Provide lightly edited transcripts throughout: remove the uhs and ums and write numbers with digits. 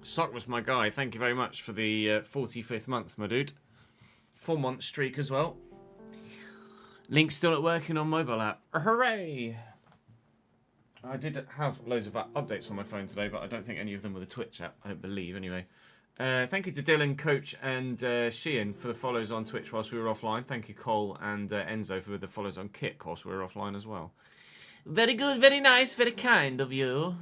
Sock was my guy. Thank you very much for the 45th month, my dude. 4-month streak as well. Link's still at working on mobile app. Hooray! I did have loads of updates on my phone today, but I don't think any of them were the Twitch app. I don't believe, anyway. Thank you to Dylan, Coach, and Sheehan for the follows on Twitch whilst we were offline. Thank you, Cole and Enzo, for the follows on Kit whilst we were offline as well. Very good, very nice, very kind of you.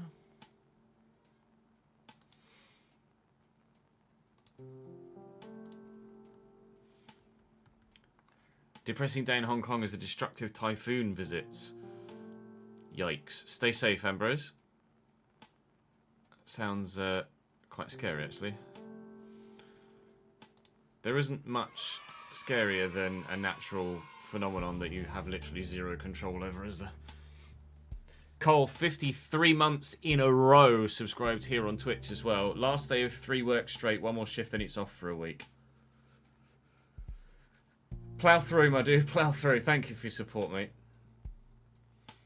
Depressing day in Hong Kong as a destructive typhoon visits. Yikes. Stay safe, Ambrose. Sounds quite scary, actually. There isn't much scarier than a natural phenomenon that you have literally zero control over, is there? Cole, 53 months in a row, subscribed here on Twitch as well. Last day of 3 work straight, 1 more shift, then it's off for a week. Plough through, my dude, plough through. Thank you for your support, mate.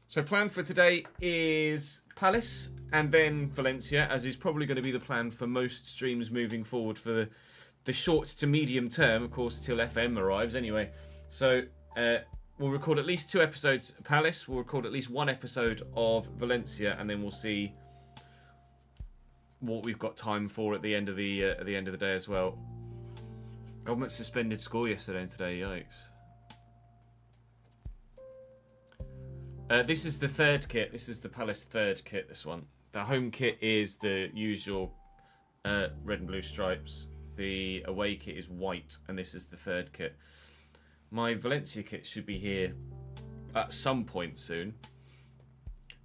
So plan for today is Palace and then Valencia, as is probably going to be the plan for most streams moving forward for the short to medium term, of course, till FM arrives anyway. So we'll record at least 2 episodes of Palace, we'll record at least 1 episode of Valencia, and then we'll see what we've got time for at the end of the day as well. Government suspended school yesterday and today, yikes. This is the third kit. This is the Palace third kit, this one. The home kit is the usual red and blue stripes. The away kit is white, and this is the third kit. My Valencia kit should be here at some point soon.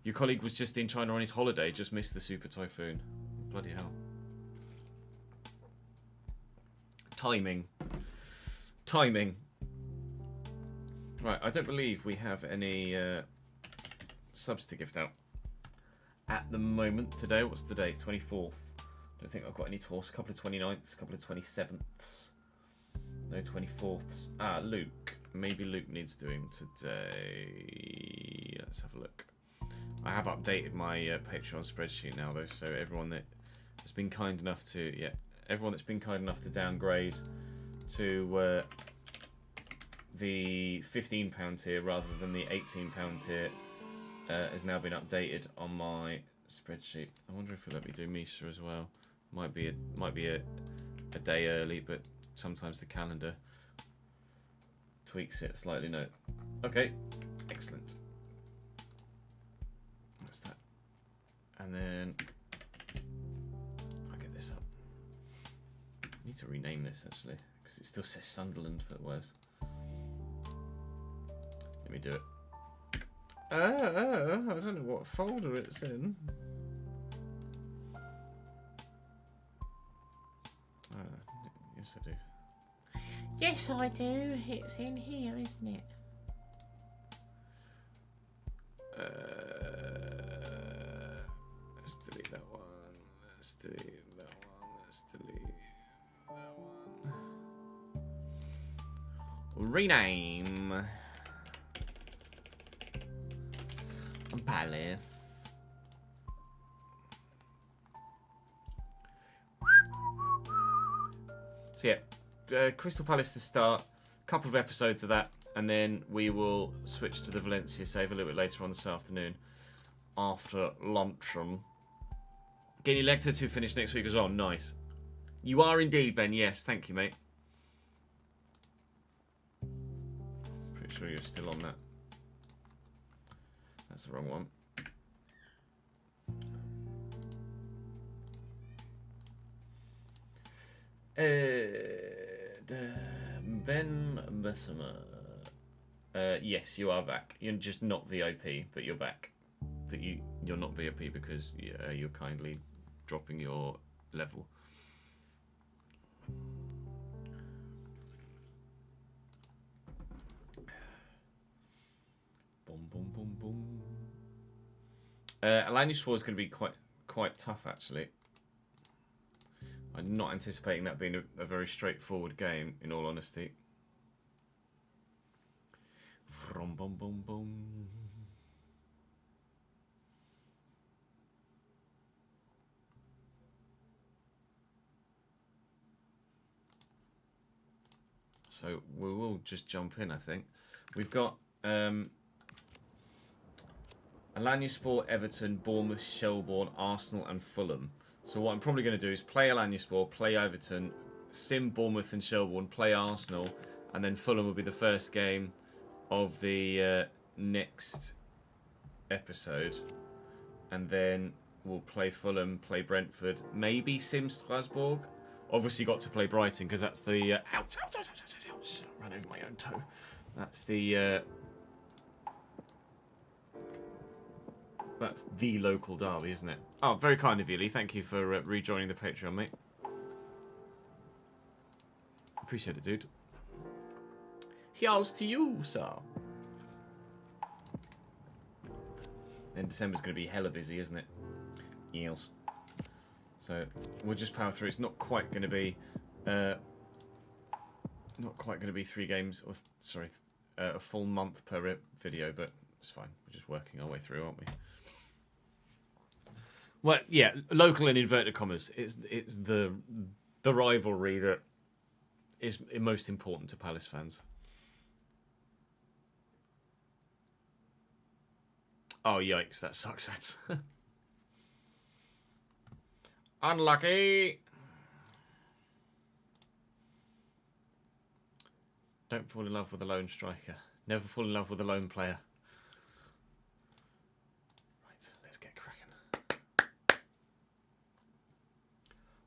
Your colleague was just in China on his holiday, just missed the super typhoon. Bloody hell. Timing. Right, I don't believe we have any subs to gift out at the moment today. What's the date? 24th. Don't think I've got any tours. A couple of 29ths, a couple of 27ths. No 24ths. Ah, Luke. Maybe Luke needs doing today. Let's have a look. I have updated my Patreon spreadsheet now, though, so everyone that has been kind enough to... Yeah. Everyone that's been kind enough to downgrade to the £15 tier rather than the £18 tier has now been updated on my spreadsheet. I wonder if it'll let me do Misha as well. Might be a day early, but sometimes the calendar tweaks it slightly. No. Okay, excellent. That's that. And then I'll get this up. I need to rename this actually, because it still says Sunderland, but worse. Let me do it. I don't know what folder it's in. Yes, I do. Yes, I do. It's in here, isn't it? Let's delete that one. Let's delete that one. Let's delete that one. Rename. Palace. So yeah, Crystal Palace to start. A couple of episodes of that, and then we will switch to the Valencia save a little bit later on this afternoon after luncheon. Getting Lecter to finish next week as well. Nice. You are indeed, Ben. Yes, thank you, mate. Pretty sure you're still on that. That's the wrong one. Ben Bessemer. Yes, you are back. You're just not VIP, but you're back. But you're not VIP because you're kindly dropping your level. Boom, boom, boom, boom. Alanyaspor is going to be quite tough, actually. I'm not anticipating that being a very straightforward game, in all honesty. Vroom, boom, boom, boom. So we will just jump in, I think. We've got Alanyaspor, Everton, Bournemouth, Shelbourne, Arsenal and Fulham. So what I'm probably going to do is play Alanyaspor, play Everton, sim Bournemouth and Shelbourne, play Arsenal, and then Fulham will be the first game of the next episode. And then we'll play Fulham, play Brentford, maybe sim Strasbourg. Obviously got to play Brighton because that's the... ouch. Ran over my own toe. That's the local derby, isn't it? Oh, very kind of you, Lee. Thank you for rejoining the Patreon, mate. Appreciate it, dude. Here's to you, sir. Then December's going to be hella busy, isn't it? Yes. So we'll just power through. It's not quite going to be, 3 games, or sorry, a full month per video, but it's fine. We're just working our way through, aren't we? Well, yeah, local in inverted commas. It's the rivalry that is most important to Palace fans. Oh, yikes, that sucks. That's unlucky. Don't fall in love with a lone striker. Never fall in love with a lone player. Right, let's get cracking.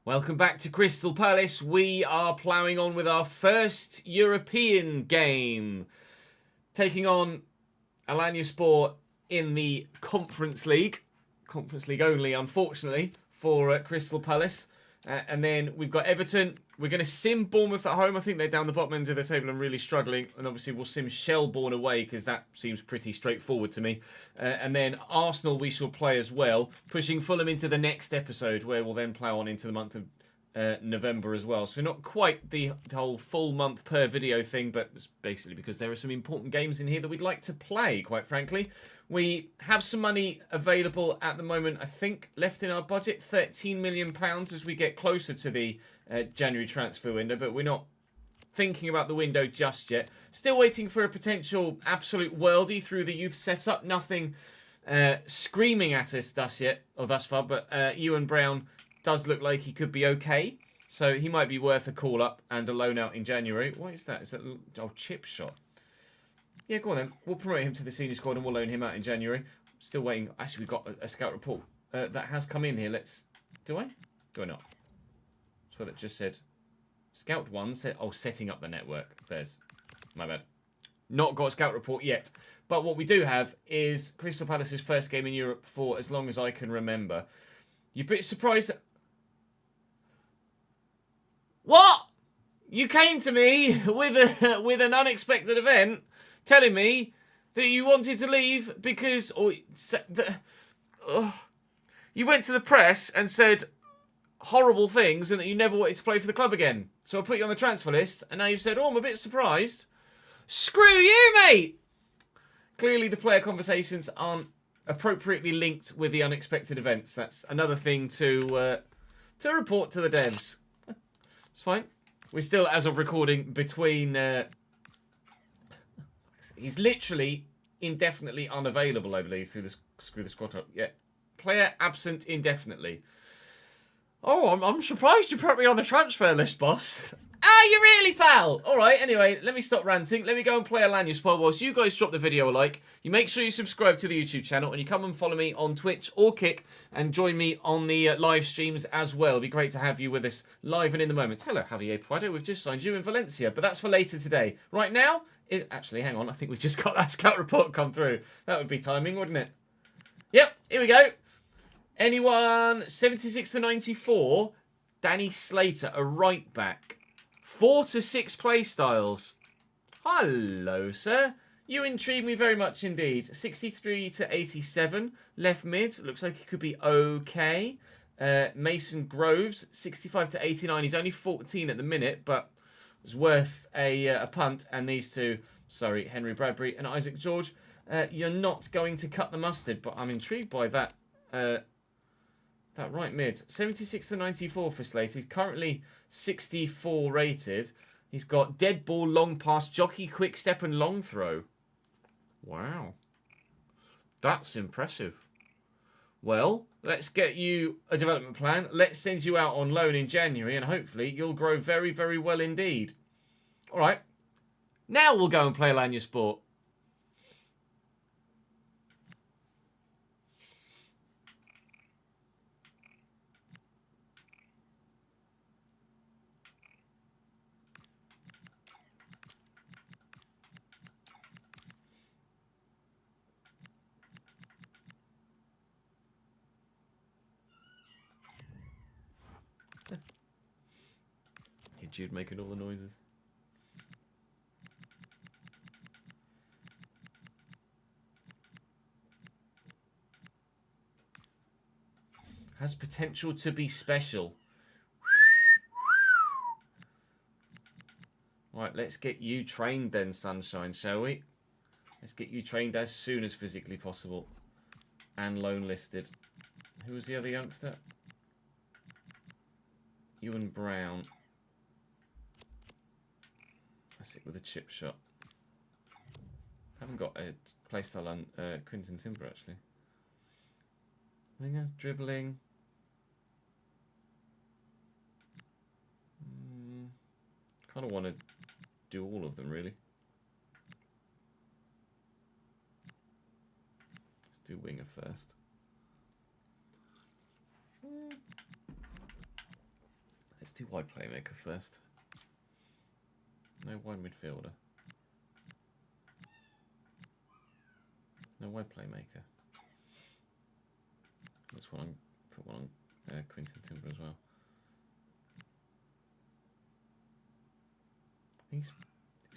Welcome back to Crystal Palace. We are ploughing on with our first European game. Taking on Alanyaspor in the Conference League. Conference League only, unfortunately, for Crystal Palace. And then we've got Everton. We're going to sim Bournemouth at home. I think they're down the bottom end of the table and really struggling. And obviously we'll sim Shelbourne away because that seems pretty straightforward to me. And then Arsenal we shall play as well. Pushing Fulham into the next episode where we'll then plough on into the month of November as well. So not quite the whole full month per video thing, but it's basically because there are some important games in here that we'd like to play, quite frankly. We have some money available at the moment, I think, left in our budget, £13 million as we get closer to the January transfer window, but we're not thinking about the window just yet. Still waiting for a potential absolute worldie through the youth setup. Nothing screaming at us thus far, but Ewan Brown does look like he could be okay. So he might be worth a call-up and a loan out in January. What is that? Is that a chip shot? Yeah, go on then. We'll promote him to the senior squad and we'll loan him out in January. Still waiting. Actually, we've got a scout report that has come in here. Let's... Do I? Do I not? That's what it just said. Scout 1 said... Oh, setting up the network. There's... My bad. Not got a scout report yet. But what we do have is Crystal Palace's first game in Europe for as long as I can remember. You're a bit surprised that... What? You came to me with an unexpected event telling me that you wanted to leave because... you went to the press and said horrible things and that you never wanted to play for the club again. So I put you on the transfer list and now you've said, oh, I'm a bit surprised. Screw you, mate! Clearly the player conversations aren't appropriately linked with the unexpected events. That's another thing to report to the devs. It's fine. We're still, as of recording, between... he's literally indefinitely unavailable, I believe, through the squad up. Yeah. Player absent indefinitely. Oh, I'm surprised you put me on the transfer list, boss. Ah, you really, pal? All right, anyway, let me stop ranting. Let me go and play Alanyaspor whilst you guys drop the video a like. You make sure you subscribe to the YouTube channel and you come and follow me on Twitch or Kick and join me on the live streams as well. It'd be great to have you with us live and in the moment. Hello, Javier Prado. We've just signed you in Valencia, but that's for later today. Right now, actually, hang on. I think we've just got that scout report come through. That would be timing, wouldn't it? Yep, here we go. Anyone 76 to 94? Danny Slater, a right back. 4 to 6 play styles. Hello, sir. You intrigue me very much indeed. 63 to 87. Left mid. Looks like he could be okay. Mason Groves, 65 to 89. He's only 14 at the minute, but it's worth a punt. And these two, sorry, Henry Bradbury and Isaac George. You're not going to cut the mustard, but I'm intrigued by that. That right mid. 76 to 94 for Slate. He's currently 64 rated. He's got dead ball, long pass, jockey, quick step, and long throw. Wow. That's impressive. Well, let's get you a development plan. Let's send you out on loan in January, and hopefully you'll grow very, very well indeed. All right. Now we'll go and play Alanyaspor. Jude making all the noises. Has potential to be special. Right, let's get you trained then, Sunshine, shall we? Let's get you trained as soon as physically possible. And loan listed. Who was the other youngster? Ewan Brown. That's it with a chip shot. Haven't got a playstyle on Quinton Timber actually. Winger, dribbling. Kind of want to do all of them really. Let's do winger first. Let's do wide playmaker first. No wide midfielder. No wide playmaker. Let's put one on Quinton Timber as well. He's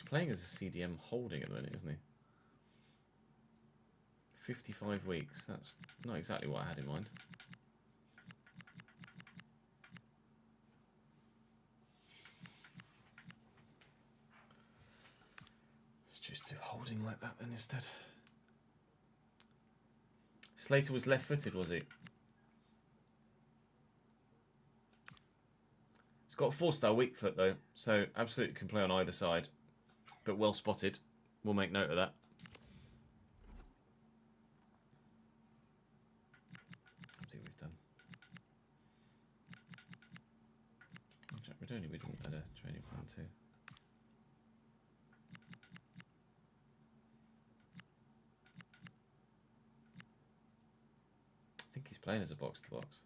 playing as a CDM holding at the minute, isn't he? 55 weeks. That's not exactly what I had in mind. Just do holding like that then instead. Slater was left-footed, was he? He's got a 4-star weak foot though, so absolutely can play on either side. But well spotted. We'll make note of that. I think we've done. Jack Redoni, we didn't add a training plan too. I think he's playing as a box-to-box.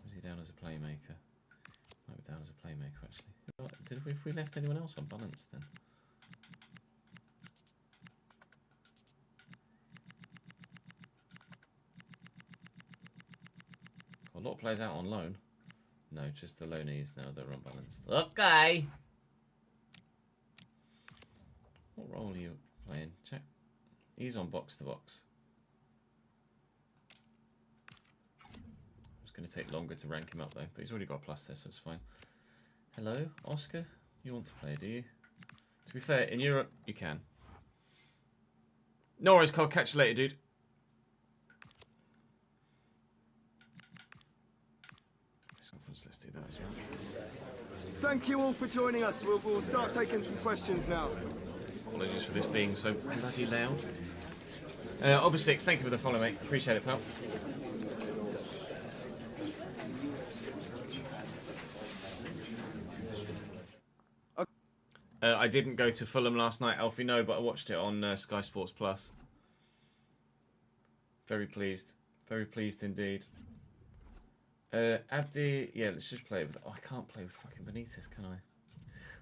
Was he down as a playmaker? Might be down as a playmaker, actually. If we left anyone else on balance, then? A lot of players out on loan. No, just the loanees now, they're unbalanced. Okay! What role are you playing? Check. He's on box-to-box. It's going to take longer to rank him up, though. But he's already got a plus there, so it's fine. Hello, Oscar? You want to play, do you? To be fair, in Europe, you can. No worries, Carl. Catch you later, dude. Let's do that as well. Thank you all for joining us. We'll start taking some questions now. Apologies for this being so bloody loud. Ob6, thank you for the follow, mate. Appreciate it, pal. I didn't go to Fulham last night, Alfie, no, but I watched it on Sky Sports Plus. Very pleased. Very pleased indeed. Abdi, yeah, let's just play with... Oh, I can't play with fucking Benitez, can I?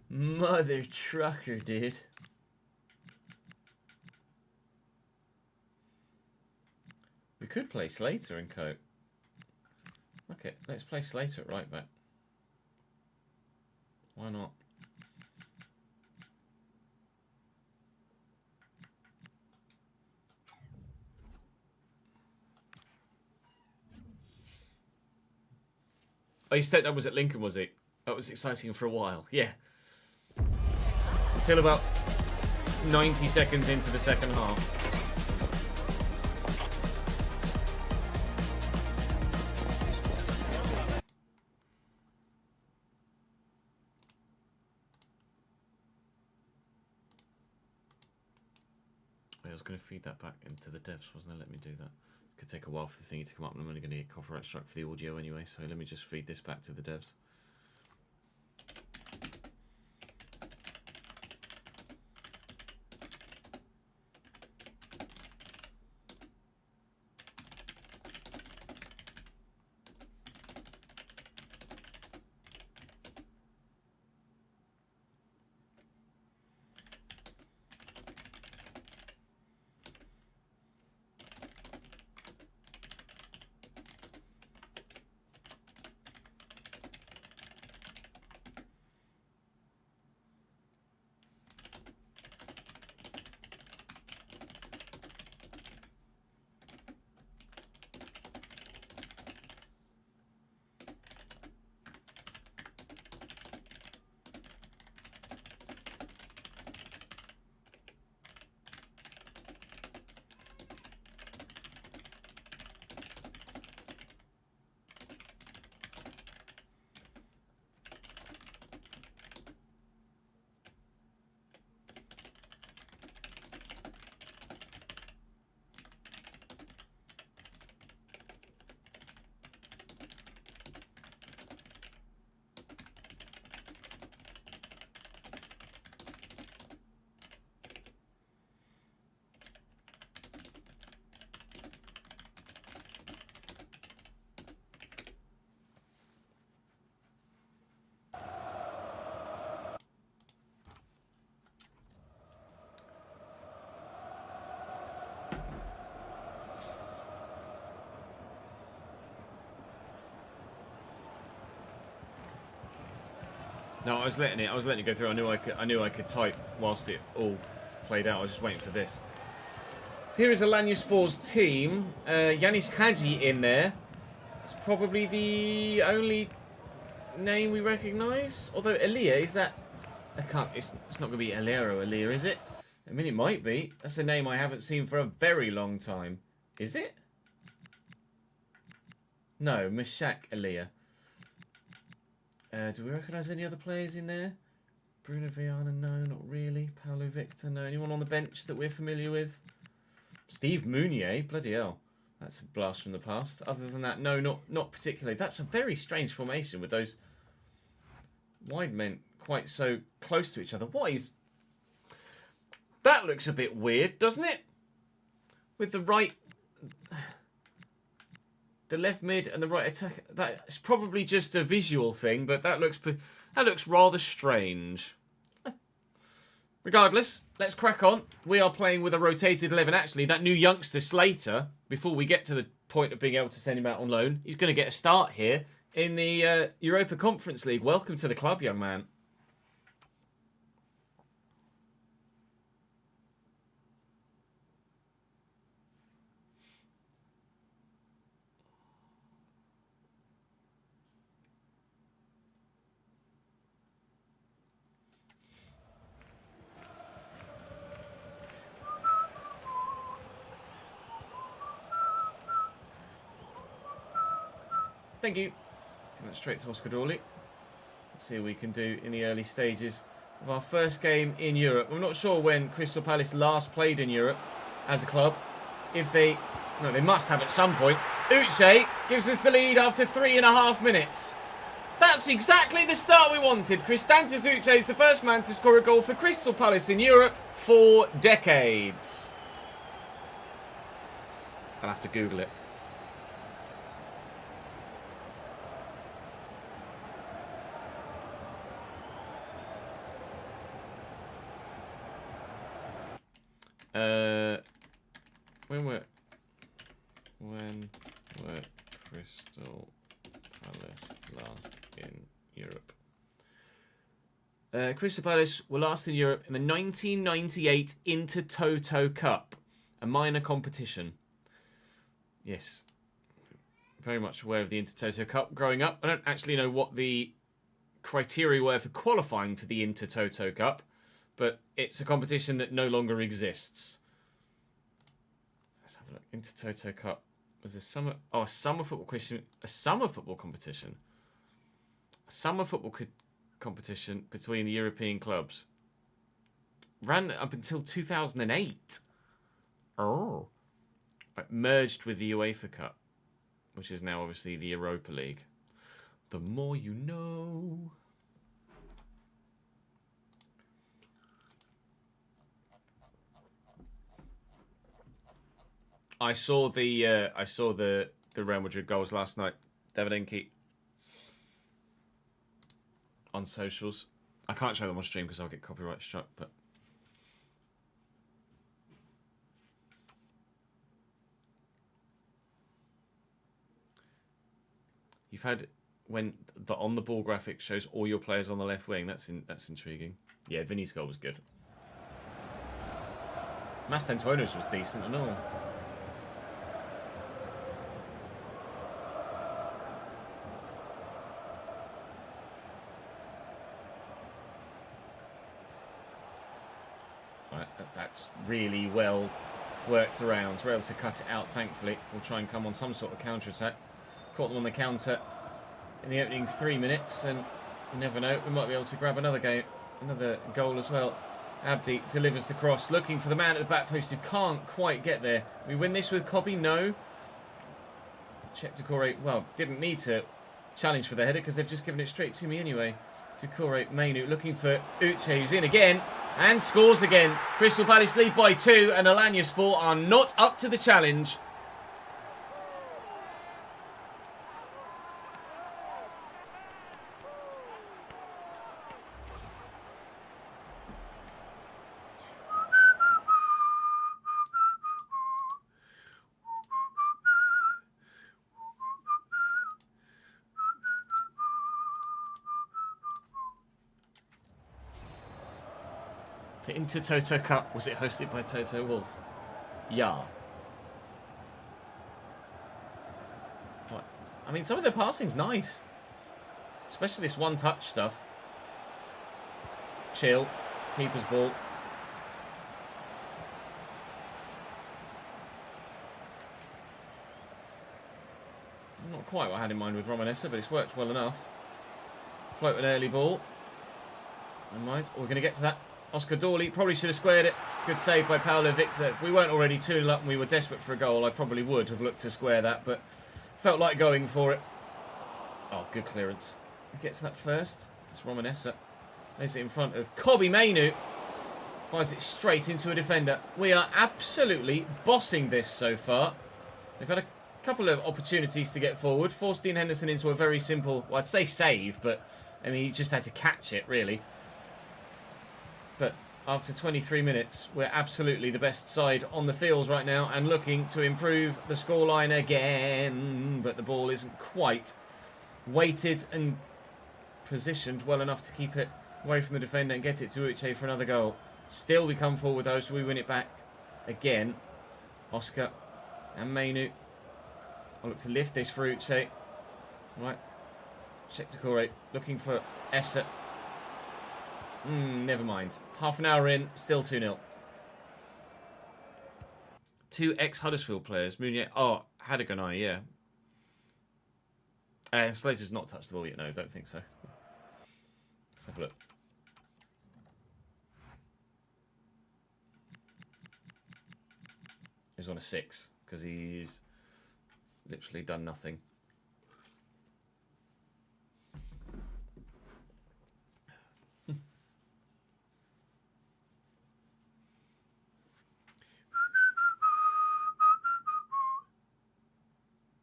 Mother trucker, dude. We could play Slater and co. Okay, let's play Slater at right back. Why not? Oh, you said that was at Lincoln, was it? That was exciting for a while. Yeah. Until about 90 seconds into the second half. was going to feed that back into the devs, wasn't I? Let me do that. It could take a while for the thingy to come up, and I'm only going to get copyright strike for the audio anyway, so let me just feed this back to the devs. No, I was letting it go through. I knew I could type whilst it all played out. I was just waiting for this. So here is Alanyaspor's team. Yanis Hadji in there. It's probably the only name we recognise. Although Elia, is that? I can't. It's not going to be Eliero Elia, is it? I mean, it might be. That's a name I haven't seen for a very long time. Is it? No, Meshak Elia. Do we recognise any other players in there? Bruno Viana, no, not really. Paulo Victor, no. Anyone on the bench that we're familiar with? Steve Mounier, bloody hell. That's a blast from the past. Other than that, no, not particularly. That's a very strange formation with those wide men quite so close to each other. What is... That looks a bit weird, doesn't it? With the right... The left mid and the right attack. That's probably just a visual thing, but that looks rather strange. Regardless, let's crack on. We are playing with a rotated 11. Actually, that new youngster Slater, before we get to the point of being able to send him out on loan, he's going to get a start here in the Europa Conference League. Welcome to the club, young man. Thank you. Going straight to Oscar Dorley. Let's see what we can do in the early stages of our first game in Europe. We're not sure when Crystal Palace last played in Europe as a club. If they... No, they must have at some point. Uche gives us the lead after 3.5 minutes. That's exactly the start we wanted. Kristantas Uche is the first man to score a goal for Crystal Palace in Europe for decades. I'll have to Google it. When were Crystal Palace last in Europe? Crystal Palace were last in Europe in the 1998 Intertoto Cup, a minor competition. Yes, very much aware of the Intertoto Cup. Growing up, I don't actually know what the criteria were for qualifying for the Intertoto Cup, but it's a competition that no longer exists. Let's have a look. Intertoto Cup was a summer football question. A summer football competition. A summer football competition between the European clubs. Ran up until 2008. Oh. Merged with the UEFA Cup, which is now obviously the Europa League. The more you know. I saw the Real Madrid goals last night. Davidenki on socials. I can't show them on stream because I'll get copyright struck, but you've had when the on the ball graphic shows all your players on the left wing. That's intriguing. Yeah, Vinny's goal was good. Mastantuono's was decent and all. Right, that's really well worked around. We're able to cut it out, thankfully. We'll try and come on some sort of counter-attack. Caught them on the counter in the opening 3 minutes, and you never know, we might be able to grab another goal as well. Abdi delivers the cross, looking for the man at the back post who can't quite get there. We win this with Cobby? No. Check Decore, well, didn't need to challenge for the header because they've just given it straight to me anyway. Decore Mainu looking for Uche, who's in again and scores again. Crystal Palace lead by 2, and Alanyaspor are not up to the challenge. The Intertoto Cup, was it hosted by Toto Wolff? Yeah. What? I mean, some of the passing's nice. Especially this one-touch stuff. Chill. Keeper's ball. Not quite what I had in mind with Romanessa, but it's worked well enough. Float an early ball. Never mind. We're going to get to that. Oscar Dawley probably should have squared it. Good save by Paulo Victor. If we weren't already 2-0 up and we were desperate for a goal, I probably would have looked to square that, but felt like going for it. Oh, good clearance. Get to that first. It's Romanessa. Lays it in front of Cobby Mainu. Fires it straight into a defender. We are absolutely bossing this so far. They've had a couple of opportunities to get forward. Forced Dean Henderson into a very simple, well, I'd say save, but I mean, he just had to catch it, really. But after 23 minutes, we're absolutely the best side on the field right now and looking to improve the scoreline again. But the ball isn't quite weighted and positioned well enough to keep it away from the defender and get it to Uche for another goal. Still, we come forward though, so we win it back again. Oscar and Mainu. I'll look to lift this for Uche. Right. Check Decore. Looking for Essa. Never mind. Half an hour in, still 2-0. 2 ex-Huddersfield players. Mounier. Oh, Hadagonai, yeah. Slater's not touched the ball yet. No, don't think so. Let's have a look. He's on a 6 because he's literally done nothing.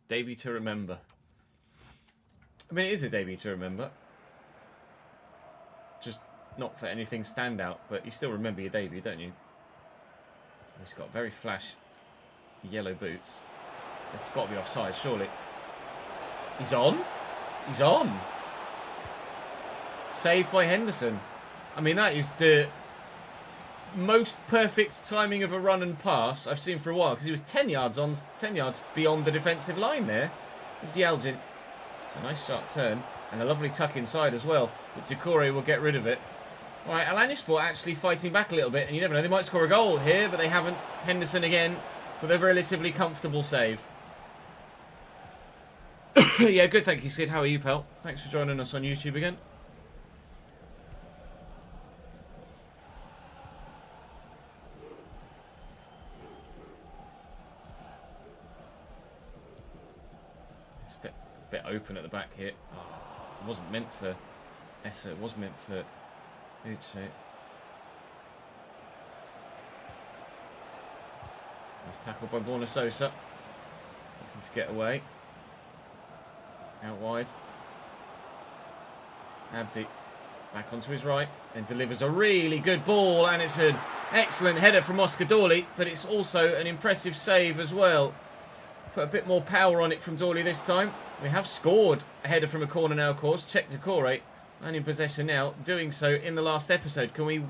Debut to remember. I mean, it is a debut to remember. Just not for anything standout, but you still remember your debut, don't you? He's got very flash yellow boots. It's got to be offside, surely. He's on. He's on. Saved by Henderson. I mean, that is the most perfect timing of a run and pass I've seen for a while, because he was 10 yards beyond the defensive line there. This is Yelgin. It's a nice sharp turn and a lovely tuck inside as well, but Decore will get rid of it. All right, Alanyaspor actually fighting back a little bit, and you never know, they might score a goal here, but they haven't. Henderson again with a relatively comfortable save. Yeah, good, thank you, Sid. How are you, pal? Thanks for joining us on YouTube again. bit open at the back here. Oh, it wasn't meant for Essa. It was meant for Uche. Nice tackle by Borna Sosa. Looking to get away. Out wide. Abdi back onto his right and delivers a really good ball, and it's an excellent header from Oscar Dawley, but it's also an impressive save as well. Put a bit more power on it from Dawley this time. We have scored a header from a corner now, of course. Check Decore, and in possession now, doing so in the last episode. Can we...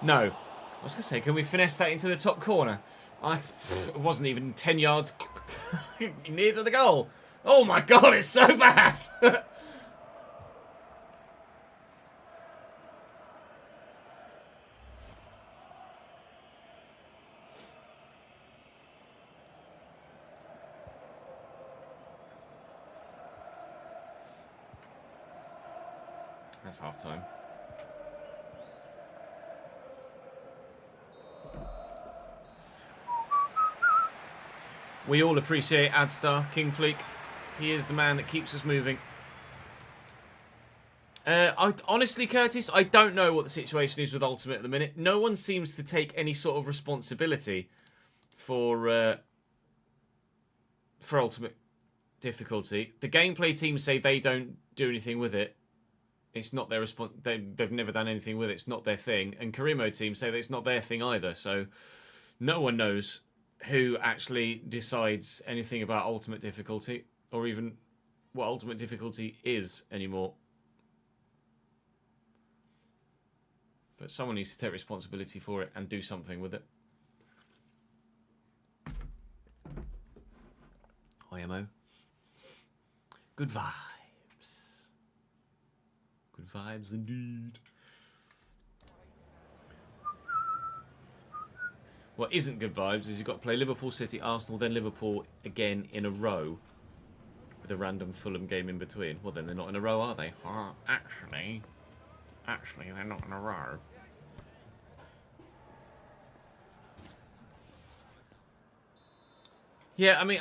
No. I was going to say, can we finesse that into the top corner? It wasn't even 10 yards near to the goal. Oh my God, it's so bad. That's half time. We all appreciate Adstar, King Fleek. He is the man that keeps us moving. Honestly, Curtis, I don't know what the situation is with Ultimate at the minute. No one seems to take any sort of responsibility for Ultimate difficulty. The gameplay team say they don't do anything with it. It's not their they've never done anything with it. It's not their thing. And Career Mode team say that it's not their thing either. So no one knows who actually decides anything about Ultimate difficulty, or even what Ultimate difficulty is anymore. But someone needs to take responsibility for it and do something with it. IMO. Good vibes. Good vibes indeed. What isn't good vibes is you've got to play Liverpool, City, Arsenal, then Liverpool again in a row with a random Fulham game in between. Well, then they're not in a row, are they? Actually, they're not in a row. Yeah, I mean,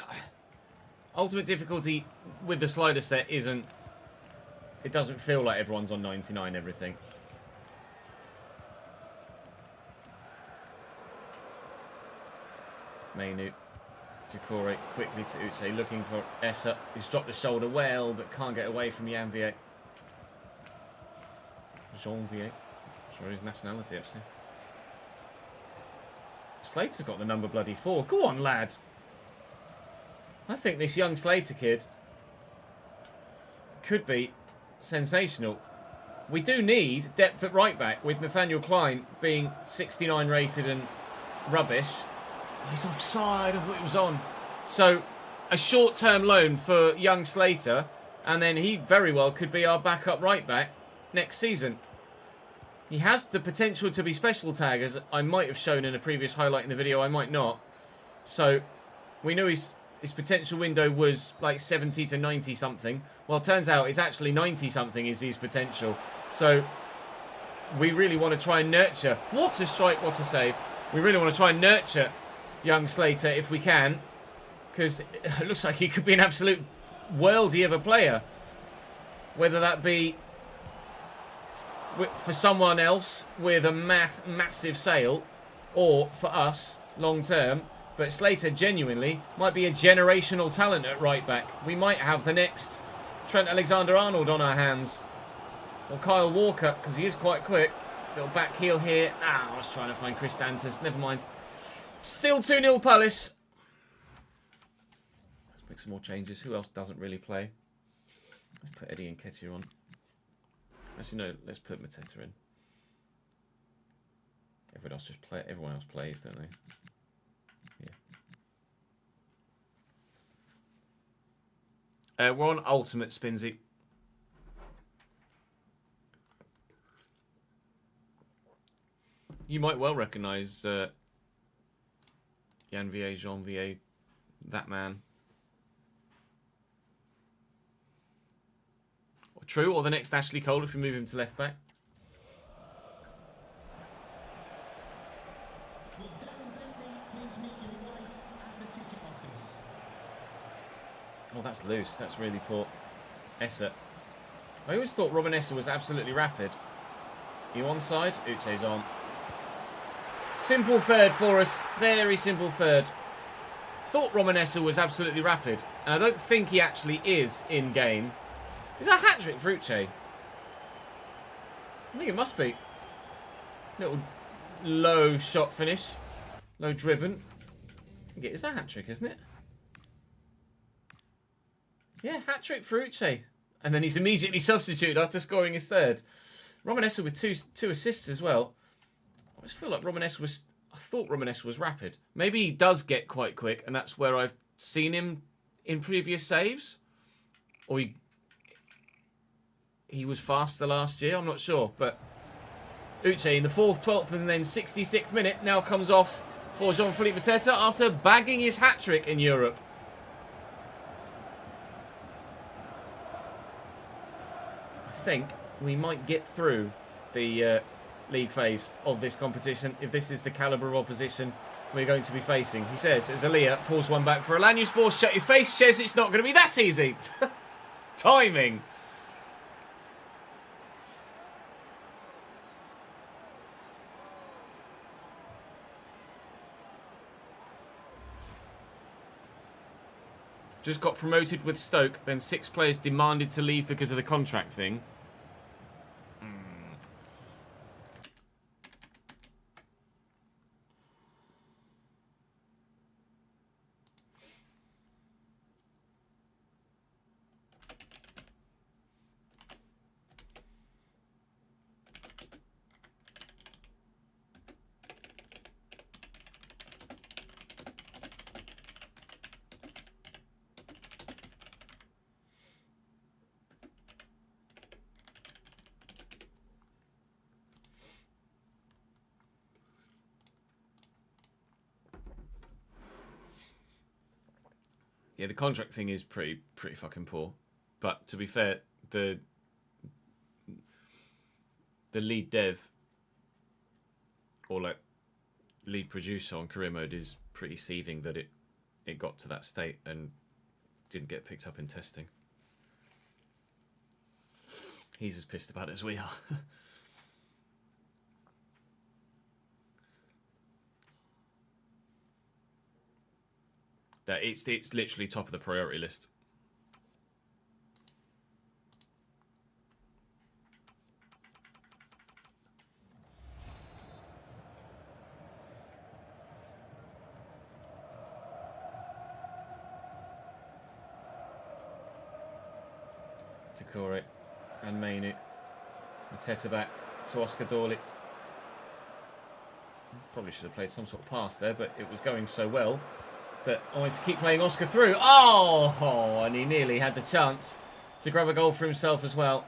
Ultimate difficulty with the slider set isn't... It doesn't feel like everyone's on 99 everything. Mainu to Corey, quickly to Uche, looking for Essa, who's dropped the shoulder well, but can't get away from Janvier. Janvier. Sure his nationality, actually. Slater's got the number bloody 4. Go on, lad. I think this young Slater kid could be sensational. We do need depth at right back, with Nathaniel Klein being 69 rated and rubbish. He's offside. I thought he was on. So, a short-term loan for young Slater, and then he very well could be our backup right back next season. He has the potential to be special tag, as I might have shown in a previous highlight in the video. I might not. So, we knew his potential window was like 70 to 90 something. Well, it turns out it's actually 90 something is his potential. So, we really want to try and nurture. What a strike, what a save. We really want to try and nurture young Slater if we can, because it looks like he could be an absolute worldie of a player, whether that be for someone else with a massive sale, or for us long term. But Slater genuinely might be a generational talent at right back. We might have the next Trent Alexander-Arnold on our hands, or Kyle Walker, because he is quite quick. Little back heel here. I was trying to find Chris Dantas. Never mind. Still 2-0 Palace. Let's make some more changes. Who else doesn't really play? Let's put Eddie Nketiah on. Actually, no. Let's put Mateta in. Everyone else plays, don't they? Yeah. We're on Ultimate, Spinsy. You might well recognise Janvier, that man. True, or the next Ashley Cole if we move him to left back. Oh, that's loose. That's really poor. Essa. I always thought Robin Essa was absolutely rapid. Are you onside? Uche's on. Simple third for us. Very simple third. Thought Robin Essa was absolutely rapid. And I don't think he actually is in game. Is that a hat-trick for Uche? I think it must be. Little low shot finish. Low driven. I think it is a hat-trick, isn't it? Yeah, hat-trick for Uche. And then he's immediately substituted after scoring his third. Robin Essa with two assists as well. I always feel like Robin Essa was... I thought Robin Essa was rapid. Maybe he does get quite quick, and that's where I've seen him in previous saves. Or he was faster last year, I'm not sure. But Uche in the 4th, 12th, and then 66th minute now comes off for Jean-Philippe Mateta after bagging his hat-trick in Europe. I think we might get through the league phase of this competition if this is the calibre of opposition we're going to be facing. He says, as Aliyah pulls one back for Alanyaspor, shut your face, Ches, it's not going to be that easy. Timing. Just got promoted with Stoke, then 6 players demanded to leave because of the contract thing. Yeah, the contract thing is pretty fucking poor. But to be fair, the lead dev or like lead producer on Career Mode is pretty seething that it got to that state and didn't get picked up in testing. He's as pissed about it as we are. That it's literally top of the priority list. Decore and Mainu. Mateta back to Oscar Dawley. Probably should have played some sort of pass there, but it was going so well that I wanted to keep playing Oscar through. Oh, and he nearly had the chance to grab a goal for himself as well.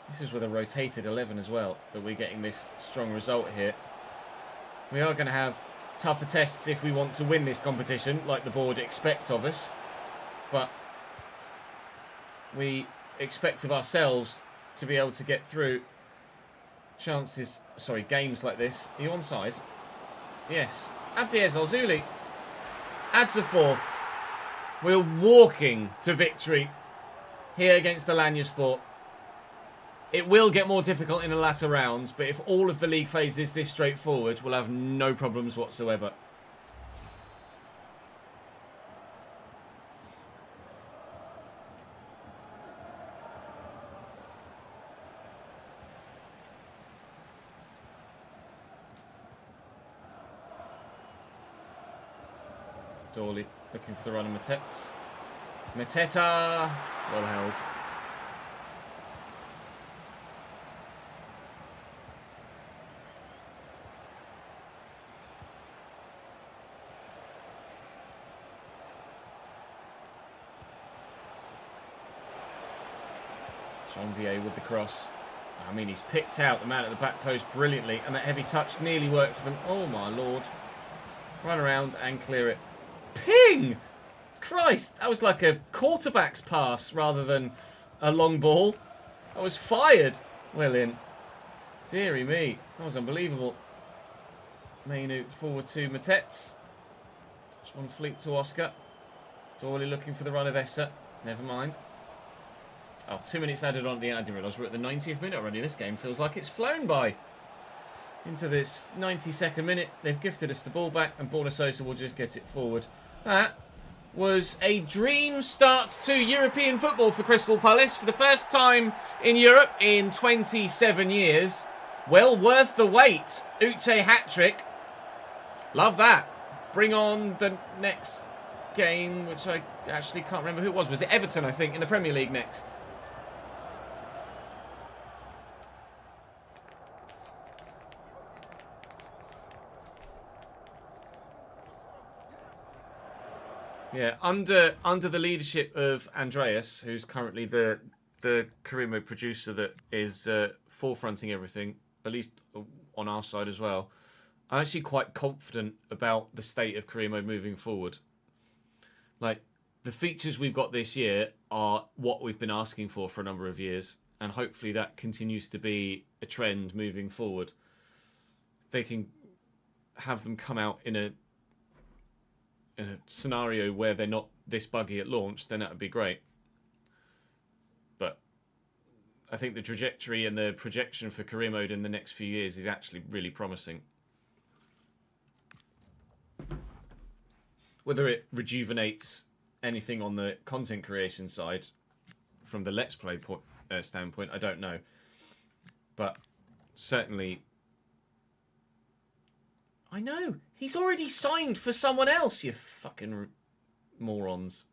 This is with a rotated 11 as well, that we're getting this strong result here. We are going to have tougher tests if we want to win this competition, like the board expect of us. But we expect of ourselves to be able to get through games like this. Are you onside? Yes. Abdiez Alzuli adds a 4th. We're walking to victory here against Alanyaspor. It will get more difficult in the latter rounds, but if all of the league phase is this straightforward, we'll have no problems whatsoever. Dawley looking for the run of Mateta. Mateta! Well held. Jean-Vier with the cross. I mean, he's picked out the man at the back post brilliantly, and that heavy touch nearly worked for them. Oh my lord. Run around and clear it. Ping! Christ, that was like a quarterback's pass rather than a long ball. That was fired. Well in. Deary me. That was unbelievable. Mainu forward to Matets. Just one fleet to Oscar. Dawley looking for the run of Essa. Never mind. Oh, 2 minutes added on at the end. I didn't realise we're at the 90th minute already. This game feels like it's flown by. Into this 92nd minute. They've gifted us the ball back and Borna Sosa will just get it forward. That was a dream start to European football for Crystal Palace. For the first time in Europe in 27 years. Well worth the wait. Uche hat-trick. Love that. Bring on the next game, which I actually can't remember who it was. Was it Everton, I think, in the Premier League next? Yeah, under the leadership of Andreas, who's currently the career mode producer that is forefronting everything, at least on our side as well, I'm actually quite confident about the state of career mode moving forward. Like, the features we've got this year are what we've been asking for a number of years, and hopefully that continues to be a trend moving forward. If they can have them come out in a scenario where they're not this buggy at launch, then that would be great. But I think the trajectory and the projection for career mode in the next few years is actually really promising. Whether it rejuvenates anything on the content creation side from the Let's Play standpoint, I don't know. But certainly... I know! He's already signed for someone else, you fucking morons.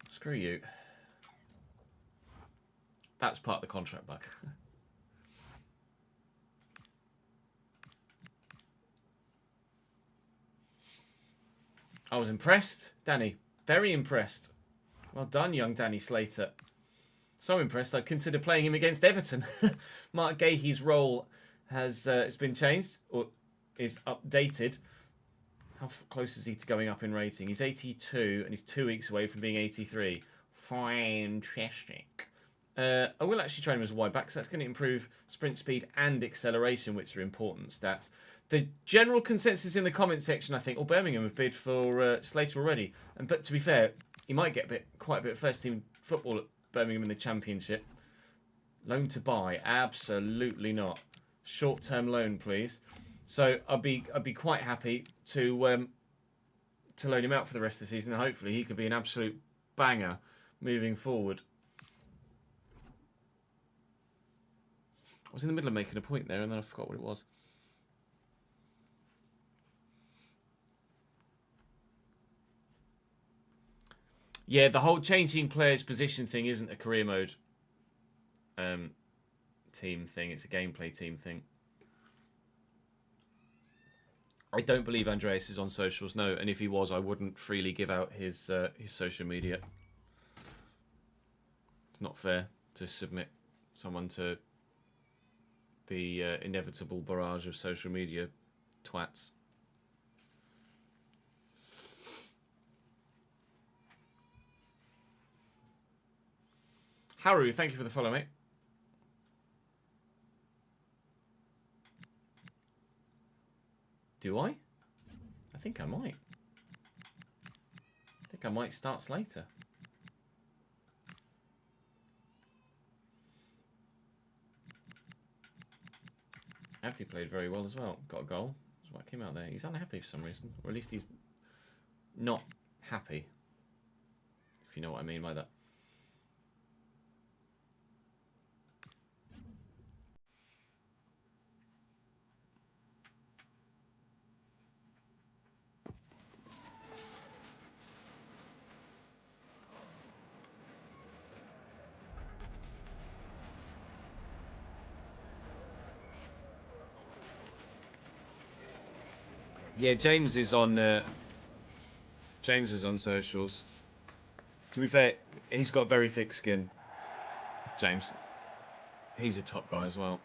Screw you. That's part of the contract bug. I was impressed, Danny. Very impressed. Well done, young Danny Slater. So impressed, I'd consider playing him against Everton. Mark Gahey's role has it's been changed, or is updated. How close is he to going up in rating? He's 82, and he's 2 weeks away from being 83. Fantastic. I will actually train him as a wide back, so that's going to improve sprint speed and acceleration, which are important stats. The general consensus in the comment section, I think, Birmingham have bid for Slater already. But to be fair, he might get quite a bit of first team football at Birmingham in the Championship. Loan to buy? Absolutely not. Short-term loan, please. So I'd be quite happy to loan him out for the rest of the season. And hopefully he could be an absolute banger moving forward. I was in the middle of making a point there and then I forgot what it was. Yeah, the whole changing players' position thing isn't a career mode team thing. It's a gameplay team thing. I don't believe Andreas is on socials, no. And if he was, I wouldn't freely give out his social media. It's not fair to submit someone to the inevitable barrage of social media twats. Haru, thank you for the follow, mate. Do I? I think I might. I think I might start later. Abdi played very well as well. Got a goal. That's what came out there. He's unhappy for some reason. Or at least he's not happy. If you know what I mean by that. Yeah, James is on socials. To be fair, he's got very thick skin. James. He's a top guy as well.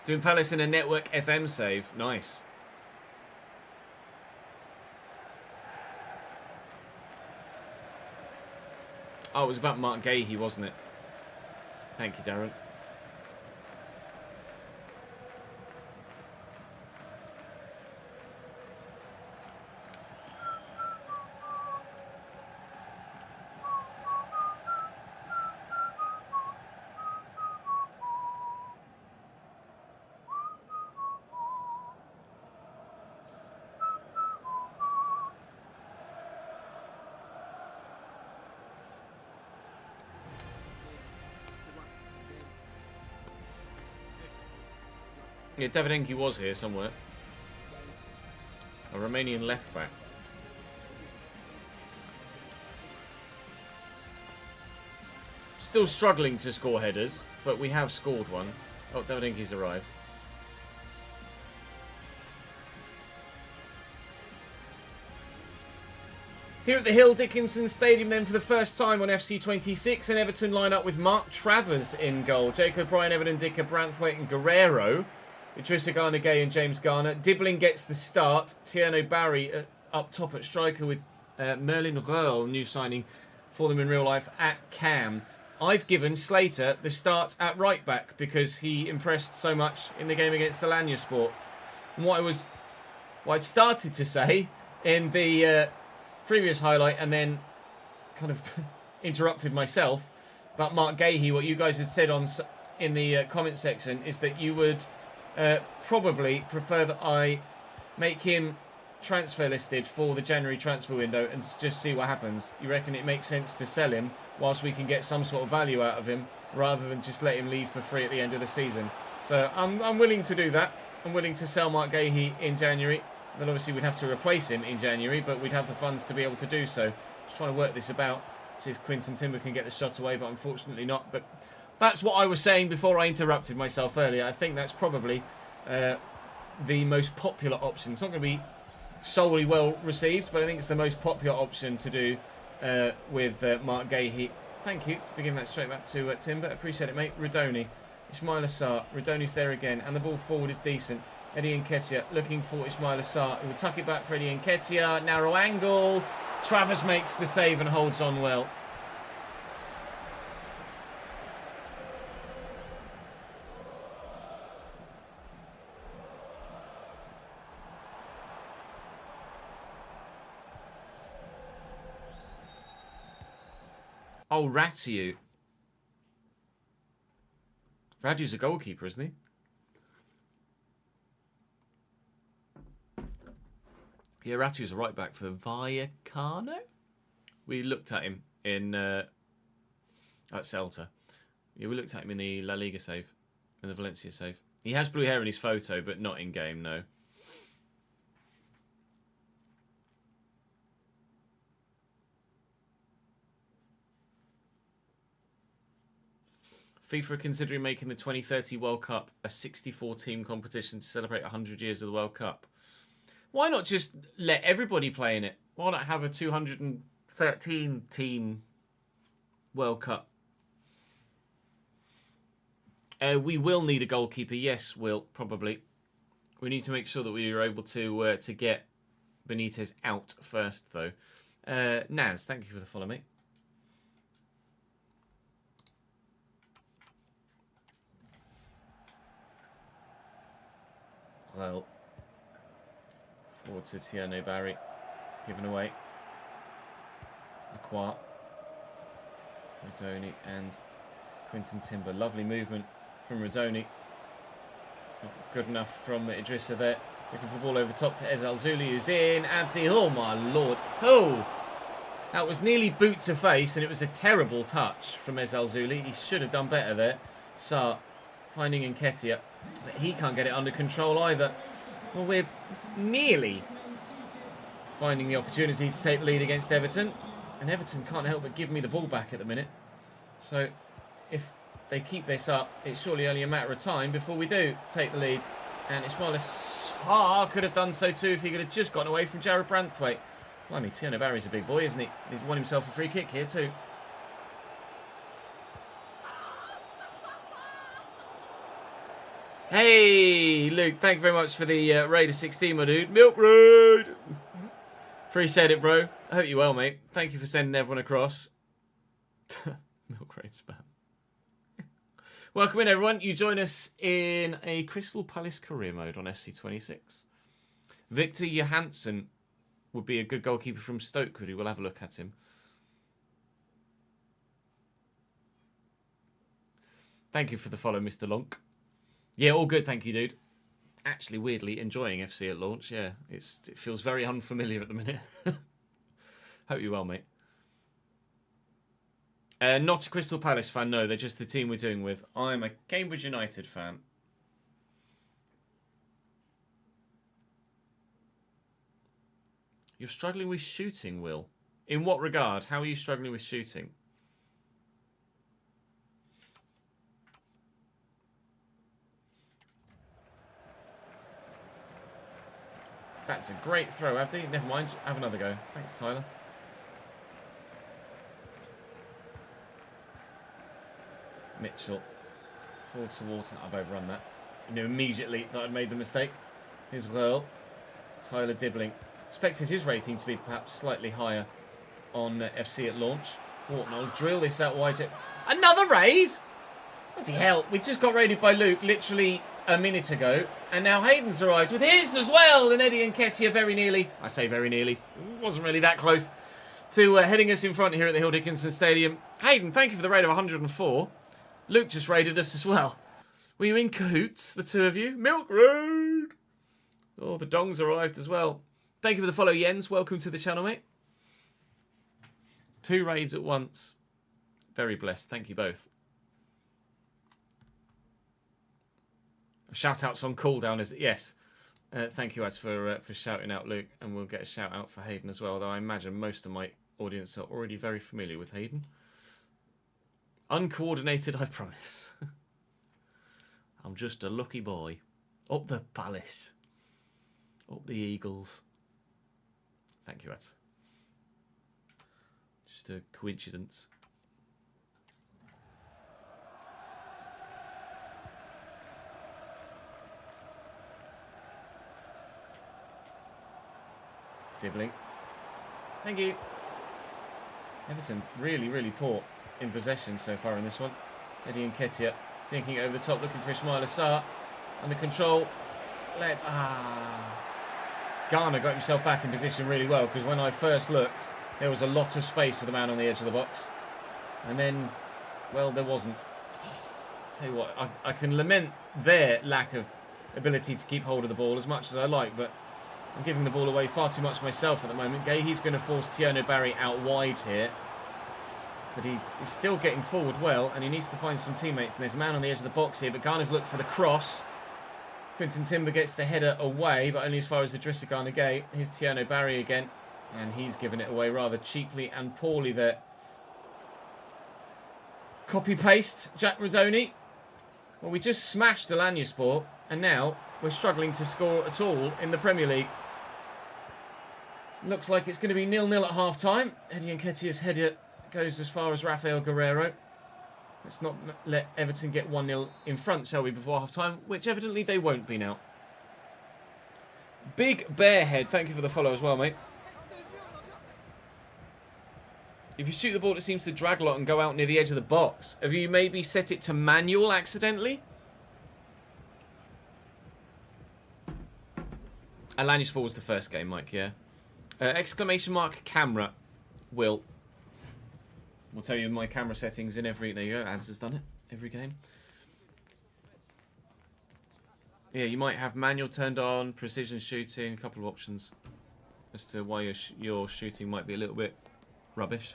Doing Palace in a Network FM save. Nice. Oh, it was about Mark Gahey, wasn't it? Thank you, Darren. Yeah, Davidenki was here somewhere. A Romanian left back. Still struggling to score headers, but we have scored one. Oh, Davidenki's arrived. Here at the Hill Dickinson Stadium then for the first time on FC26, and Everton line up with Mark Travers in goal. Jacob Bryan, Evan Dicker, Branthwaite and Guerrero. Idrissa Gana Gay and James Garner. Dibbling gets the start. Tierno Barry up top at striker with Merlin Reul, new signing for them in real life, at Cam. I've given Slater the start at right back because he impressed so much in the game against Alanyaspor. And what I'd started to say in the previous highlight and then kind of interrupted myself about Mark Gahey, what you guys had said in the comment section is that you would probably prefer that I make him transfer listed for the January transfer window and just see what happens. You reckon it makes sense to sell him whilst we can get some sort of value out of him rather than just let him leave for free at the end of the season? So I'm willing to do that. I'm willing to sell Mark Gahey in January. Then obviously we'd have to replace him in January, but we'd have the funds to be able to do so. Just trying to work this about, see if Quinton Timber can get the shot away, but unfortunately not. But that's what I was saying before I interrupted myself earlier. I think that's probably the most popular option. It's not going to be solely well received, but I think it's the most popular option to do with Mark Gahey. Thank you for giving that straight back to Timber. Appreciate it, mate. Rudoni, Ismail Assar. Rudoni's there again, and the ball forward is decent. Eddie Nketiah looking for Ismail Assar. He will tuck it back for Eddie Nketiah. Narrow angle. Travers makes the save and holds on well. Oh, Ratiu. Ratu's a goalkeeper, isn't he? Yeah, Ratu's a right back for Vallecano. We looked at him in at Celta. Yeah, we looked at him in the La Liga save, in the Valencia save. He has blue hair in his photo, but not in game, no. FIFA are considering making the 2030 World Cup a 64-team competition to celebrate 100 years of the World Cup. Why not just let everybody play in it? Why not have a 213-team World Cup? We will need a goalkeeper. Yes, Will, probably. We need to make sure that we are able to get Benitez out first, though. Naz, thank you for the follow, mate. Well, forward to Tierno Barry, given away. Acquart, Rodoni and Quinton Timber. Lovely movement from Rodoni. Not good enough from Idrissa there. Looking for the ball over the top to Ezal Zuli, who's in. Abdi, oh my lord. Oh! That was nearly boot to face, and it was a terrible touch from Ezal Zuli. He should have done better there. Sarr finding Nketiah, but he can't get it under control either. Well, we're nearly finding the opportunity to take the lead against Everton, and Everton can't help but give me the ball back at the minute. So if they keep this up, it's surely only a matter of time before we do take the lead. And Ismail Assar could have done so too if he could have just gotten away from Jared Branthwaite. Blimey, Tierno Barry's a big boy, isn't he? He's won himself a free kick here too. Hey, Luke, thank you very much for the Raider 16, my dude. Milk Raid! Appreciate it, bro. I hope you're well, mate. Thank you for sending everyone across. Milk Raid spam. Welcome in, everyone. You join us in a Crystal Palace career mode on FC26. Victor Johansson would be a good goalkeeper from Stoke, could he? We'll have a look at him. Thank you for the follow, Mr. Lonk. Yeah, all good, thank you, dude. Actually, weirdly, enjoying FC at launch, yeah. It feels very unfamiliar at the minute. Hope you're well, mate. Not a Crystal Palace fan, no. They're just the team we're doing with. I'm a Cambridge United fan. You're struggling with shooting, Will. In what regard? How are you struggling with shooting? That's a great throw, Abdi. Never mind. Have another go. Thanks, Tyler. Mitchell. Forward towards... I've overrun that. I knew immediately that I'd made the mistake. Here's Will. Tyler Dibbling. Expected his rating to be perhaps slightly higher on FC at launch. Wharton will drill this out wide. Another raid? Bloody hell. We just got raided by Luke literally a minute ago. And now Hayden's arrived with his as well. And Eddie and Nketiah very nearly, I say very nearly, wasn't really that close, to heading us in front here at the Hill Dickinson Stadium. Hayden, thank you for the raid of 104. Luke just raided us as well. Were you in cahoots, the two of you? Milk Road! Oh, the dongs arrived as well. Thank you for the follow, Jens. Welcome to the channel, mate. 2 raids at once. Very blessed. Thank you both. Shout-outs on cooldown, is it? Yes. Thank you, Az, for shouting out Luke. And we'll get a shout-out for Hayden as well, although I imagine most of my audience are already very familiar with Hayden. Uncoordinated, I promise. I'm just a lucky boy. Up the Palace. Up the Eagles. Thank you, Az. Just a coincidence. Dibbling. Thank you. Everton really, really poor in possession so far in this one. Eddie Nketiah dinking it over the top, looking for Ismail Assar. Under control. Garner got himself back in position really well, because when I first looked, there was a lot of space for the man on the edge of the box. And then, well, there wasn't. I'll tell you what, I can lament their lack of ability to keep hold of the ball as much as I like, but I'm giving the ball away far too much myself at the moment. He's going to force Tierno Barry out wide here. But he's still getting forward well, and he needs to find some teammates. And there's a man on the edge of the box here, but Garner's looked for the cross. Quinton Timber gets the header away, but only as far as Idrissa Gana Gueye. Here's Tierno Barry again, and he's given it away rather cheaply and poorly there. Copy-paste, Jack Rodoni. Well, we just smashed Alanyaspor, and now we're struggling to score at all in the Premier League. Looks like it's going to be 0-0 at half-time. Eddie Nketiah's header goes as far as Rafael Guerrero. Let's not let Everton get 1-0 in front, shall we, before half-time, which evidently they won't be now. Big Bearhead, thank you for the follow as well, mate. If you shoot the ball, it seems to drag a lot and go out near the edge of the box. Have you maybe set it to manual accidentally? Alanyaspor was the first game, Mike, yeah. Exclamation mark camera. Will. We'll tell you my camera settings in every... There you go, Answer's done it. Every game. Yeah, you might have manual turned on, precision shooting, a couple of options as to why your shooting might be a little bit rubbish.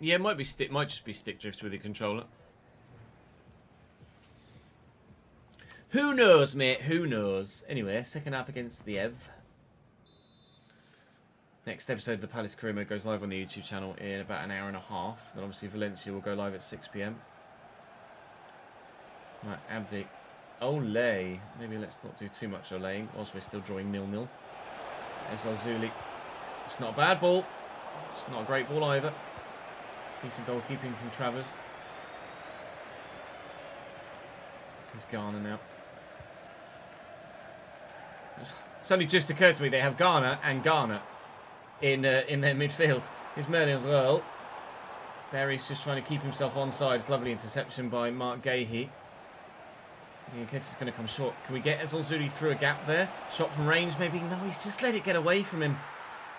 Yeah, it might just be stick drift with your controller. Who knows, mate? Who knows? Anyway, second half against the Ev. Next episode of the Palace Career Mode goes live on the YouTube channel in about an hour and a half. Then obviously Valencia will go live at 6 PM. Right, Abdi. Ole. Maybe let's not do too much olaying whilst we're still drawing 0-0. There's Alzuli. It's not a bad ball. It's not a great ball either. Decent goalkeeping from Travers. Here's Garner now. It's only just occurred to me they have Garner and Garner in their midfield. Here's Merlin Royal. Barry's just trying to keep himself onside. It's lovely interception by Mark Gahey. Betis is going to come short. Can we get Ezalzuri through a gap there? Shot from range maybe? No, he's just let it get away from him.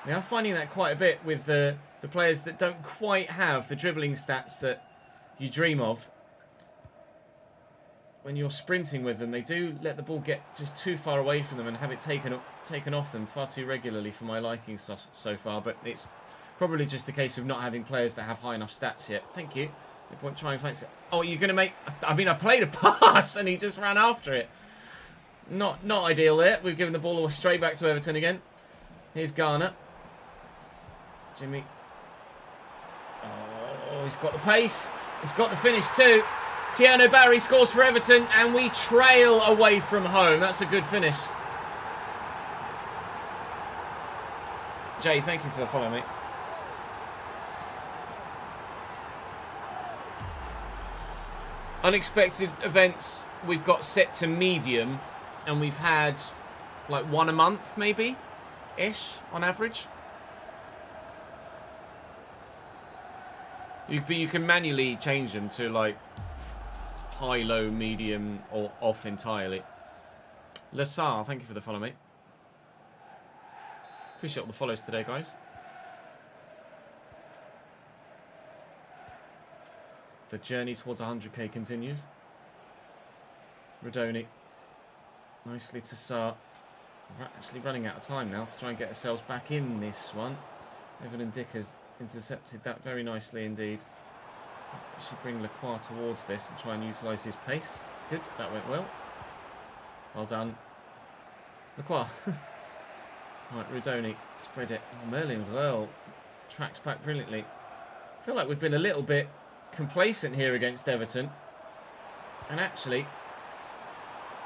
Now, I'm finding that quite a bit with the players that don't quite have the dribbling stats that you dream of. When you're sprinting with them, they do let the ball get just too far away from them and have it taken off them far too regularly for my liking so far. But it's probably just a case of not having players that have high enough stats yet. Thank you. Try and flank it. Oh, you're going to make... I mean, I played a pass and he just ran after it. Not ideal there. We've given the ball straight back to Everton again. Here's Garner. Jimmy. Oh, he's got the pace. He's got the finish too. Tierno Barry scores for Everton and we trail away from home. That's a good finish. Jay, thank you for the follow, mate. Unexpected events we've got set to medium and we've had like one a month maybe ish on average. You can manually change them to like high, low, medium or off entirely. Lassar, thank you for the follow, mate. Appreciate all the follows today, guys. The journey towards 100k continues. Rodoni. Nicely to Sar. We're actually running out of time now to try and get ourselves back in this one. Evan and Dick has intercepted that very nicely indeed. We should bring Lacroix towards this and try and utilise his pace. Good, that went well. Well done. Lacroix. Right, Rodoni. Spread it. Oh, Merlin Royal tracks back brilliantly. I feel like we've been a little bit complacent here against Everton, and actually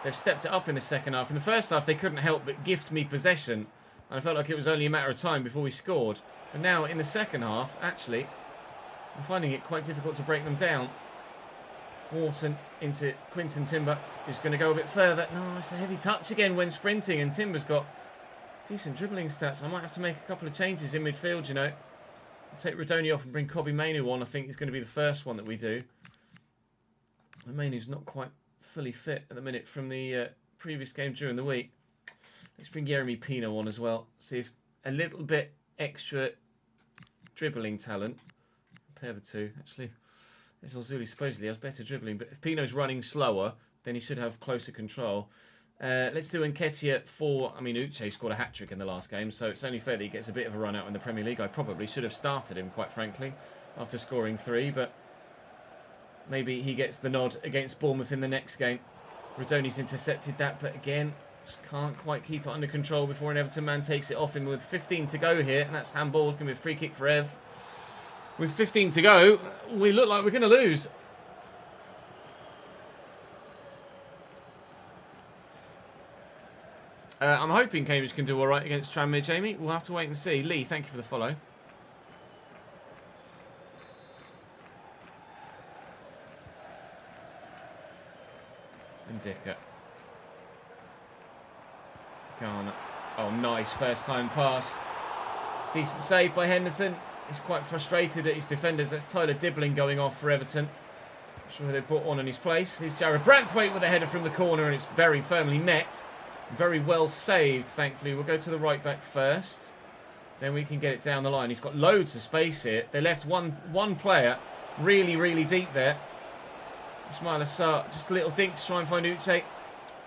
they've stepped it up in the second half. In the first half they couldn't help but gift me possession and I felt like it was only a matter of time before we scored, but now in the second half actually I'm finding it quite difficult to break them down. Wharton into Quinton Timber, who's going to go a bit further. No, it's a heavy touch again when sprinting, and Timber's got decent dribbling stats. I might have to make a couple of changes in midfield, you know. Take Rodoni off and bring Kobe Mainu on. I think he's going to be the first one that we do. Mainu's not quite fully fit at the minute from the previous game during the week. Let's bring Jeremy Pino on as well. See if a little bit extra dribbling talent. Compare the two. Actually, Zuli supposedly has better dribbling, but if Pino's running slower, then he should have closer control. Let's do Nketiah for... I mean, Uche scored a hat-trick in the last game, so it's only fair that he gets a bit of a run out in the Premier League. I probably should have started him, quite frankly, after scoring 3, but maybe he gets the nod against Bournemouth in the next game. Rodoni's intercepted that, but again, just can't quite keep it under control before an Everton man takes it off him with 15 to go here, and that's handball. It's going to be a free kick for Ev. With 15 to go, we look like we're going to lose. I'm hoping Cambridge can do all right against Tranmere, Jamie. We'll have to wait and see. Lee, thank you for the follow. And Dicker. Garner. Oh, nice first time pass. Decent save by Henderson. He's quite frustrated at his defenders. That's Tyler Dibbling going off for Everton. Not sure who they brought on in his place. Here's Jared Branthwaite with a header from the corner, and it's very firmly met. Very well saved, thankfully. We'll go to the right back first. Then we can get it down the line. He's got loads of space here. They left one player really, really deep there. Ismail Assar, just a little dink to try and find Uche.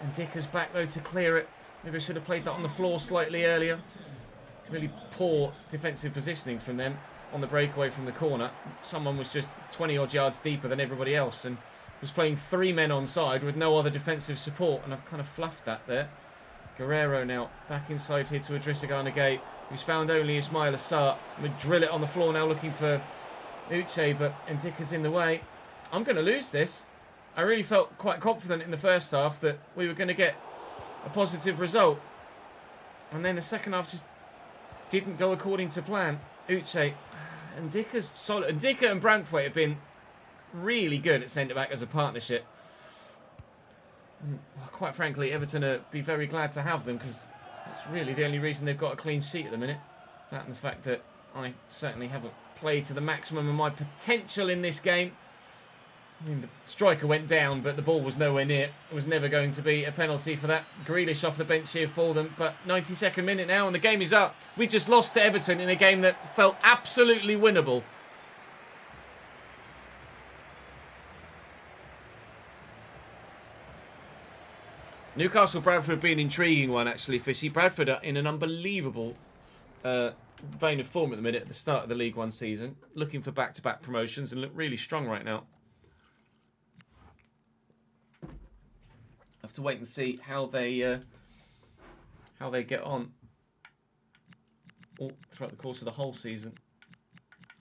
And Dicker's back, though, to clear it. Maybe I should have played that on the floor slightly earlier. Really poor defensive positioning from them on the breakaway from the corner. Someone was just 20-odd yards deeper than everybody else, and was playing 3 men on side with no other defensive support, and I've kind of fluffed that there. Guerrero now back inside here to Idrissa Gana Gueye, who's found only Ismail Assar. We drill it on the floor now looking for Uche, but Ndika's in the way. I'm going to lose this. I really felt quite confident in the first half that we were going to get a positive result. And then the second half just didn't go according to plan. Uche, Ndika's solid. Ndika and Branthwaite have been really good at centre-back as a partnership. Quite frankly, Everton would be very glad to have them because it's really the only reason they've got a clean sheet at the minute. That and the fact that I certainly haven't played to the maximum of my potential in this game. I mean, the striker went down, but the ball was nowhere near. It was never going to be a penalty for that. Grealish off the bench here for them, but 92nd minute now and the game is up. We just lost to Everton in a game that felt absolutely winnable. Newcastle Bradford have been an intriguing one, actually, Fishy. Bradford are in an unbelievable vein of form at the minute at the start of the League One season, looking for back-to-back promotions and look really strong right now. Have to wait and see how they get on throughout the course of the whole season.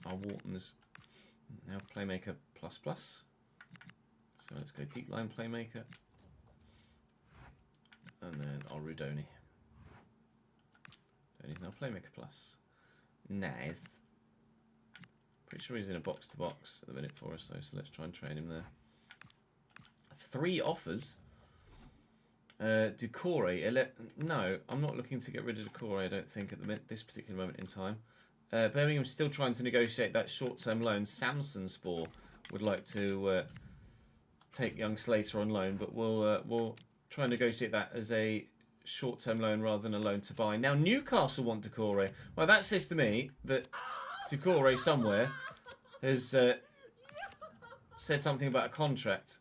Our Wharton's now Playmaker plus plus. So let's go deep line Playmaker. And then our Rudoni. Rudoni's now Playmaker plus. Nice. Pretty sure he's in a box to box at the minute for us though, so let's try and train him there. 3 offers. Ducore, no, I'm not looking to get rid of Ducore, I don't think, at this particular moment in time. Birmingham's still trying to negotiate that short-term loan. Alanyaspor would like to take young Slater on loan, but we'll try and negotiate that as a short-term loan rather than a loan to buy. Now, Newcastle want Ducore. Well, that says to me that Ducore somewhere has said something about a contract.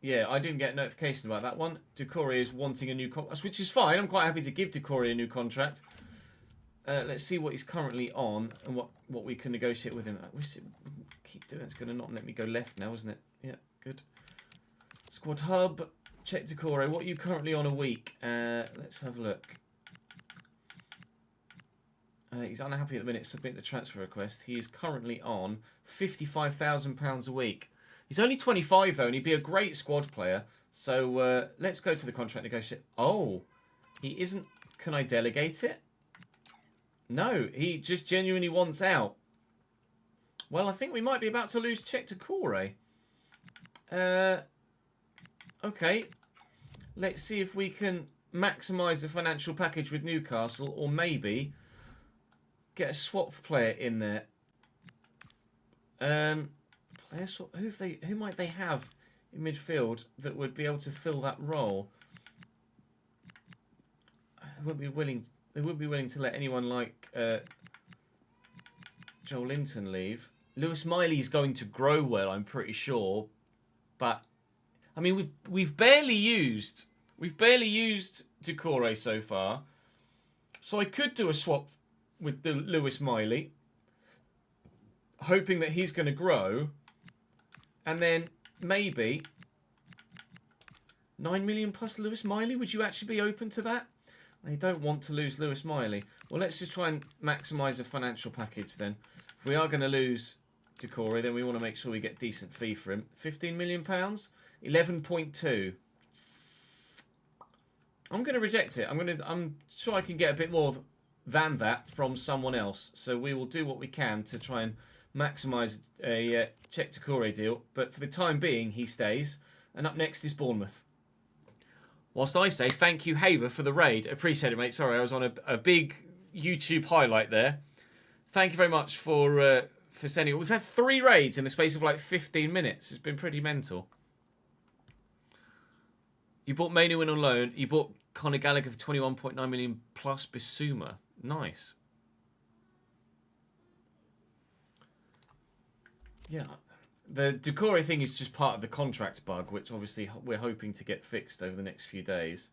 Yeah, I didn't get a notification about that one. Ducore is wanting a new contract, which is fine. I'm quite happy to give Ducore a new contract. Let's see what he's currently on and what we can negotiate with him. I wish it wouldn't keep doing it. It's going to not let me go left now, isn't it? Yeah, good. Squad hub. Check Ducore. What are you currently on a week? Let's have a look. He's unhappy at the minute. Submit the transfer request. He is currently on £55,000 a week. He's only 25 though, and he'd be a great squad player. So let's go to the contract negotiation. Oh, he isn't. Can I delegate it? No, he just genuinely wants out. Well, I think we might be about to lose Check Ducore. Okay. Let's see if we can maximise the financial package with Newcastle, or maybe get a swap player in there. Who might they have in midfield that would be able to fill that role? They wouldn't be willing to let anyone like Joel Linton leave. Lewis Miley's going to grow well, I'm pretty sure, but I mean we've barely used Ducore so far, so I could do a swap with the Lewis Miley, hoping that he's going to grow. And then maybe 9 million plus Lewis Miley. Would you actually be open to that? They don't want to lose Lewis Miley. Well, let's just try and maximise the financial package then. If we are going to lose Ducore, then we want to make sure we get decent fee for him. £15 million? 11.2. I'm going to reject it. I'm sure I can get a bit more than that from someone else. So we will do what we can to try and maximise a Check Ducore deal, but for the time being he stays. And up next is Bournemouth. Whilst I say thank you Haber for the raid, appreciate it mate. Sorry, I was on a big YouTube highlight there. Thank you very much for sending it. We've had 3 raids in the space of like 15 minutes. It's been pretty mental. You bought Mainu in on loan. You bought Conor Gallagher for 21.9 million plus Bissouma. Nice. Yeah, the Ducore thing is just part of the contract bug, which obviously we're hoping to get fixed over the next few days.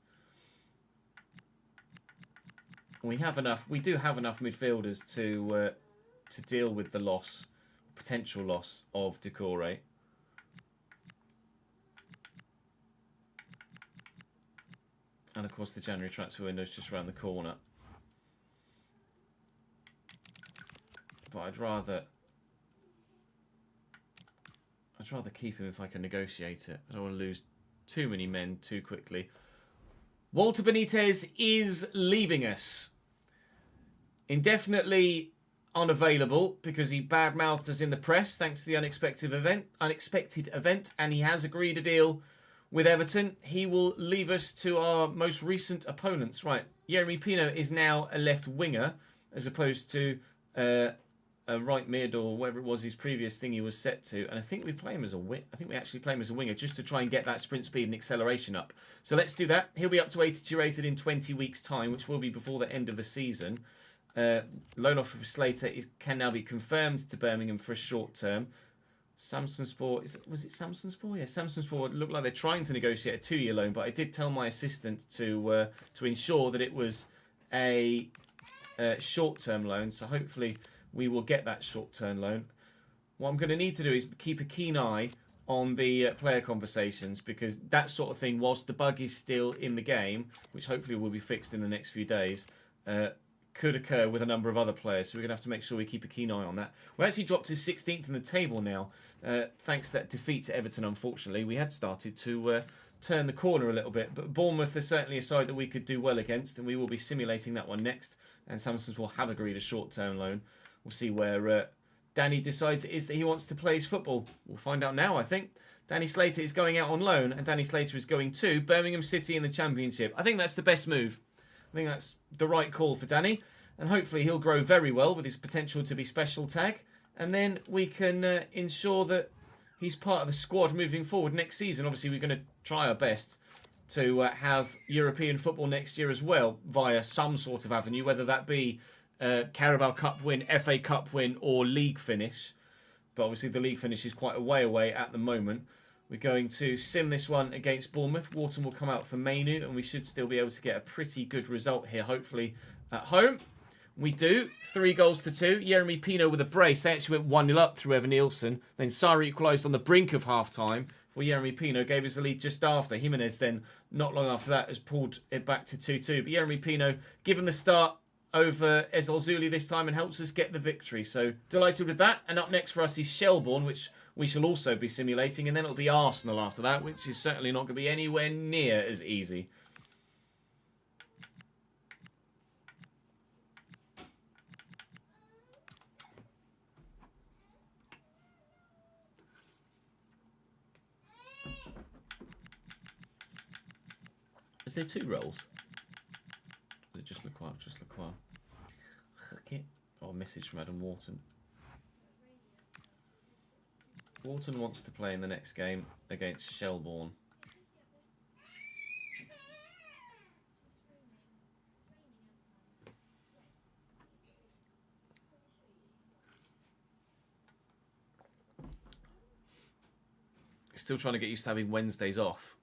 We do have enough midfielders to deal with the potential loss of Ducore. And, of course, the January transfer window is just around the corner. But I'd rather keep him if I can negotiate it. I don't want to lose too many men too quickly. Walter Benitez is leaving us. Indefinitely unavailable because he badmouthed us in the press thanks to the unexpected event, and he has agreed a deal with Everton. He will leave us to our most recent opponents. Right, Yeremy Pino is now a left winger as opposed to a right mid or whatever it was his previous thing he was set to, and I think we play him as a I think we actually play him as a winger just to try and get that sprint speed and acceleration up. So let's do that. He'll be up to 82 rated in 20 weeks' time, which will be before the end of the season. Loan offer for Slater can now be confirmed to Birmingham for a short term. Samsonspor, was it Samsonspor? Yeah, Samsonspor looked like they're trying to negotiate a 2-year loan, but I did tell my assistant to ensure that it was a short-term loan. So hopefully we will get that short-term loan. What I'm going to need to do is keep a keen eye on the player conversations, because that sort of thing, whilst the bug is still in the game, which hopefully will be fixed in the next few days, could occur with a number of other players. So we're going to have to make sure we keep a keen eye on that. We're actually dropped to 16th in the table now, thanks to that defeat to Everton, unfortunately. We had started to turn the corner a little bit, but Bournemouth is certainly a side that we could do well against, and we will be simulating that one next. And Samsons will have agreed a short-term loan. We'll see where Danny decides it is that he wants to play his football. We'll find out now, I think. Danny Slater is going out on loan, and Danny Slater is going to Birmingham City in the Championship. I think that's the best move. I think that's the right call for Danny, and hopefully he'll grow very well with his potential to be special tag, and then we can ensure that he's part of the squad moving forward next season. Obviously, we're going to try our best to have European football next year as well via some sort of avenue, whether that be Carabao Cup win, FA Cup win, or league finish. But obviously the league finish is quite a way away at the moment. We're going to sim this one against Bournemouth. Wharton will come out for Mainu, and we should still be able to get a pretty good result here, hopefully at home. We do. 3-2. Yeremy Pino with a brace. They actually went 1-0 up through Evan Nielsen. Then Sarri equalised on the brink of half-time, before Yeremy Pino gave us a lead just after. Jimenez then, not long after that, has pulled it back to 2-2. But Yeremy Pino, given the start over Ezol Zuli this time, and helps us get the victory. So delighted with that. And up next for us is Shelbourne, which we shall also be simulating, and then it'll be Arsenal after that, which is certainly not going to be anywhere near as easy. Is there 2 roles? Is it just Lacroix? Just Lacroix. Okay. Oh, a message from Adam Wharton. Wharton wants to play in the next game against Shelbourne. Still trying to get used to having Wednesdays off.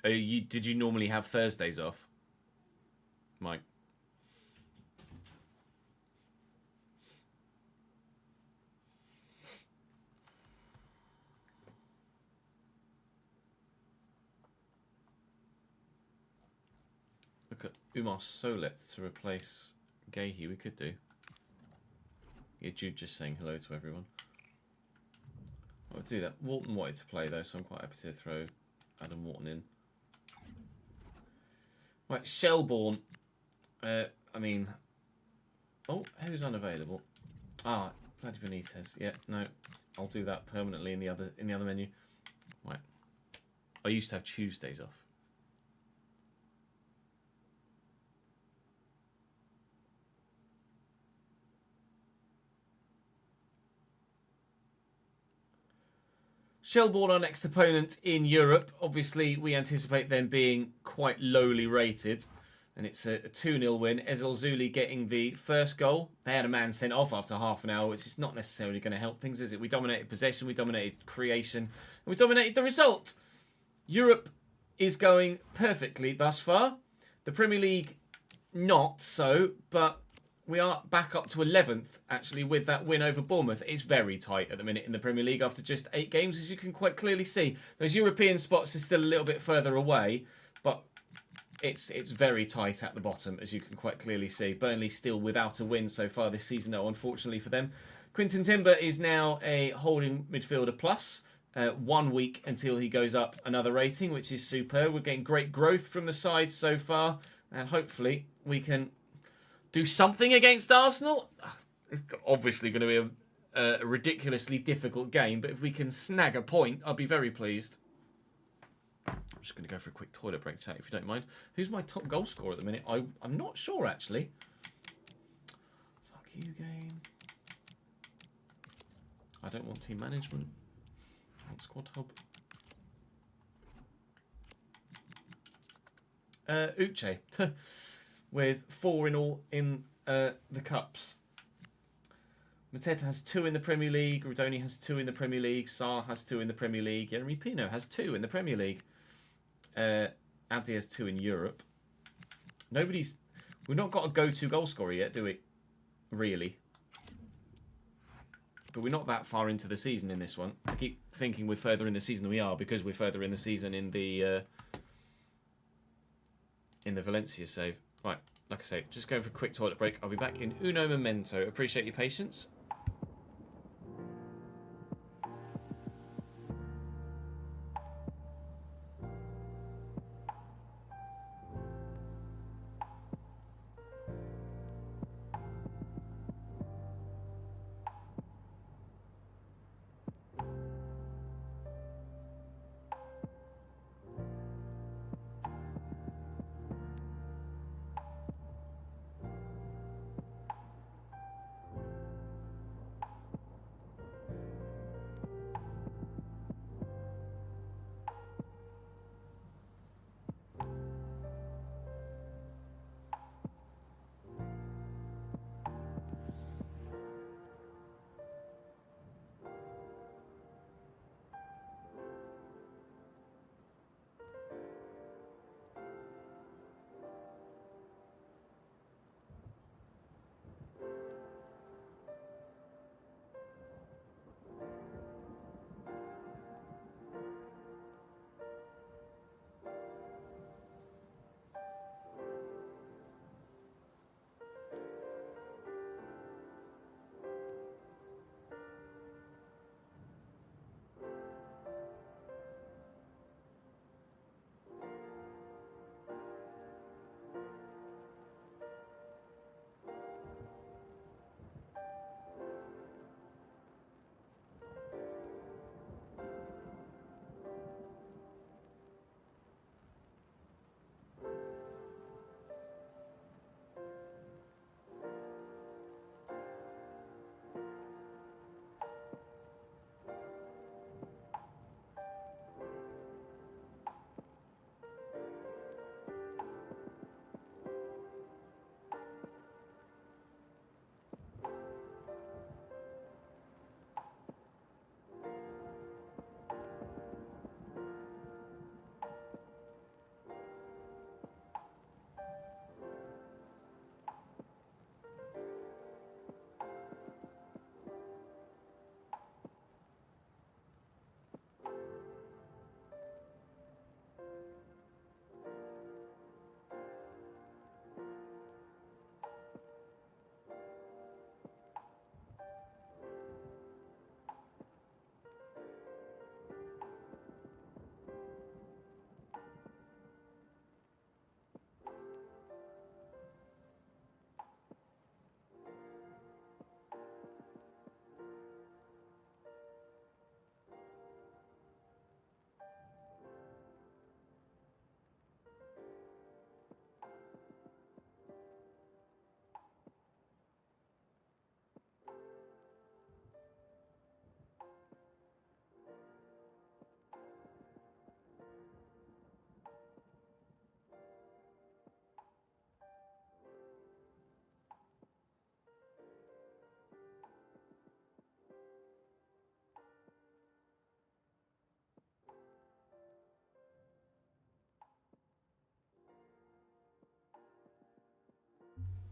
Did you normally have Thursdays off, Mike? Look at Umar Solet to replace Gahey. We could do. Yeah, Jude just saying hello to everyone. I'll do that. Wharton wanted to play though, so I'm quite happy to throw Adam Wharton in. Right, Shelbourne. I mean, oh, who's unavailable? Ah, bloody Benitez. Yeah, no, I'll do that permanently in the other menu. Right, I used to have Tuesdays off. Shelbourne, our next opponent in Europe. Obviously, we anticipate them being quite lowly rated. And it's a 2-0 win. Ezol Zuli getting the first goal. They had a man sent off after half an hour, which is not necessarily going to help things, is it? We dominated possession, we dominated creation, and we dominated the result. Europe is going perfectly thus far. The Premier League, not so, but we are back up to 11th, actually, with that win over Bournemouth. It's very tight at the minute in the Premier League after just 8 games, as you can quite clearly see. Those European spots are still a little bit further away, but it's very tight at the bottom, as you can quite clearly see. Burnley still without a win so far this season, though, unfortunately for them. Quinton Timber is now a holding midfielder plus. 1 week until he goes up another rating, which is superb. We're getting great growth from the side so far, and hopefully we can do something against Arsenal. It's obviously going to be a ridiculously difficult game, but if we can snag a point, I'll be very pleased. I'm just going to go for a quick toilet break, chat, if you don't mind. Who's my top goal scorer at the minute? I'm not sure, actually. Fuck you, game. I don't want team management. I want squad hub. Uche. With 4 in all in the cups. Mateta has 2 in the Premier League. Rodoni has 2 in the Premier League. Sarr has 2 in the Premier League. Jeremy Pino has 2 in the Premier League. Abdi has 2 in Europe. We've not got a go-to goal scorer yet, do we? Really. But we're not that far into the season in this one. I keep thinking we're further in the season than we are because we're further in the season in the Valencia save. Right, like I say, just going for a quick toilet break. I'll be back in uno momento. Appreciate your patience.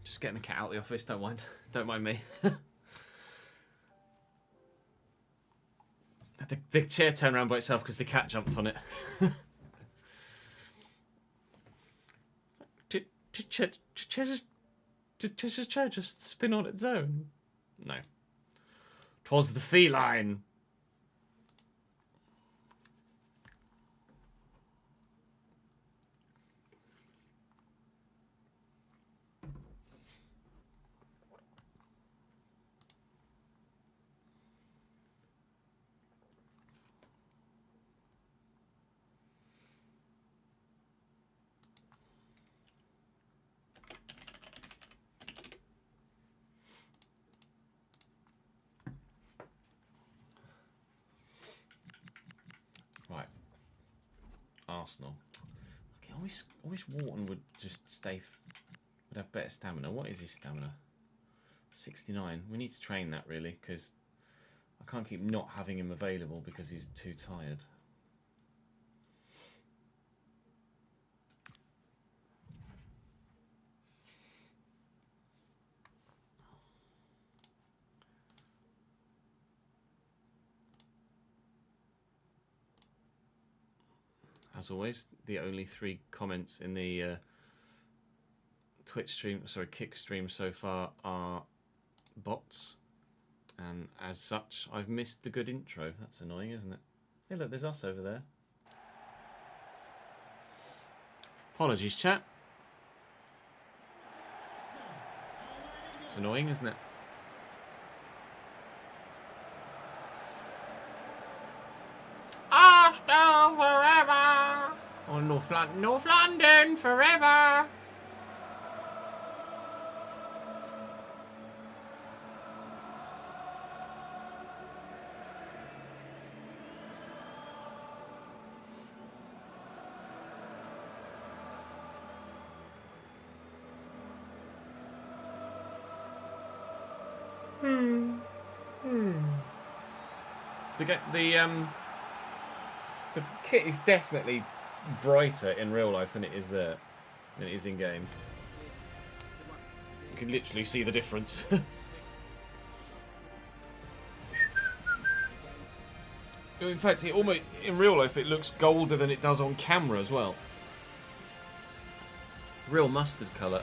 Just getting the cat out of the office, don't mind. Don't mind me. The chair turned around by itself because the cat jumped on it. Chester's chair just spin on its own? No. 'Twas the feline. Right. Arsenal. Okay, I wish Wharton would just would have better stamina. What is his stamina? 69. We need to train that really, because I can't keep not having him available because he's too tired. As always, the only 3 comments in the Twitch stream, sorry, Kick stream so far are bots. And as such, I've missed the good intro. That's annoying, isn't it? Hey, look, there's us over there. Apologies, chat. It's annoying, isn't it? Arsenal forever! Or North London forever! The kit is definitely brighter in real life than it is there, than it is in game. You can literally see the difference. In fact, it almost in real life it looks golder than it does on camera as well. Real mustard colour.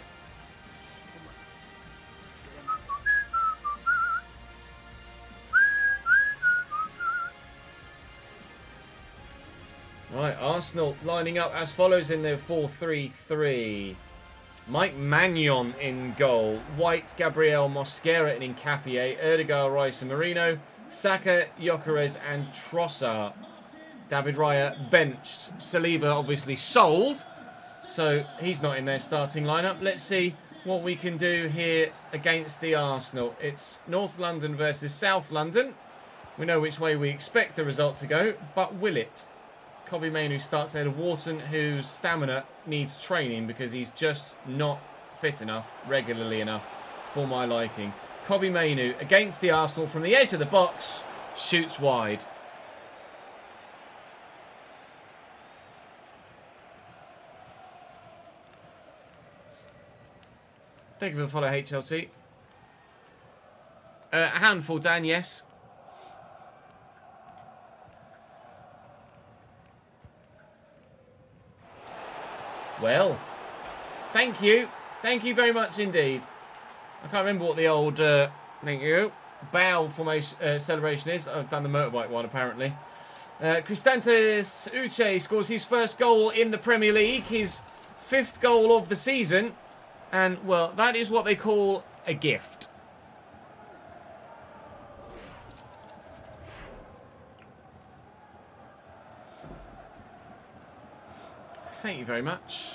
Right, Arsenal lining up as follows in their 4-3-3. Mike Magnon in goal. White, Gabriel, Mosquera and Hincapié. Erdegaard, Rice and Marino. Saka, Gyökeres and Trossard. David Raya benched. Saliba obviously sold, so he's not in their starting lineup. Let's see what we can do here against the Arsenal. It's North London versus South London. We know which way we expect the result to go, but will it? Kobbie Mainoo starts ahead of Wharton, whose stamina needs training because he's just not fit enough, regularly enough, for my liking. Kobbie Mainoo against the Arsenal from the edge of the box, shoots wide. Thank you for the follow, HLT. A handful, Dan, yes. Well, thank you. Thank you very much indeed. I can't remember what the old, thank you, bow formation celebration is. I've done the motorbike one, apparently. Kristantis Uche scores his first goal in the Premier League, his 5th goal of the season. And, well, that is what they call a gift. Thank you very much.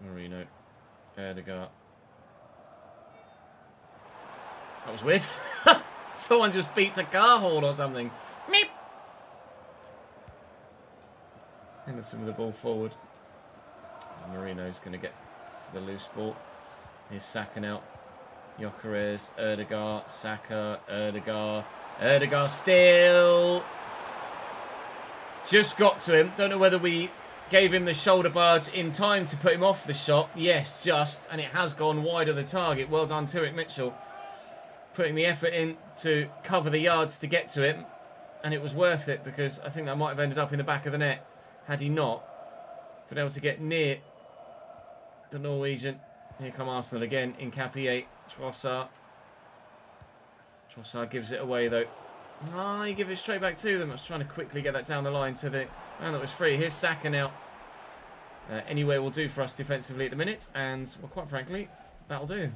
Marino, Erdegaard. That was weird. Someone just beats a car horn or something. Meep. Henderson with the ball forward. Marino's going to get to the loose ball. Here's Saka now. Gyökeres, Erdegaard, Saka, Erdegaard. Erdegaard still. Just got to him. Don't know whether we Gave him the shoulder barge in time to put him off the shot. Yes, just. And it has gone wide of the target. Well done, Tyrek Mitchell. Putting the effort in to cover the yards to get to him. And it was worth it because I think that might have ended up in the back of the net had he not been able to get near the Norwegian. Here come Arsenal again. Nkapie, Trossard. Trossard gives it away though. Ah, he gives it straight back to them. I was trying to quickly get that down the line to the man that was free. Here's Saka now. Anywhere will do for us defensively at the minute. And, well, quite frankly, that'll do.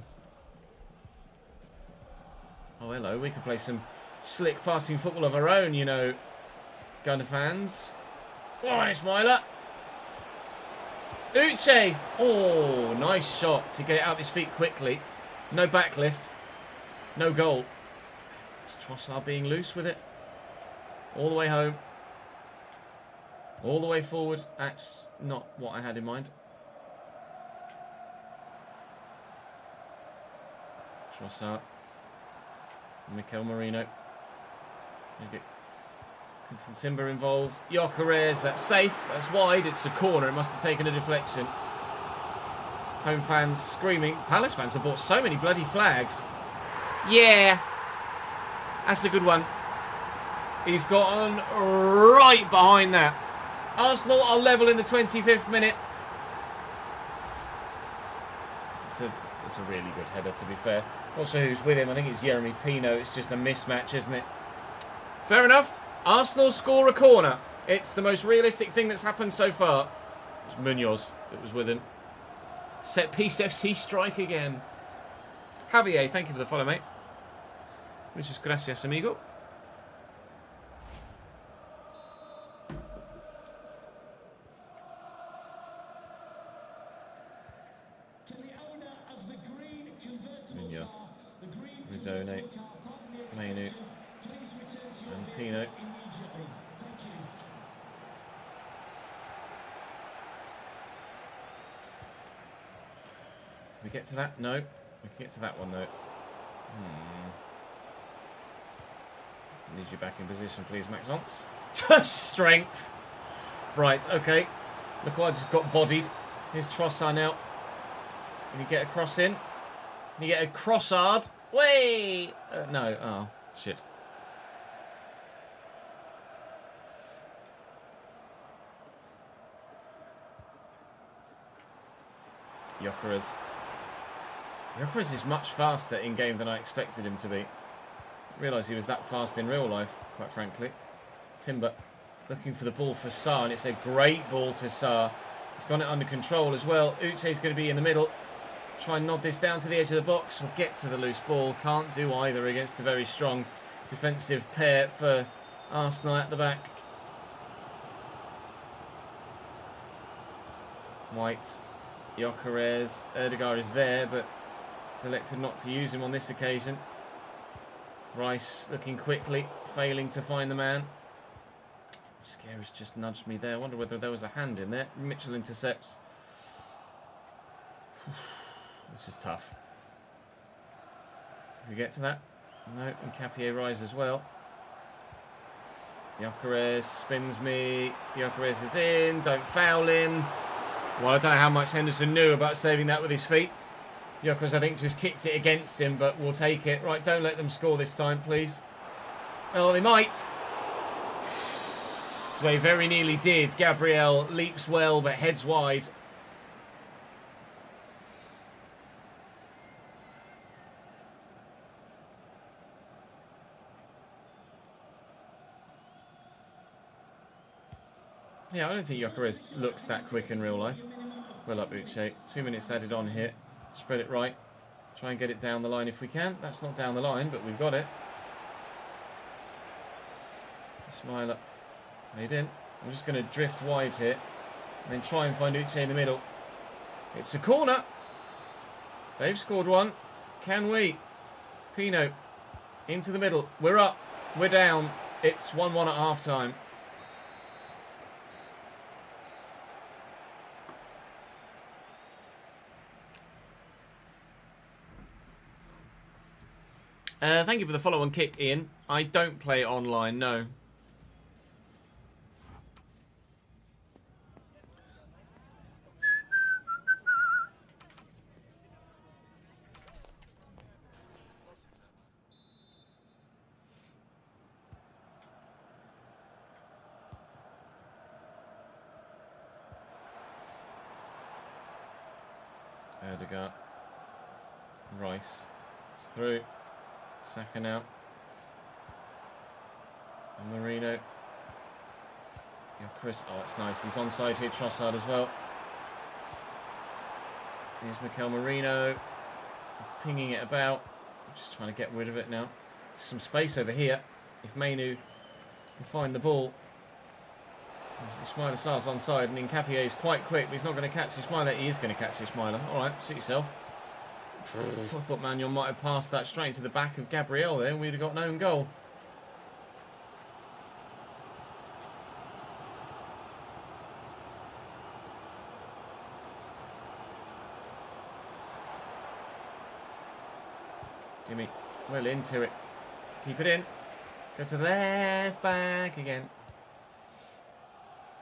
Oh, hello. We could play some slick passing football of our own, you know, Gunner fans. Go on, Ismaila. Uche. Oh, nice shot to get it out of his feet quickly. No backlift. No goal. It's Trossard being loose with it. All the way home. All the way forward. That's not what I had in mind. Trossard. Mikel Merino. Vincent Timber involved. Gyökeres, that's safe. That's wide. It's a corner. It must have taken a deflection. Home fans screaming. Palace fans have bought so many bloody flags. Yeah. That's a good one. He's gotten right behind that. Arsenal are level in the 25th minute. It's a really good header, to be fair. Not sure who's with him. I think it's Jeremy Pino. It's just a mismatch, isn't it? Fair enough. Arsenal score a corner. It's the most realistic thing that's happened so far. It's Munoz that was with him. Set piece FC strike again. Javier, thank you for the follow, mate. Muchas gracias, amigo. Munoz. Rizone. Mainu. And Pino. We get to that? No. We can get to that one though. Need you back in position, please, Maxence. Strength. Right, okay. Look, I just got bodied. Here's Trossard now. Can you get a cross in? Can you get a crossard? Way! No. Oh, shit. Gyökeres. Gyökeres is much faster in game than I expected him to be. Realised he was that fast in real life, quite frankly. Timber looking for the ball for Sarr, and it's a great ball to Sarr. He's got it under control as well. Uche's going to be in the middle. Try and nod this down to the edge of the box. Or get to the loose ball. Can't do either against the very strong defensive pair for Arsenal at the back. White. Gyökeres. Erdegaard is there, but selected not to use him on this occasion. Rice looking quickly, failing to find the man. Scare's just nudged me there. I wonder whether there was a hand in there. Mitchell intercepts. This is tough. Can we get to that? No, and Nkapie rise as well. Gyökeres spins me. Gyökeres is in. Don't foul him. Well, I don't know how much Henderson knew about saving that with his feet. Gyökeres, I think, just kicked it against him, but we'll take it. Right, don't let them score this time, please. Well, they might. They very nearly did. Gabriel leaps well, but heads wide. Yeah, I don't think Gyökeres looks that quick in real life. Well up, Uche. 2 minutes added on here. Spread it right. Try and get it down the line if we can. That's not down the line, but we've got it. Smile up. Made in. I'm just going to drift wide here. And then try and find Uche in the middle. It's a corner. They've scored one. Can we? Pino. Into the middle. We're up. We're down. It's 1-1 at half time. Thank you for the follow and kick, Ian. I don't play online, no. Erdegaard. Rice. It's through. Saka now. And Marino. Yeah, Chris. Oh, it's nice. He's onside here. Trossard as well. Here's Mikel Marino. Pinging it about. Just trying to get rid of it now. There's some space over here. If Mainu can find the ball. Ismaila Sarr's onside, and Nkapie is quite quick, but he's not going to catch Ismaila. He is going to catch Ismaila. Alright, suit yourself. I thought Manuel might have passed that straight into the back of Gabriel there, and we'd have got an own goal. Jimmy, well into it. Keep it in. Go to the left back again.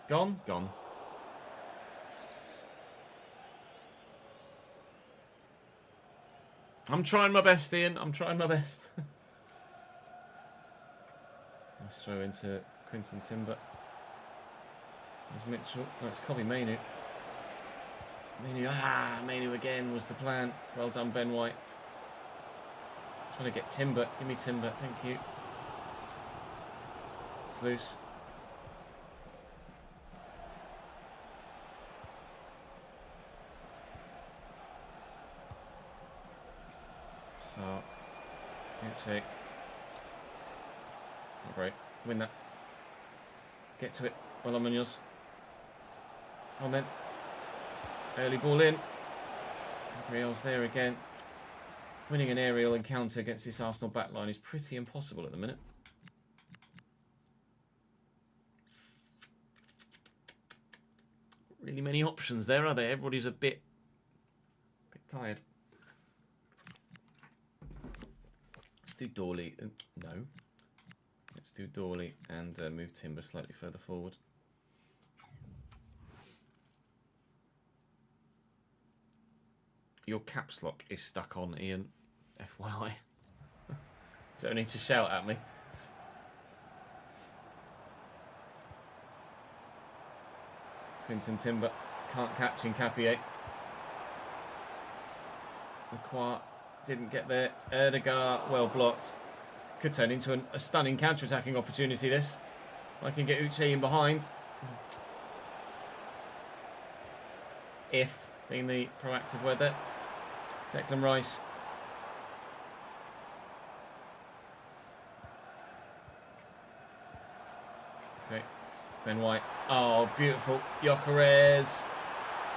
Gone? Gone. I'm trying my best, Ian. I'm trying my best. Let's throw into Quinton Timber. There's Mitchell. No, it's Kobe Mainu. Mainu again was the plan. Well done, Ben White. Trying to get Timber. Give me Timber. Thank you. It's loose. So, it's not great. Win that. Get to it. Well on, Munoz. On then. Early ball in. Gabriel's there again. Winning an aerial encounter against this Arsenal backline is pretty impossible at the minute. Really many options there, are there? Everybody's a bit tired. Let's do Dawley. No. Let's do Dawley and move Timber slightly further forward. Your caps lock is stuck on, Ian. FYI. Don't need to shout at me. Quinton Timber can't catch Nkapie. Lacroix didn't get there. Erdegaard well blocked. Could turn into a stunning counter-attacking opportunity, this. I can get Uche in behind. If being the proactive word there. Declan Rice. Okay. Ben White. Oh, beautiful. Gyökeres.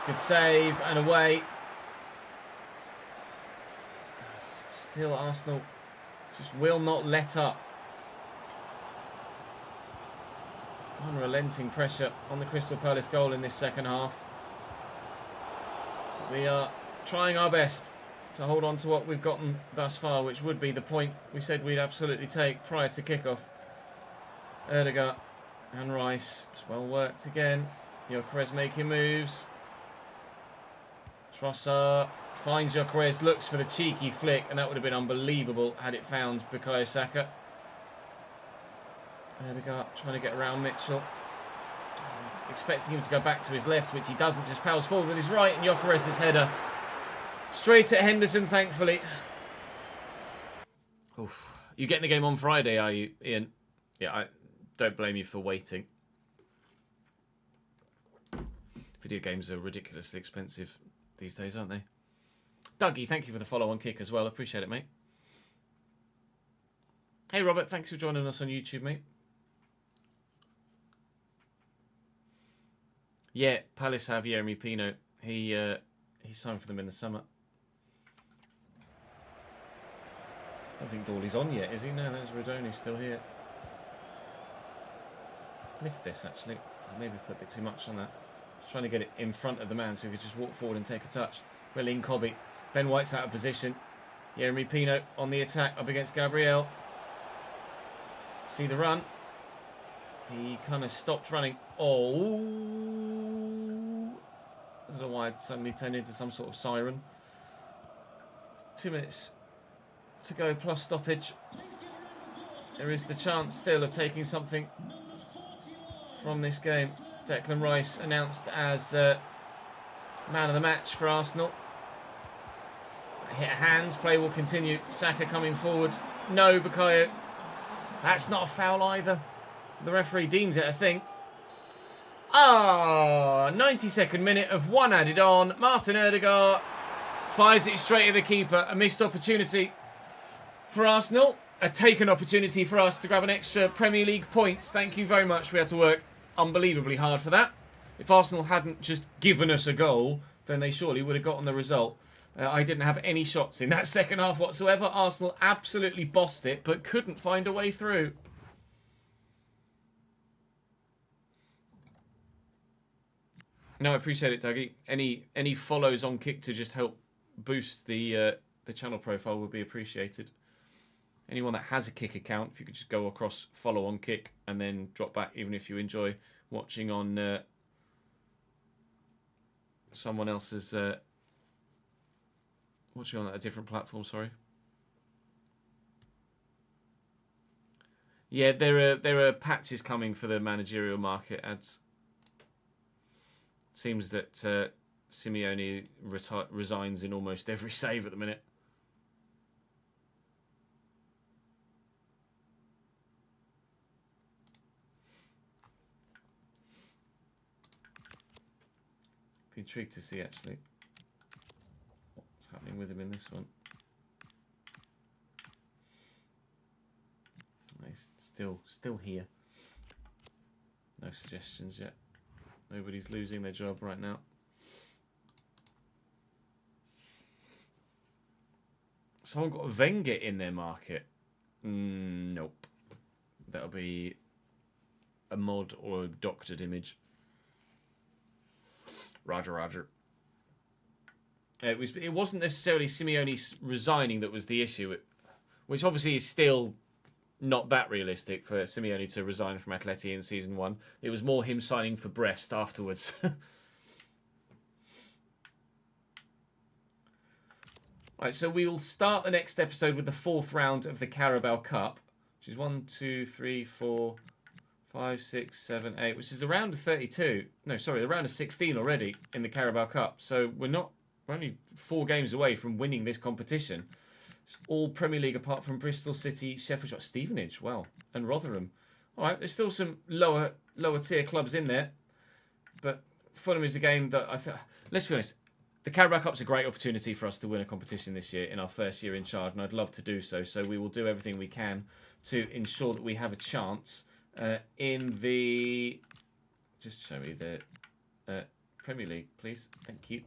Good save and away. Still Arsenal just will not let up. Unrelenting pressure on the Crystal Palace goal in this second half. We are trying our best to hold on to what we've gotten thus far, which would be the point we said we'd absolutely take prior to kickoff. Erdegaard and Rice. It's well worked again. Gyökeres making moves. Trossard finds Gyökeres, looks for the cheeky flick, and that would have been unbelievable had it found Bukayo Saka. Erdegaard trying to get around Mitchell. Expecting him to go back to his left, which he doesn't, just powers forward with his right, and Gyökeres' header straight at Henderson, thankfully. Oof. You getting the game on Friday, are you, Ian? Yeah, I don't blame you for waiting. Video games are ridiculously expensive these days, aren't they? Dougie, thank you for the follow-on kick as well. Appreciate it, mate. Hey, Robert, thanks for joining us on YouTube, mate. Yeah, Palace have Yeremy Pino. He signed for them in the summer. I don't think Dawley's on yet, is he? No, there's Rodoni still here. Lift this, actually. Maybe put a bit too much on that. Just trying to get it in front of the man so he could just walk forward and take a touch. Well in, Cobby. Ben White's out of position. Yeremy Pino on the attack up against Gabriel. See the run. He kind of stopped running. Oh. I don't know why it suddenly turned into some sort of siren. 2 minutes to go plus stoppage. There is the chance still of taking something from this game. Declan Rice announced as man of the match for Arsenal. hit a hand. Play will continue. Saka coming forward. No, Bukayo. That's not a foul either. The referee deems it, I think. 92nd minute of one added on. Martin Odegaard fires it straight at the keeper. A missed opportunity for Arsenal. A taken opportunity for us to grab an extra Premier League points. Thank you very much. We had to work unbelievably hard for that. If Arsenal hadn't just given us a goal, then they surely would have gotten the result. I didn't have any shots in that second half whatsoever. Arsenal absolutely bossed it, but couldn't find a way through. No, I appreciate it, Dougie. Any follows on Kick to just help boost the channel profile would be appreciated. Anyone that has a Kick account, if you could just go across follow on Kick and then drop back, even if you enjoy watching on someone else's watching on a different platform. Sorry. Yeah, there are patches coming for the managerial market ads. Seems that Simeone resigns in almost every save at the minute. Be intrigued to see actually what's happening with him in this one. He's still here. No suggestions yet. Nobody's losing their job right now. Someone got a Wenger in their market. Nope. That'll be a mod or a doctored image. Roger. It wasn't necessarily Simeone resigning that was the issue, which obviously is still not that realistic for Simeone to resign from Atleti in season 1. It was more him signing for Brest afterwards. Right, so we will start the next episode with the 4th round of the Carabao Cup, which is 1, 2, 3, 4, 5, 6, 7, 8, which is a round of 32. No, sorry, the round of 16 already in the Carabao Cup. So we're only 4 games away from winning this competition. It's all Premier League apart from Bristol City, Sheffield, Stevenage, well, and Rotherham. All right, there's still some lower tier clubs in there, but Fulham is a game that I thought. Let's be honest, the Carabao Cup's a great opportunity for us to win a competition this year in our first year in charge, and I'd love to do so. So we will do everything we can to ensure that we have a chance in the. Just show me the Premier League, please. Thank you.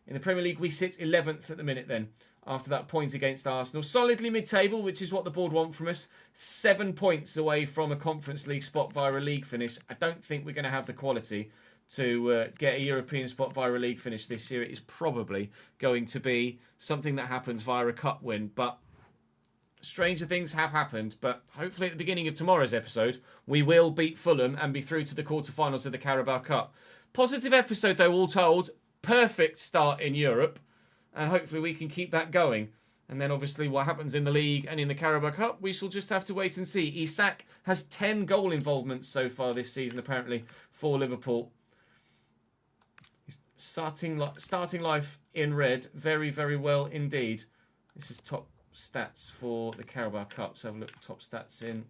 In the Premier League, we sit 11th at the minute. Then. After that point against Arsenal. Solidly mid-table, which is what the board want from us. 7 points away from a Conference League spot via a league finish. I don't think we're going to have the quality to get a European spot via a league finish this year. It is probably going to be something that happens via a cup win. But stranger things have happened. But hopefully at the beginning of tomorrow's episode, we will beat Fulham and be through to the quarterfinals of the Carabao Cup. Positive episode, though, all told. Perfect start in Europe. And hopefully we can keep that going. And then obviously what happens in the league and in the Carabao Cup, we shall just have to wait and see. Isak has 10 goal involvements so far this season, apparently, for Liverpool. He's starting life in red very, very well indeed. This is top stats for the Carabao Cup. Let's have a look at top stats in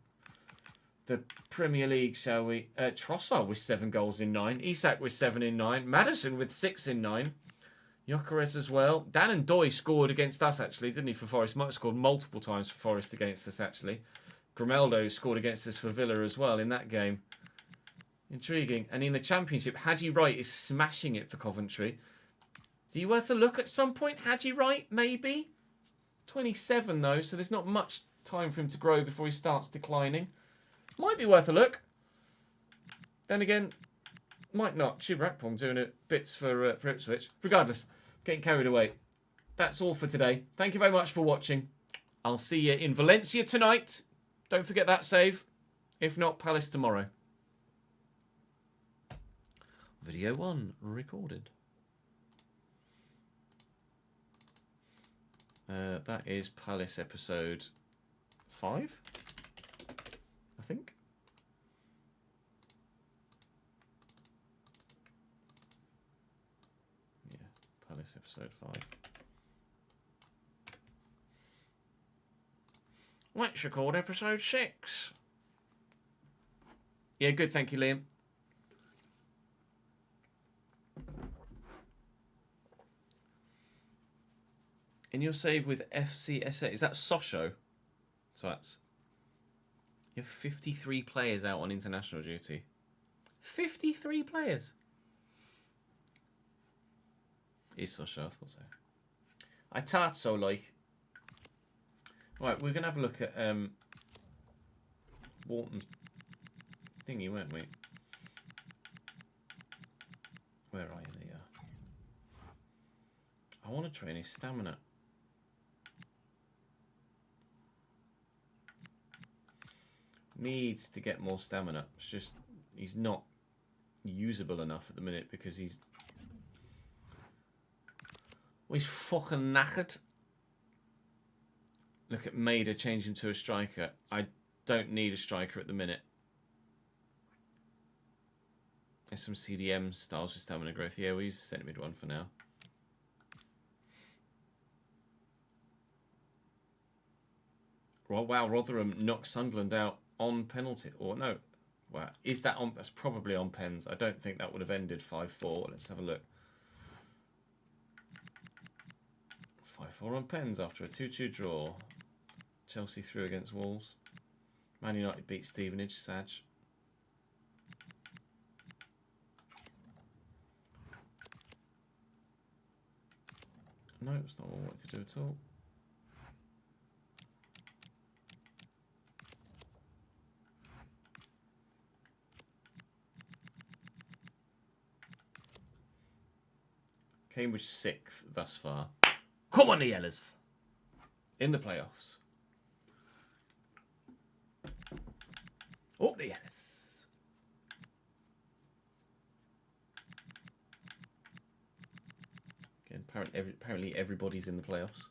the Premier League, shall we? Trossard with 7 goals in 9. Isak with 7 in 9. Maddison with 6 in 9. Gyökeres as well. Dan and Doy scored against us, actually, didn't he, for Forest? Might have scored multiple times for Forest against us, actually. Grimaldo scored against us for Villa as well in that game. Intriguing. And in the Championship, Haji Wright is smashing it for Coventry. Is he worth a look at some point, Haji Wright? Maybe. He's 27, though, so there's not much time for him to grow before he starts declining. Might be worth a look. Then again, might not. Chibrakpong doing it bits for Ipswich. Regardless, getting carried away. That's all for today. Thank you very much for watching. I'll see you in Valencia tonight. Don't forget that save. If not, Palace tomorrow. Video 1 recorded. That is Palace episode 5, I think. Yeah, Palace episode 5. Let's record episode 6. Yeah, good, thank you, Liam. In your save with FCSA, is that Sosho? So that's... You have 53 players out on international duty. 53 players? Is Sosho, I thought so. I thought so, like... Right, we're going to have a look at Wharton's thingy, weren't we? Where are you? There you are. I want to train his stamina. Needs to get more stamina. It's just, he's not usable enough at the minute because he's... Well, he's fucking knackered. Look at Maida, change him to a striker. I don't need a striker at the minute. There's some CDM styles for stamina growth. Yeah, we'll use the centre mid one for now. Wow, Rotherham knocked Sunderland out on penalty. Or no. Wow. Is that on? That's probably on pens. I don't think that would have ended 5-4. Let's have a look. 5-4 on pens after a 2-2 draw. Chelsea through against Wolves. Man United beat Stevenage. Sag. No, it's not what I wanted to do at all. Cambridge 6th thus far. Come on, the Yellers! In the playoffs. Oh, the Yellers. Again, apparently everybody's in the playoffs.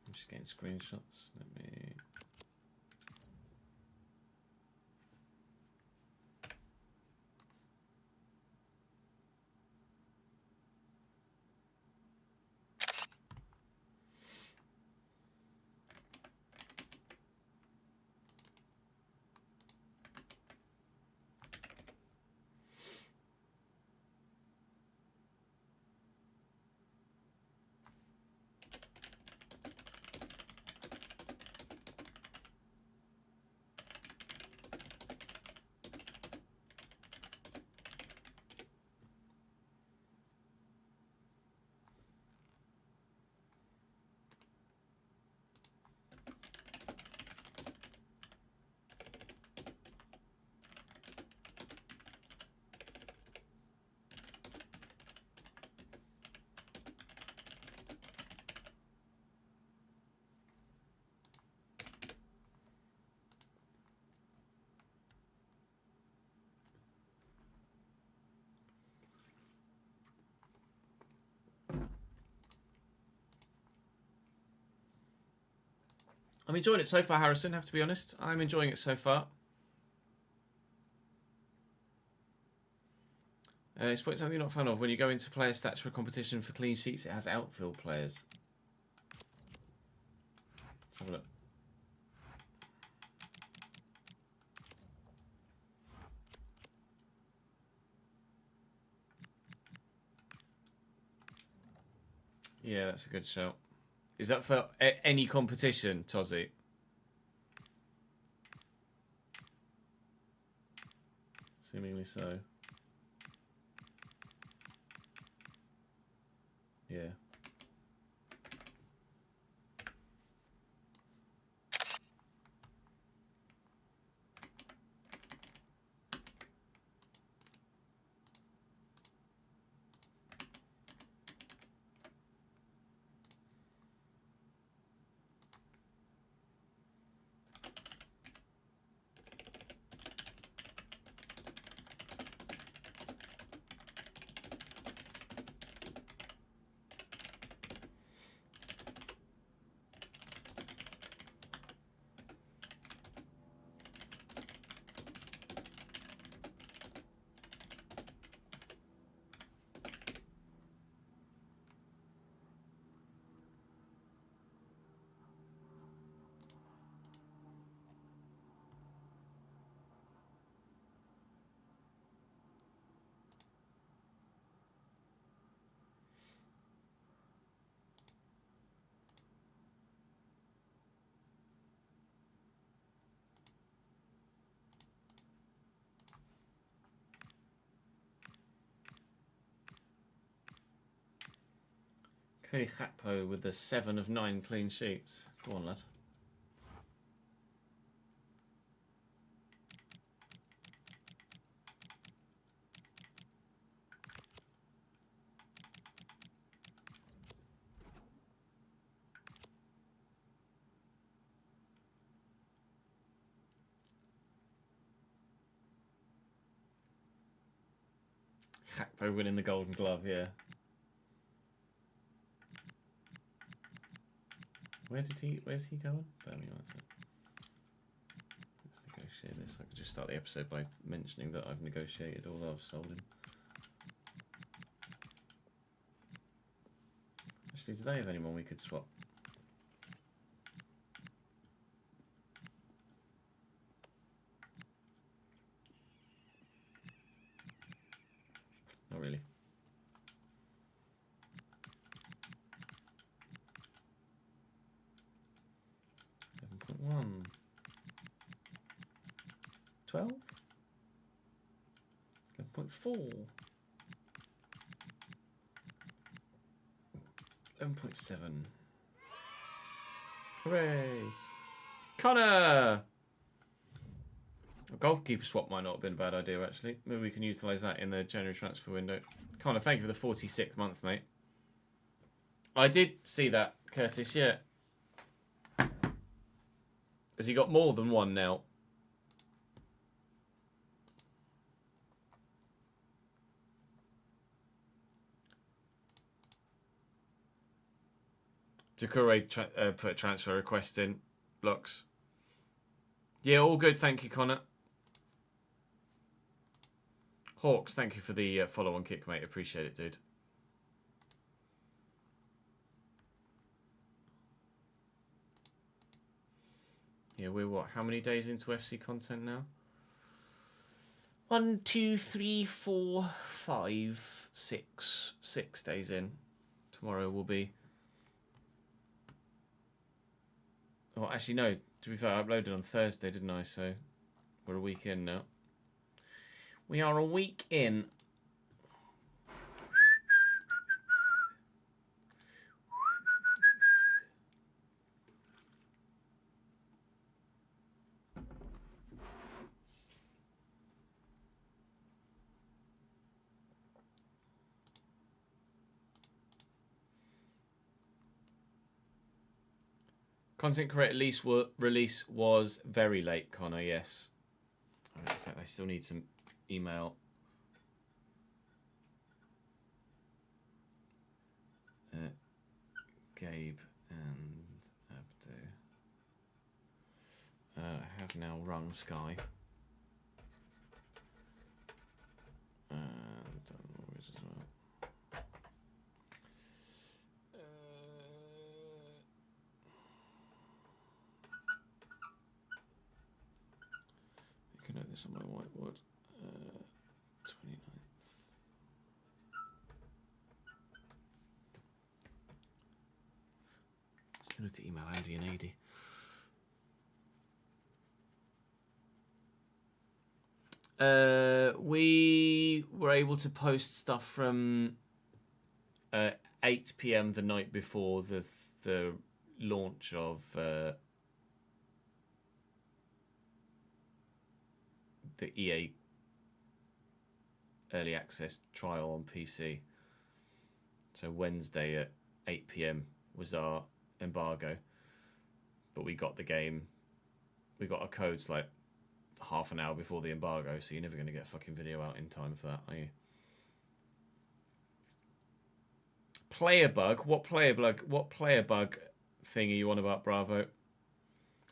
I'm just getting screenshots. Let me... I'm enjoying it so far, Harrison, have to be honest. I'm enjoying it so far. It's something you're not a fan of. When you go into player stats for a competition for clean sheets, it has outfield players. Let's have a look. Yeah, that's a good shout. Is that for any competition, Tozzy? Seemingly so. Yeah. Cody Gakpo with the 7 of 9 clean sheets. Go on, lad. Gakpo winning the Golden Glove, yeah. Where's he going? Let's negotiate this. I could just start the episode by mentioning that I've negotiated all that I've sold him. Actually, do they have anyone we could swap? Not really. 11.1. 12? 11.4. 11.7. Hooray! Connor! A goalkeeper swap might not have been a bad idea, actually. Maybe we can utilise that in the January transfer window. Connor, thank you for the 46th month, mate. I did see that, Curtis, yeah. Has he got more than one now? Takure put a transfer request in. Looks. Yeah, all good. Thank you, Connor. Hawks, thank you for the follow-on kick, mate. Appreciate it, dude. Yeah, we're what? How many days into FC content now? 1, 2, 3, 4, 5, 6. 6 days in. Tomorrow will be... Oh, actually, no. To be fair, I uploaded on Thursday, didn't I? So we're a week in now. We are a week in. Content creator release was very late, Connor, yes. In fact, I still need some email. Gabe and Abdu. I have now rung Sky. And done progress on my whiteboard. 29th. Still need to email Andy and Adi. We were able to post stuff from 8 p.m. the night before the launch of the EA early access trial on PC. So Wednesday at 8 p.m. was our embargo, but we got the game. We got our codes like half an hour before the embargo, so you're never going to get a fucking video out in time for that, are you? Player bug? What player bug thing are you on about, Bravo?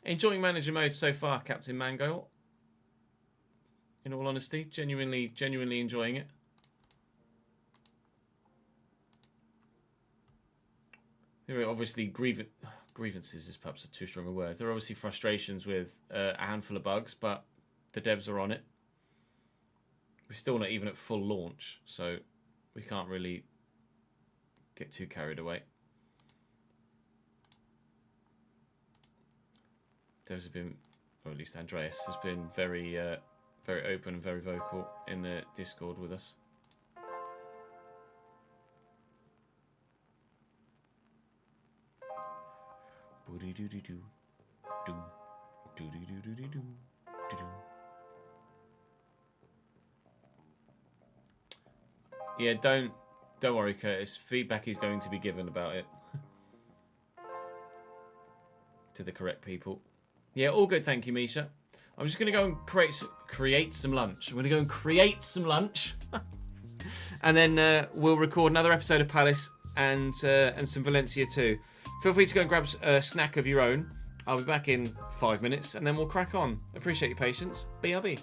Enjoying manager mode so far, Captain Mango. In all honesty, genuinely enjoying it. There are obviously grievances is perhaps a too strong a word. There are obviously frustrations with a handful of bugs, but the devs are on it. We're still not even at full launch, so we can't really get too carried away. Devs have been, or at least Andreas has been very open and very vocal in the Discord with us. Yeah, don't worry, Curtis. Feedback is going to be given about it to the correct people. Yeah, all good. Thank you, Misha. I'm just going to go and create some lunch. I'm going to go and create some lunch, and then we'll record another episode of Palace and some Valencia too. Feel free to go and grab a snack of your own. I'll be back in 5 minutes, and then we'll crack on. Appreciate your patience. BRB.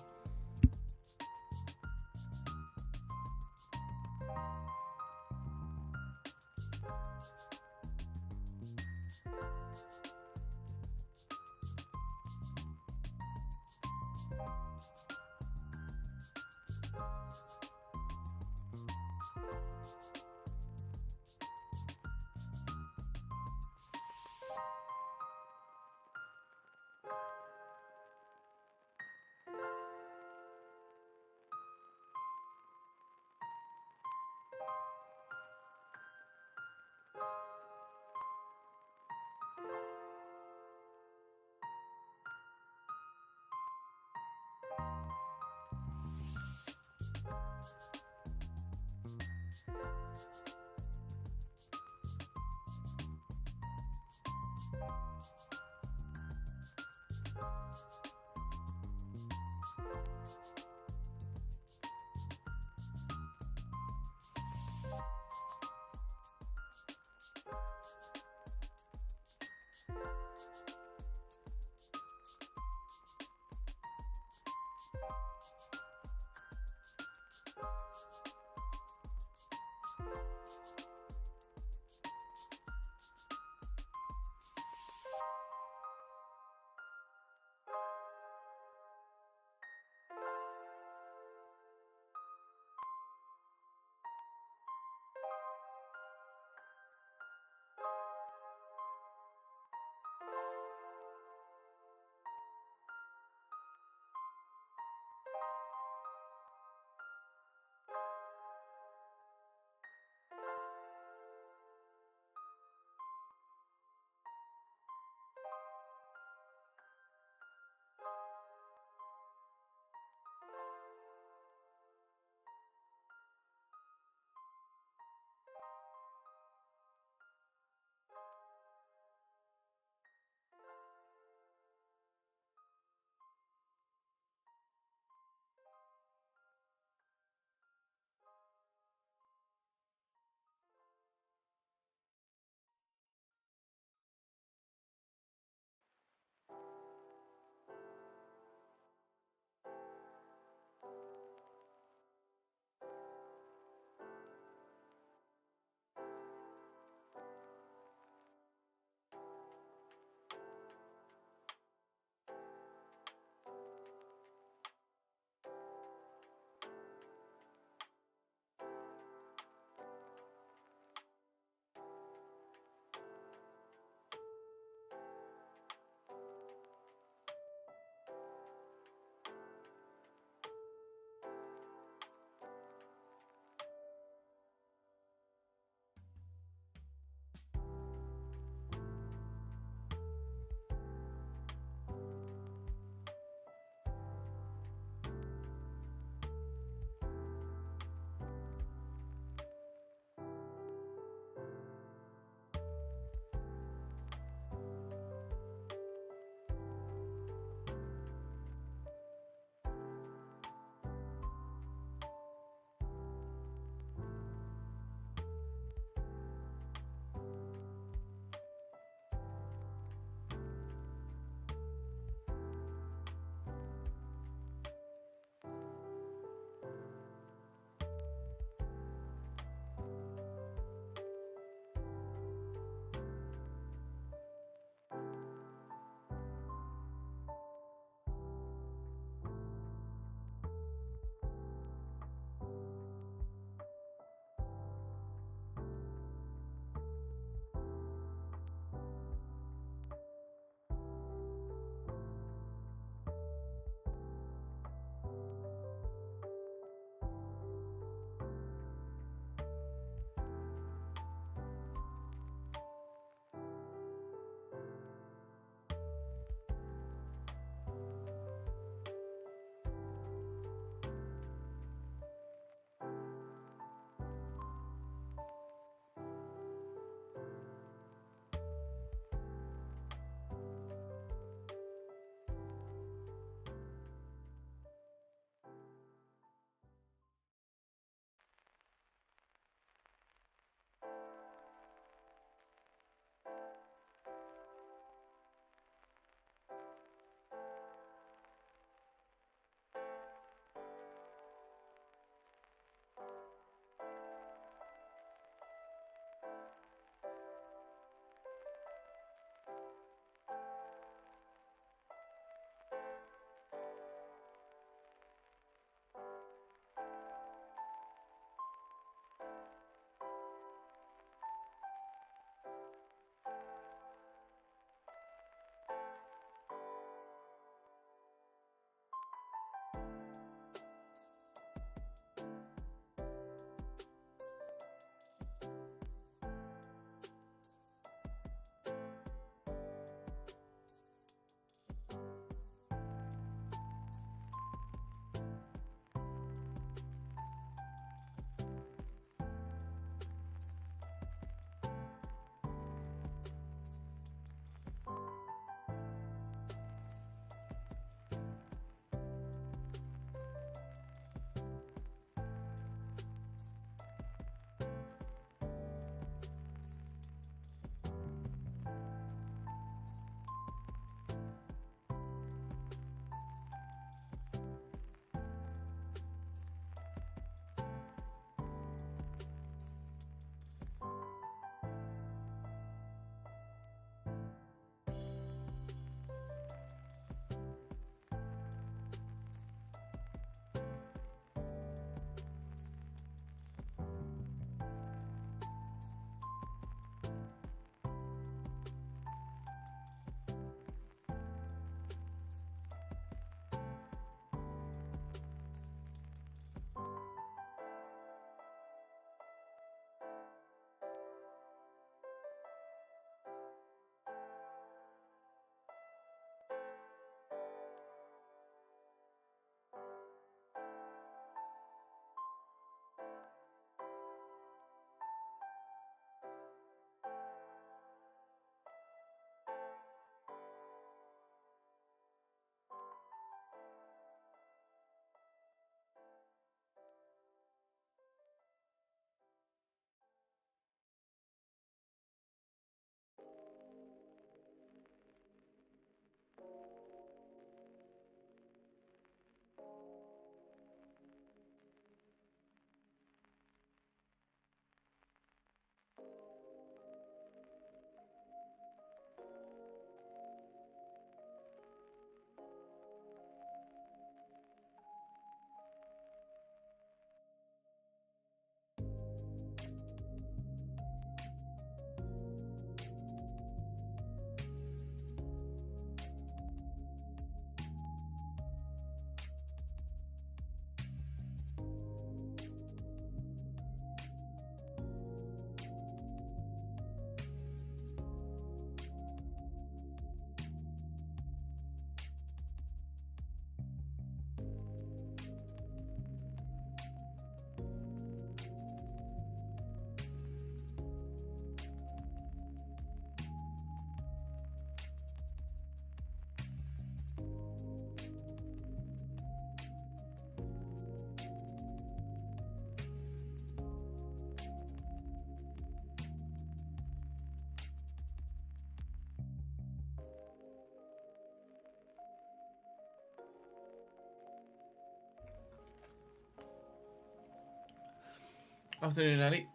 Afternoon, Ali.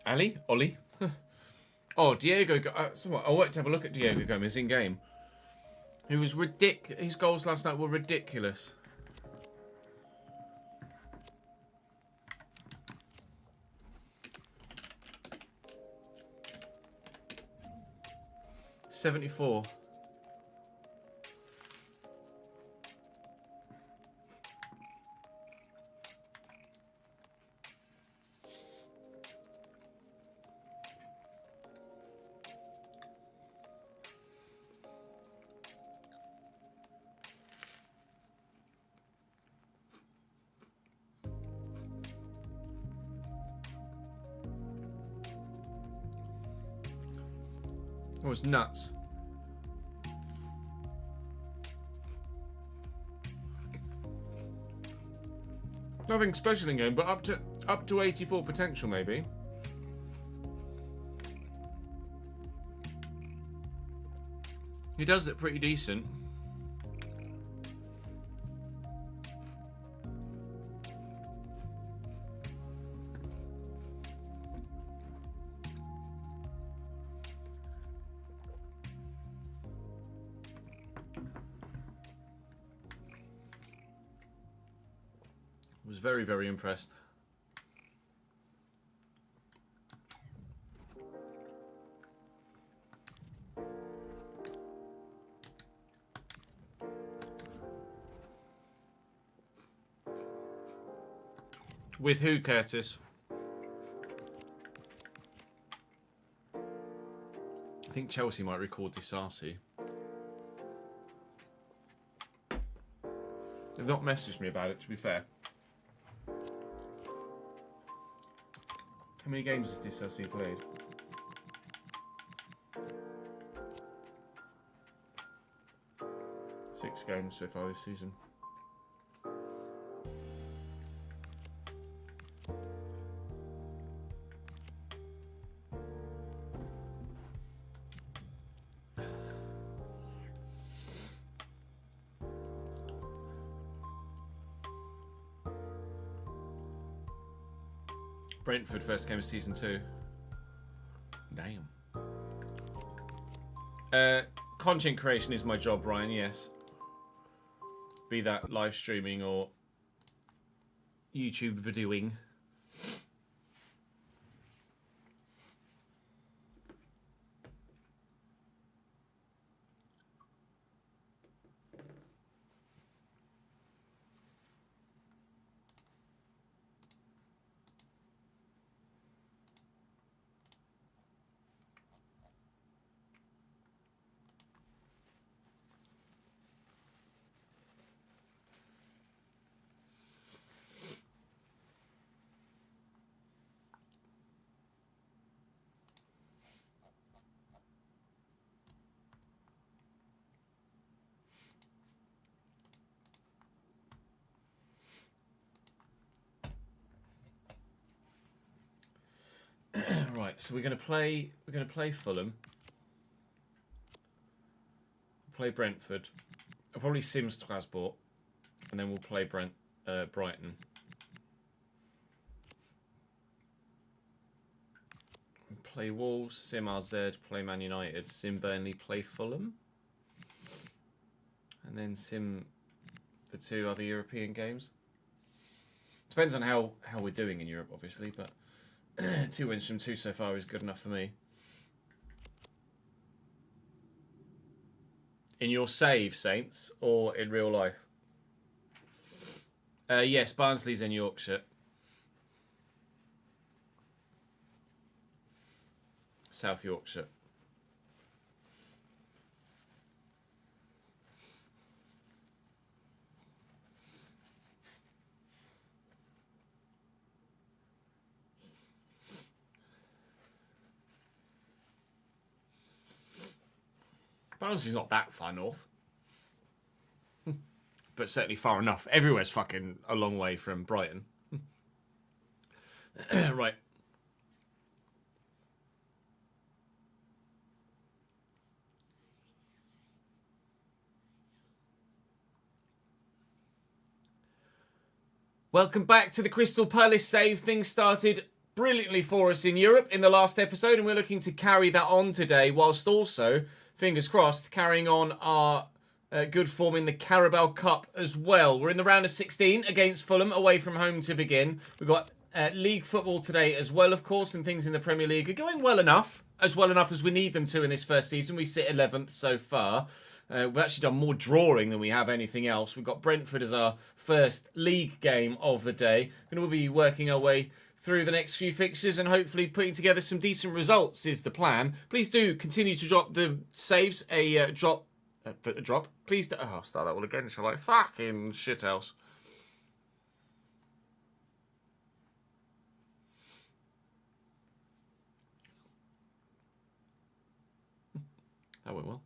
Ali? Ollie? Oh, Diego. I worked to have a look at Diego Gomez in game. He was ridiculous. His goals last night were ridiculous. $74. It was nuts. Nothing special in game, but up to 84 potential maybe. He does look pretty decent. Was very, very impressed. With who, Curtis? I think Chelsea might record Disasi. They've not messaged me about it, to be fair. How many games has Disasi played? 6 games so far this season. Brentford first game of season 2. Damn. Content creation is my job, Ryan, yes. Be that live streaming or YouTube videoing. Right, so we're gonna play Fulham. Play Brentford. I'll probably sim Strasbourg, and then we'll play Brighton. Play Wolves, sim RZ, play Man United, sim Burnley, play Fulham, and then sim the 2 other European games. Depends on how we're doing in Europe, obviously, but 2 wins from 2 so far is good enough for me. In your save, Saints, or in real life? Yes, Barnsley's in Yorkshire. South Yorkshire. Barnsley's not that far north. But certainly far enough. Everywhere's fucking a long way from Brighton. Right. Welcome back to the Crystal Palace save. Things started brilliantly for us in Europe in the last episode, and we're looking to carry that on today, whilst also, fingers crossed, carrying on our good form in the Carabao Cup as well. We're in the round of 16 against Fulham, away from home to begin. We've got league football today as well, of course, and things in the Premier League are going well enough as we need them to in this first season. We sit 11th so far. We've actually done more drawing than we have anything else. We've got Brentford as our first league game of the day, and we'll be working our way through the next few fixtures and hopefully putting together some decent results is the plan. Please do continue to drop the saves. A drop. Please do. Oh, I'll start that all again, shall I? Fucking shithouse. That went well.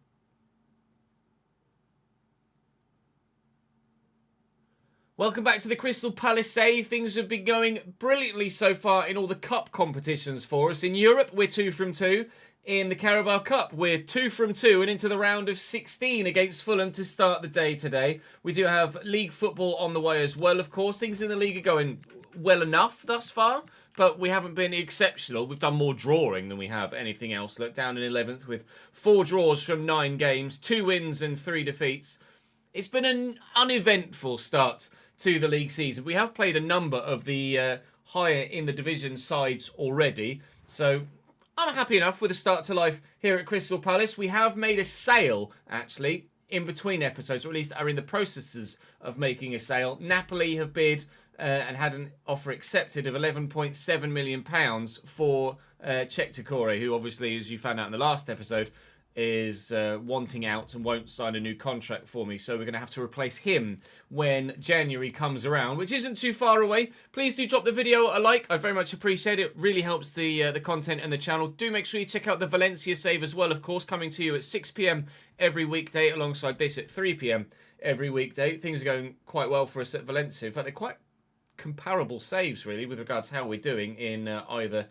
Welcome back to the Crystal Palace save. Things have been going brilliantly so far in all the cup competitions for us. In Europe, we're 2 from 2. In the Carabao Cup, we're 2 from 2 and into the round of 16 against Fulham to start the day today. We do have league football on the way as well, of course. Things in the league are going well enough thus far, but we haven't been exceptional. We've done more drawing than we have anything else. Look, down in 11th with 4 draws from 9 games, 2 wins and 3 defeats. It's been an uneventful start to the league season. We have played a number of the higher in the division sides already, so I'm happy enough with the start to life here at Crystal Palace. We have made a sale, actually, in between episodes, or at least are in the processes of making a sale. Napoli have bid and had an offer accepted of £11.7 million for Czech Takore, who obviously, as you found out in the last episode, is wanting out and won't sign a new contract for me. So we're going to have to replace him when January comes around, which isn't too far away. Please do drop the video a like. I very much appreciate it. It really helps the content and the channel. Do make sure you check out the Valencia save as well, of course, coming to you at 6 p.m. every weekday, alongside this at 3 p.m. every weekday. Things are going quite well for us at Valencia. In fact, they're quite comparable saves, really, with regards to how we're doing in either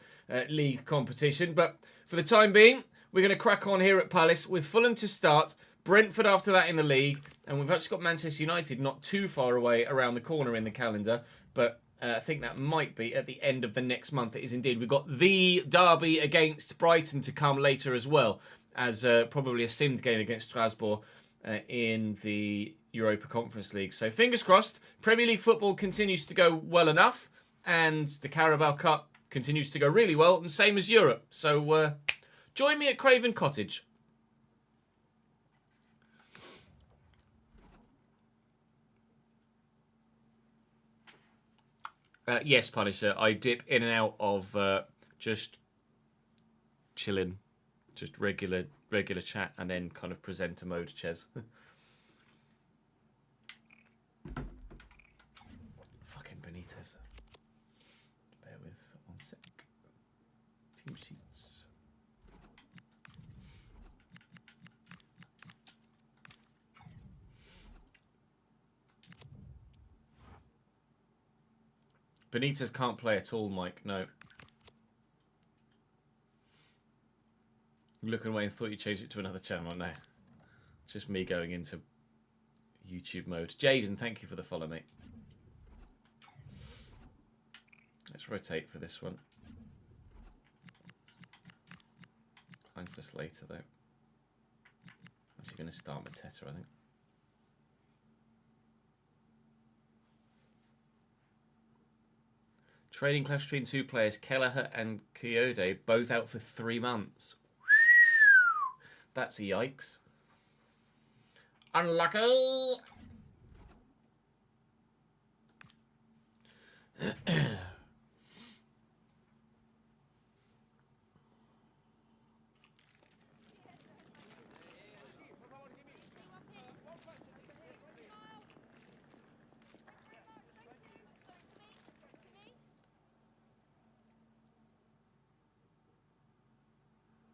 league competition. But for the time being, we're going to crack on here at Palace with Fulham to start, Brentford after that in the league, and we've actually got Manchester United not too far away around the corner in the calendar, but I think that might be at the end of the next month. It is indeed. We've got the derby against Brighton to come later as well, as probably a simmed game against Strasbourg in the Europa Conference League. So fingers crossed, Premier League football continues to go well enough, and the Carabao Cup continues to go really well, and same as Europe. So join me at Craven Cottage. Yes, Punisher. I dip in and out of just chilling, just regular chat, and then kind of presenter mode, Ches. Fucking Benitez. Bear with 1 sec. Team sheets. Benitez can't play at all, Mike. No. I'm looking away and thought you changed it to another channel. No. It's just me going into YouTube mode. Jaden, thank you for the follow, mate. Let's rotate for this one. Fine for Slater, though. Actually going to start Mateta, I think. Trading clash between 2 players, Kelleher and Kyoto, both out for 3 months. That's a yikes. Unlucky.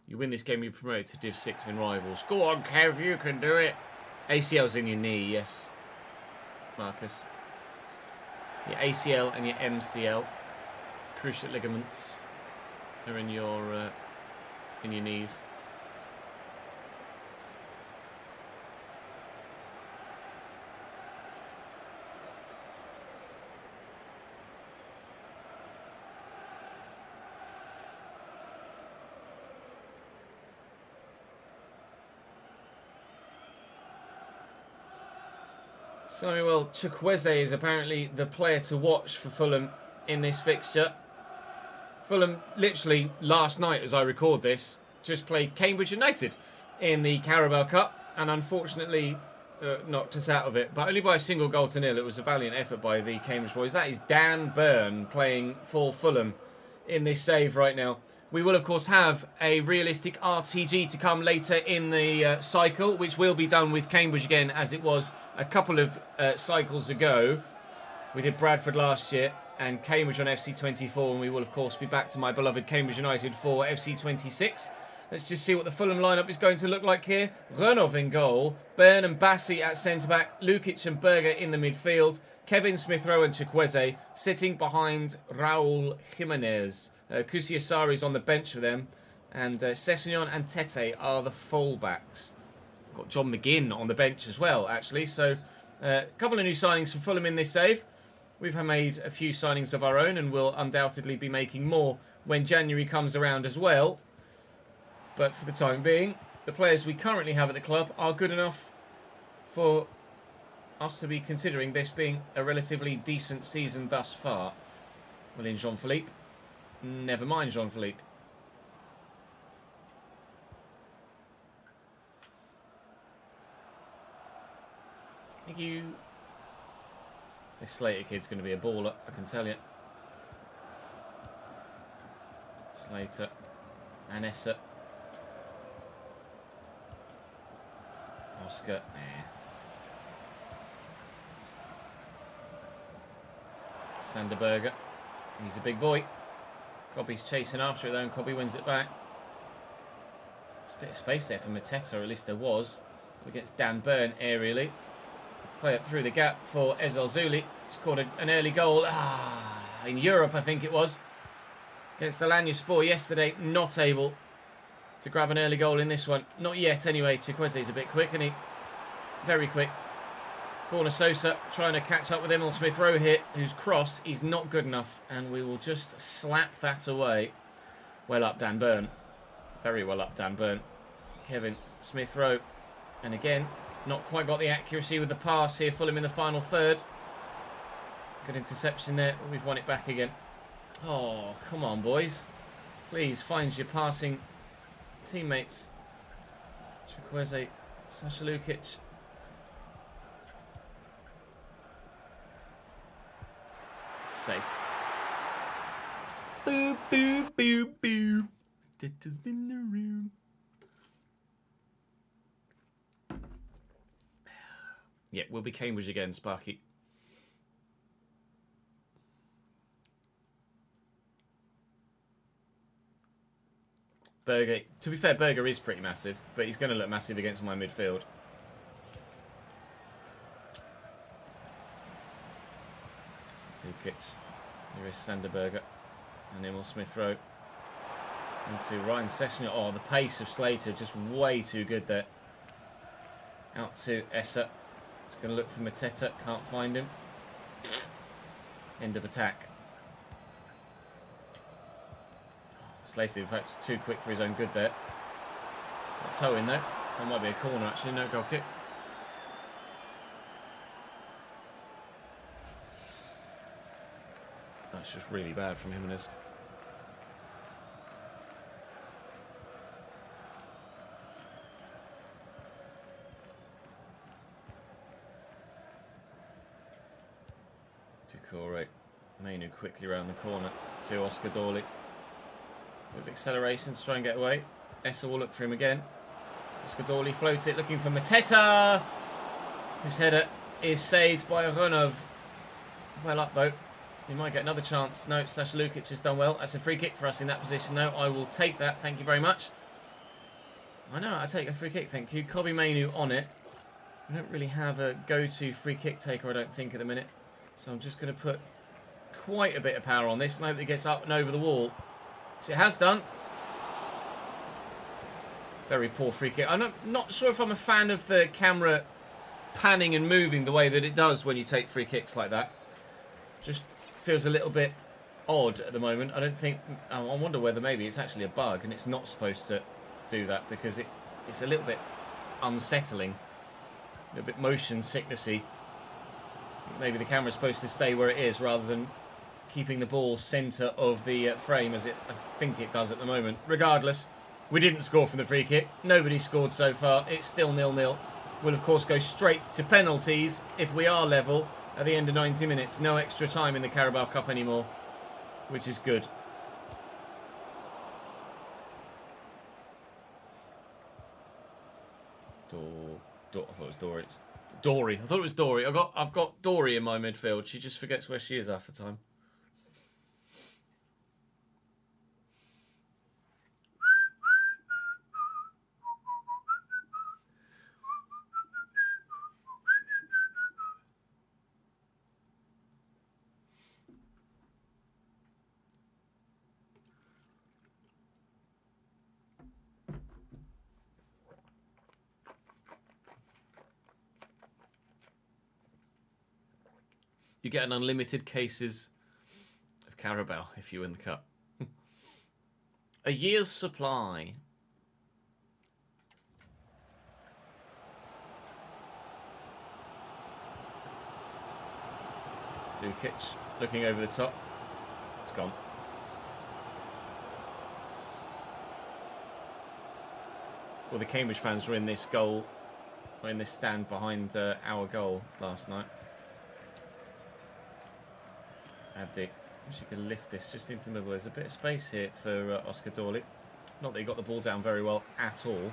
You win this game, you're promoted to Div 6 in Rivals. Go on, Kev, you can do it. ACL's in your knee, yes, Marcus. Your ACL and your MCL, cruciate ligaments, are in your knees. Samuel Chukwueze is apparently the player to watch for Fulham in this fixture. Fulham, literally last night as I record this, just played Cambridge United in the Carabao Cup and unfortunately knocked us out of it, but only by a single goal to nil. It was a valiant effort by the Cambridge boys. That is Dan Burn playing for Fulham in this save right now. We will, of course, have a realistic RTG to come later in the cycle, which will be done with Cambridge again, as it was a couple of cycles ago. We did Bradford last year and Cambridge on FC24, and we will, of course, be back to my beloved Cambridge United for FC26. Let's just see what the Fulham lineup is going to look like here. Renov in goal, Byrne and Bassi at centre-back, Lukic and Berger in the midfield, Kevin Smith-Rowe and Chukwueze sitting behind Raul Jimenez. Kusiasari's on the bench for them, and Sessegnon and Tete are the full-backs. Got John McGinn on the bench as well, actually. So a couple of new signings for Fulham in this save. We've made a few signings of our own and will undoubtedly be making more when January comes around as well. But for the time being, the players we currently have at the club are good enough for us to be considering this being a relatively decent season thus far. Well, in Jean-Philippe. Never mind Jean-Philippe. Thank you. This Slater kid's going to be a baller, I can tell you. Slater. Anessa. Oscar. Sanderberger. He's a big boy. Cobby's chasing after it though, and Cobby wins it back. There's a bit of space there for Mateta, or at least there was. Against Dan Burn aerially. Play it through the gap for Ezel Zuli. Scored an early goal. In Europe, I think it was. Against Alanyaspor yesterday. Not able to grab an early goal in this one. Not yet, anyway. Chukwueze's a bit quick, isn't he? Very quick. Borna Sosa trying to catch up with Emil Smith-Rowe here, whose cross is not good enough, and we will just slap that away. Well up, Dan Burn. Very well up, Dan Burn. Kevin Smith-Rowe. And again, not quite got the accuracy with the pass here. Fulham in the final third. Good interception there, but we've won it back again. Oh, come on, boys. Please find your passing teammates. Chukwueze, Sasha Lukic. Safe. Boop, boop, boop, boop. Tita's in the room. Yeah, we'll be Cambridge again, Sparky. Berger. To be fair, Berger is pretty massive, but he's going to look massive against my midfield. Lukic. Here is Sanderberger. And Emil Smith-Rowe. Into Ryan Sessegnon. Oh, the pace of Slater just way too good there. Out to Essa. He's going to look for Mateta. Can't find him. End of attack. Slater, in fact, is too quick for his own good there. Got toe in though. That might be a corner actually. No goal kick. That's just really bad from Jimenez. Ducouré. Mainu quickly around the corner to Oscar Dawley. With acceleration to try and get away. Essa will look for him again. Oscar Dawley floats it, looking for Mateta, whose header is saved by Runov. Well up though. He might get another chance. No, Sasha Lukic has done well. That's a free kick for us in that position though. I will take that. Thank you very much. I know, I take a free kick, thank you. Kobe Mainu on it. We don't really have a go-to free kick taker, I don't think, at the minute. So I'm just going to put quite a bit of power on this and hope it gets up and over the wall. It has done. Very poor free kick. I'm not sure if I'm a fan of the camera panning and moving the way that it does when you take free kicks like that. Just feels a little bit odd at the moment. I don't think... I wonder whether maybe it's actually a bug and it's not supposed to do that because it's a little bit unsettling. A little bit motion sicknessy Maybe the camera's supposed to stay where it is rather than keeping the ball centre of the frame as I think it does at the moment. Regardless, we didn't score from the free kick. Nobody scored so far. It's still 0-0. We'll, of course, go straight to penalties if we are level at the end of 90 minutes. No extra time in the Carabao Cup anymore, which is good. I thought it was Dory. It's Dory. I thought it was Dory. I've got Dory in my midfield. She just forgets where she is half the time. You get an unlimited cases of Carabao if you win the cup. A year's supply. Lukic looking over the top. It's gone. Well, the Cambridge fans were in this goal, or in this stand behind our goal last night. Abdi, she can lift this just into the middle. There's a bit of space here for Oscar Dorley. Not that he got the ball down very well at all.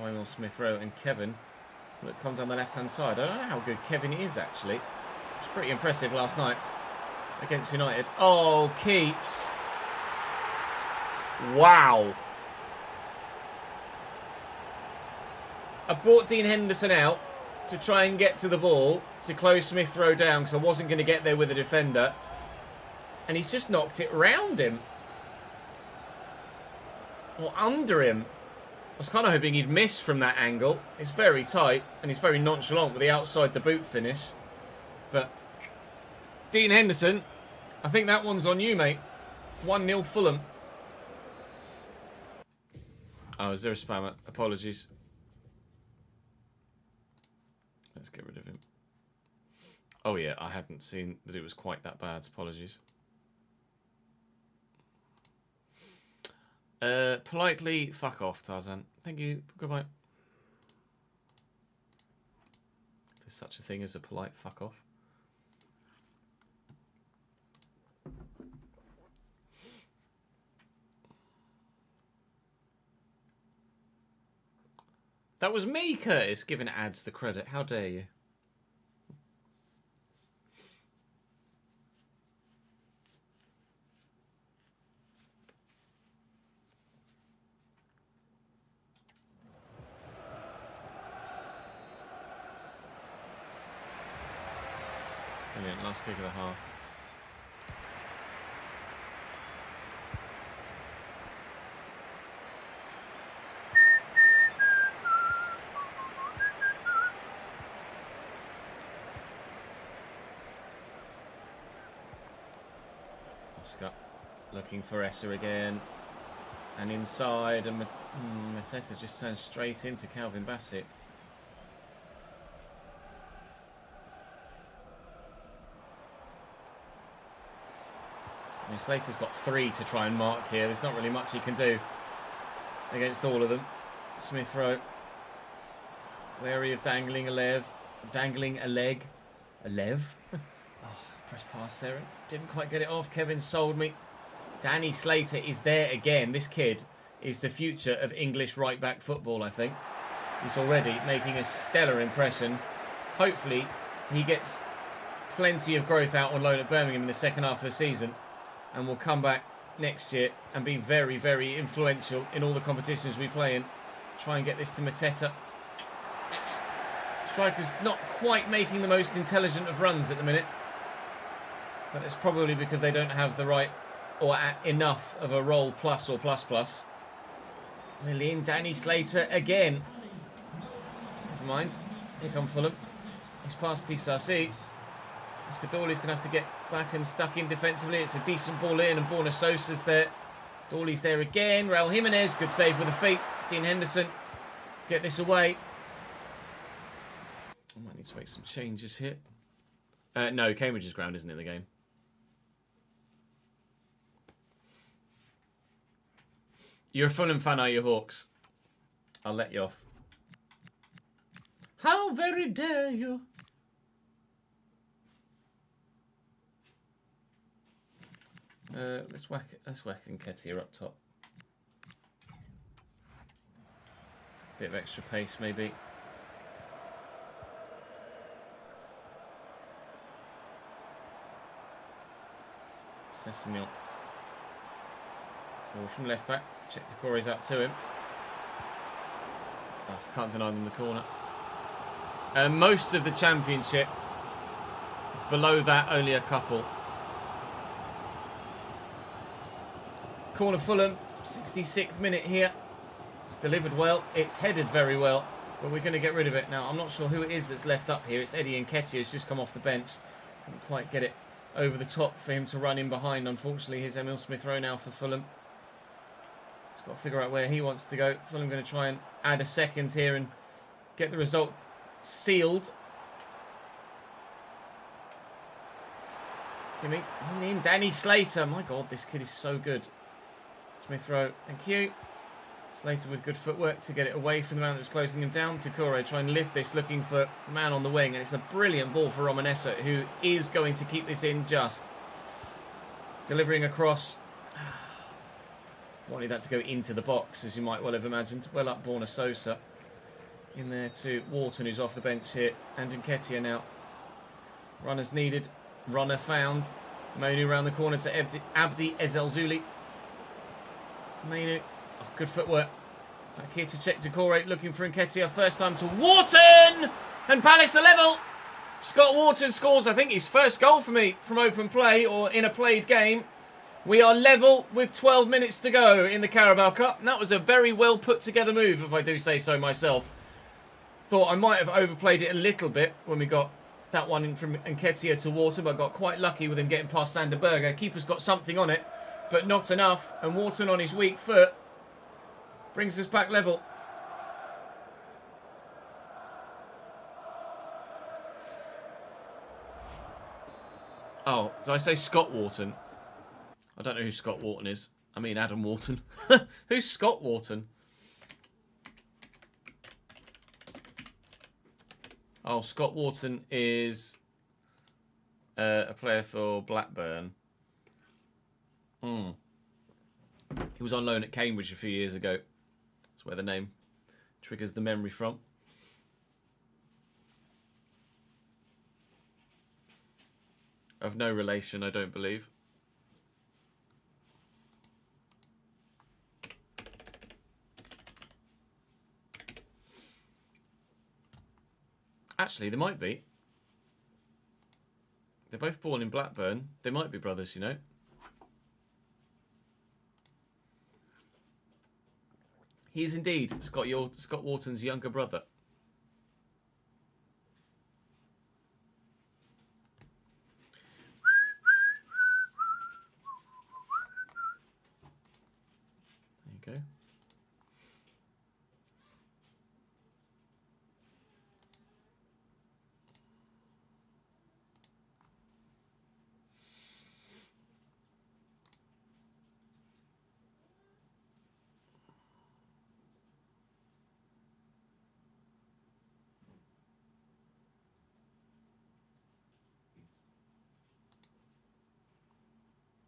Lionel Smith-Rowe and Kevin look come down the left-hand side. I don't know how good Kevin is, actually. It was pretty impressive last night against United. Oh, keeps. Wow. I brought Dean Henderson out to try and get to the ball to close Smith-Rowe down because I wasn't going to get there with a defender. And he's just knocked it round him. Or under him. I was kind of hoping he'd miss from that angle. It's very tight and he's very nonchalant with the outside the boot finish. But Dean Henderson, I think that one's on you, mate. 1-0 Fulham. Oh, is there a spammer? Apologies. Let's get rid of him. Oh yeah, I hadn't seen that it was quite that bad. Apologies. Politely fuck off, Tarzan. Thank you. Goodbye. There's such a thing as a polite fuck off. That was me, Curtis, giving ads the credit. How dare you? Brilliant, last kick of the half. Oscar looking for Essa again. And inside, and Mateta just turns straight into Calvin Bassett. I mean, Slater's got 3 to try and mark here. There's not really much he can do against all of them. Smith-Rowe, wary of dangling a leg. A lev? Oh, press pass there. Didn't quite get it off. Kevin sold me. Danny Slater is there again. This kid is the future of English right-back football, I think. He's already making a stellar impression. Hopefully, he gets plenty of growth out on loan at Birmingham in the second half of the season and will come back next year and be very, very influential in all the competitions we play in. Try and get this to Mateta. Striker's not quite making the most intelligent of runs at the minute. But it's probably because they don't have the right or enough of a roll plus or plus plus. Lillian, Danny Slater again. Never mind. Here come Fulham. He's past Disasi. Skadoli's going to have to get back and stuck in defensively. It's a decent ball in and Borna Sosa's there. Dawley's there again. Raul Jimenez, good save with the feet. Dean Henderson, get this away. I might need to make some changes here. No, Cambridge's ground isn't in the game. You're a Fulham fan, are you, Hawks? I'll let you off. How very dare you? Let's whack Nketiah up top. Bit of extra pace, maybe. Sessegnon. Forward from left back. Check Decore's out to him. Oh, can't deny them the corner. Most of the championship. Below that, only a couple. Corner Fulham, 66th minute here. It's delivered well. It's headed very well. But we're going to get rid of it. Now, I'm not sure who it is that's left up here. It's Eddie Nketiah who's just come off the bench. Couldn't quite get it over the top for him to run in behind. Unfortunately, here's Emil Smith-Rowe now for Fulham. He's got to figure out where he wants to go. Fulham going to try and add a second here and get the result sealed. Kimmy in. Danny Slater. My God, this kid is so good. Smith-Rowe, thank you. Slater with good footwork to get it away from the man that was closing him down. Decore trying to lift this, looking for the man on the wing. And it's a brilliant ball for Romanesso, who is going to keep this in just. Delivering across. Wanted that to go into the box, as you might well have imagined. Well up, Borna Sosa. In there to Wharton, who's off the bench here. And Nketiah now. Runners needed. Runner found. Mainu round the corner to Abdi Ezelzuli. Mainu. Oh, good footwork. Back here to check Decore, looking for Nketiah. First time to Wharton! And Palace are level! Scott Wharton scores, I think, his first goal for me from open play or in a played game. We are level with 12 minutes to go in the Carabao Cup. And that was a very well put together move, if I do say so myself. Thought I might have overplayed it a little bit when we got that one in from Nketiah to Wharton, but I got quite lucky with him getting past Sander Berger. Keeper's got something on it, but not enough. And Wharton on his weak foot brings us back level. Oh, did I say Scott Wharton? I don't know who Scott Wharton is. I mean Adam Wharton. Who's Scott Wharton? Oh, Scott Wharton is a player for Blackburn. He was on loan at Cambridge a few years ago. That's where the name triggers the memory from. Of no relation, I don't believe. Actually, there might be. They're both born in Blackburn. They might be brothers, you know. He is indeed Scott Wharton's younger brother. There you go.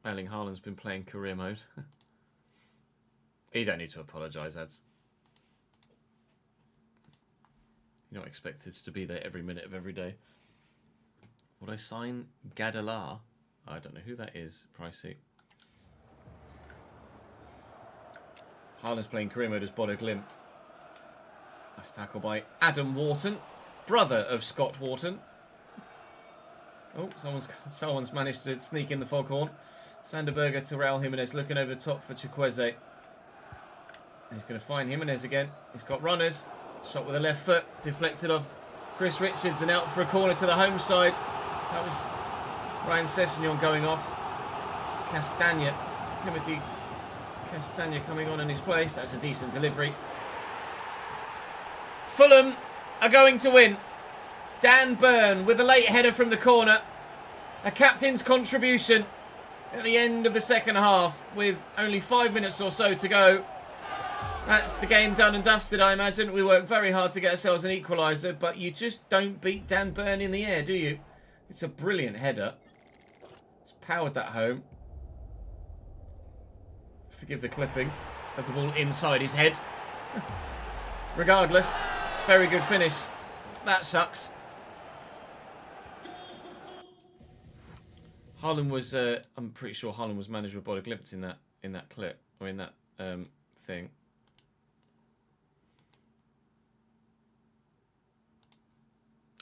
Erling Haaland's been playing career mode. You don't need to apologise, ads. You're not expected to be there every minute of every day. Would I sign Gadalar? I don't know who that is. Pricey. Haaland's playing career mode as Bodo Glimt. Nice tackle by Adam Wharton, brother of Scott Wharton. Oh, someone's managed to sneak in the foghorn. Sander Berger to Raul Jimenez, looking over the top for Chukwueze. He's going to find Jimenez again. He's got runners. Shot with the left foot, deflected off Chris Richards and out for a corner to the home side. That was Ryan Sessegnon going off. Timothy Castagna coming on in his place. That's a decent delivery. Fulham are going to win. Dan Burn with a late header from the corner. A captain's contribution at the end of the second half with only 5 minutes or so to go. That's the game done and dusted, I imagine. We worked very hard to get ourselves an equaliser, but you just don't beat Dan Burn in the air, do you? It's a brilliant header. He's powered that home. Forgive the clipping of the ball inside his head. Regardless, very good finish. That sucks. Haaland was, I'm pretty sure Haaland was manager of Bodo Glimt in that clip, or in that thing.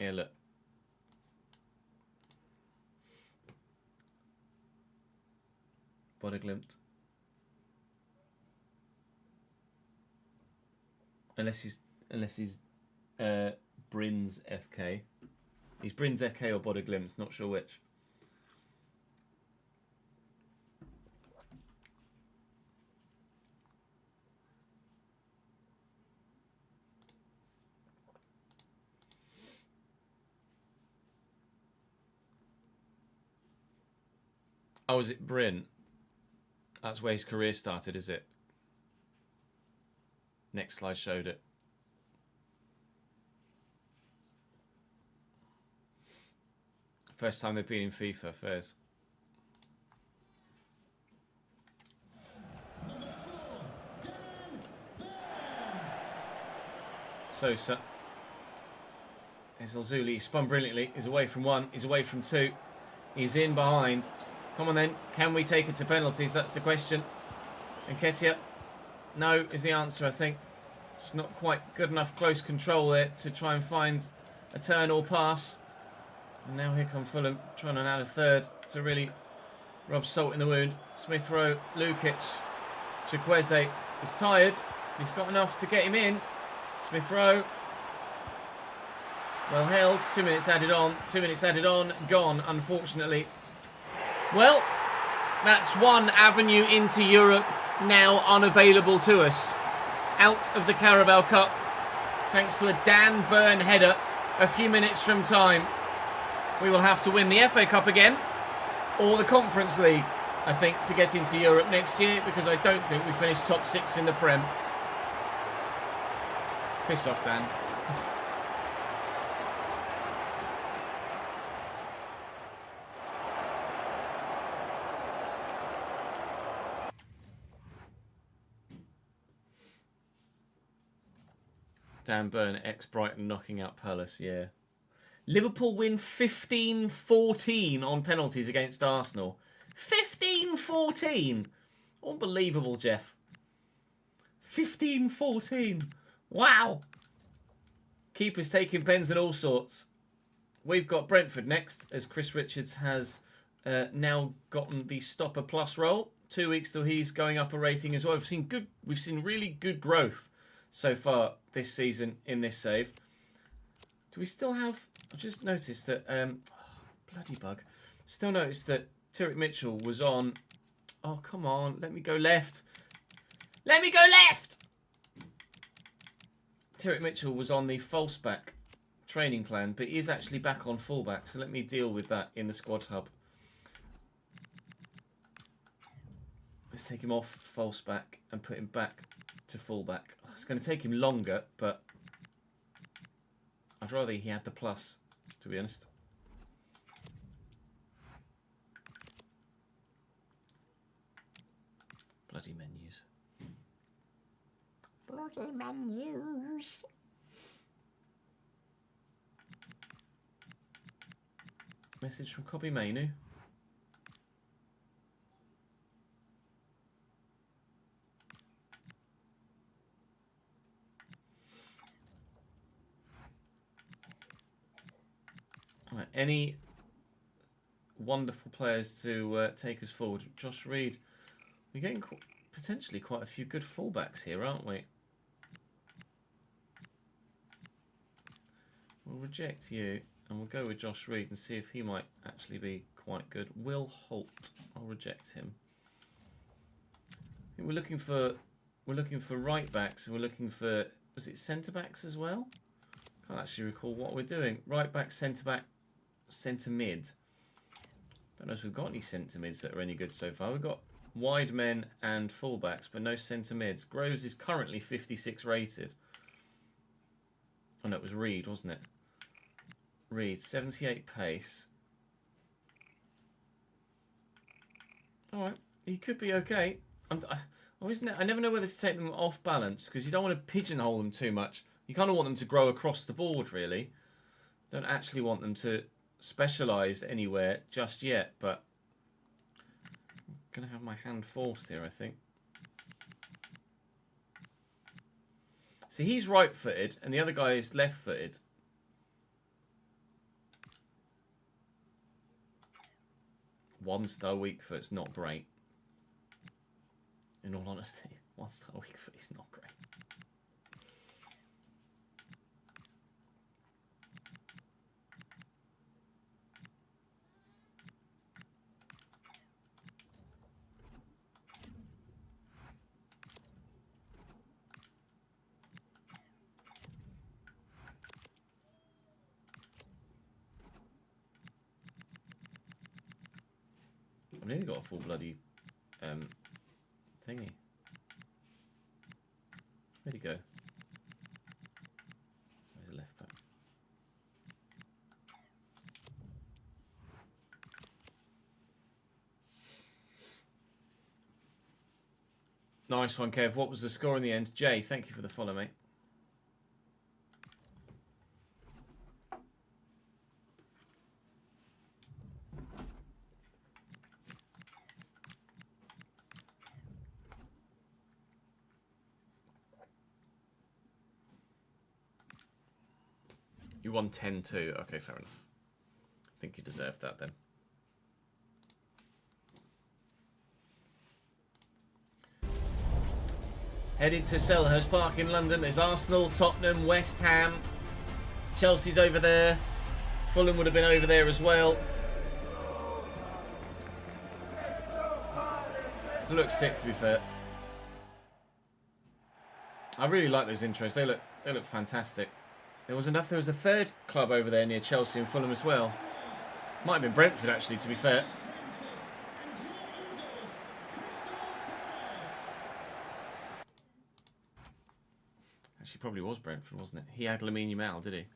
Yeah, look. Bodo Glimt. Unless he's Bryn's FK. He's Bryn's FK or Bodo Glimt, not sure which. Oh, is it Bryn? That's where his career started, is it? Next slide showed it. First time they've been in FIFA, Fairs. Sosa. There's Ozuli. He spun brilliantly. He's away from one. He's away from two. He's in behind. Come on then. Can we take it to penalties? That's the question. Nketiah. No is the answer, I think. Just not quite good enough close control there to try and find a turn or pass. And now here come Fulham trying to add a third to really rub salt in the wound. Smith Rowe, Lukic, Chukwueze is tired. He's got enough to get him in. Smith Rowe. Well held. 2 minutes added on. 2 minutes added on. Gone, unfortunately. Well, that's one avenue into Europe now unavailable to us. Out of the Carabao Cup, thanks to a Dan Burn header a few minutes from time. We will have to win the FA Cup again, or the Conference League, I think, to get into Europe next year, because I don't think we finish top 6 in the Prem. Piss off, Dan. Dan Burn, ex-Brighton, knocking out Palace, yeah. Liverpool win 15-14 on penalties against Arsenal. 15-14! Unbelievable, Jeff. 15-14. Wow. Keepers taking pens and all sorts. We've got Brentford next, as Chris Richards has now gotten the Stopper Plus role. 2 weeks till he's going up a rating as well. We've seen really good growth so far this season in this save. Do we still have... I just noticed that... bloody bug. Still noticed that Tyrick Mitchell was on... Oh, come on. Let me go left. Let me go left! Tyrick Mitchell was on the false back training plan, but he is actually back on fullback, so let me deal with that in the squad hub. Let's take him off false back and put him back to fullback. It's going to take him longer, but I'd rather he had the plus, to be honest. Bloody menus. Bloody menus. Message from Copy Menu. Right, any wonderful players to take us forward? Josh Reed. We're getting potentially quite a few good fullbacks here, aren't we? We'll reject you and we'll go with Josh Reed and see if he might actually be quite good. Will Holt. I'll reject him. I think we're looking for right backs and we're looking for, was it centre backs as well? Can't actually recall what we're doing. Right back, centre mid. Don't know if we've got any centre mids that are any good so far. We've got wide men and fullbacks, but no centre mids. Groves is currently 56 rated. Oh no, it was Reed, wasn't it? Reed, 78 pace. Alright, he could be okay. I never know whether to take them off balance, because you don't want to pigeonhole them too much. You kind of want them to grow across the board, really. Don't actually want them to specialise anywhere just yet, but I'm going to have my hand forced here, I think. See, he's right-footed, and the other guy is left-footed. One star weak foot's not great. In all honesty, one star weak foot is not great. I've nearly got a full bloody thingy. Where'd he go? Where's the left back? Nice one, Kev. What was the score in the end? Jay, thank you for the follow, mate. You won 10-2. Okay, fair enough. I think you deserved that then. Headed to Selhurst Park in London. There's Arsenal, Tottenham, West Ham. Chelsea's over there. Fulham would have been over there as well. It looks sick, to be fair. I really like those intros. They look fantastic. There was a third club over there near Chelsea and Fulham as well. Might have been Brentford, actually, to be fair. Actually, probably was Brentford, wasn't it? He had Lamine Yamal, did he?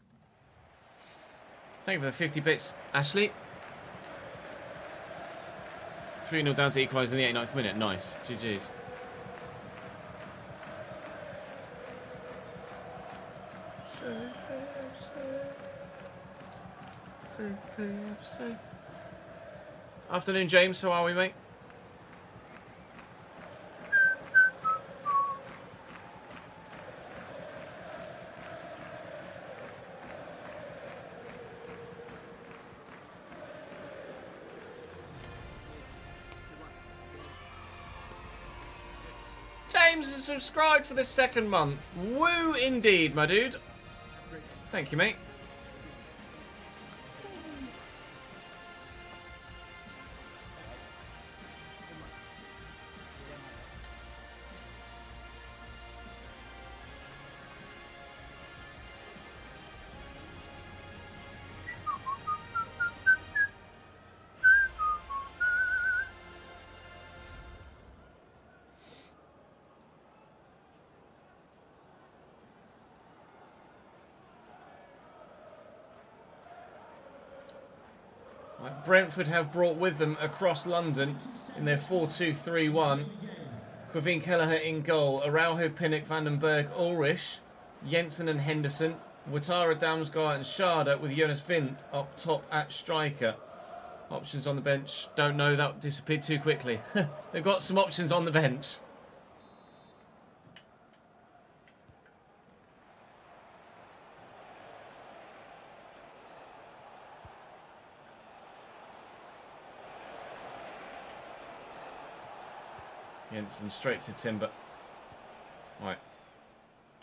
Thank you for the 50 bits, Ashley. 3-0 down to equalise in the 89th minute. Nice. GG's. Afternoon, James. How are we, mate? James has subscribed for the second month. Woo indeed, my dude. Thank you, mate. Brentford have brought with them across London in their 4-2-3-1. Quavine Kelleher in goal. Araujo, Pinnock, Vandenberg, Ulrich, Jensen and Henderson. Ouattara, Damsgaard and Schade with Jonas Vint up top at striker. Options on the bench. Don't know, that disappeared too quickly. They've got some options on the bench. Jensen straight to Timber. Right.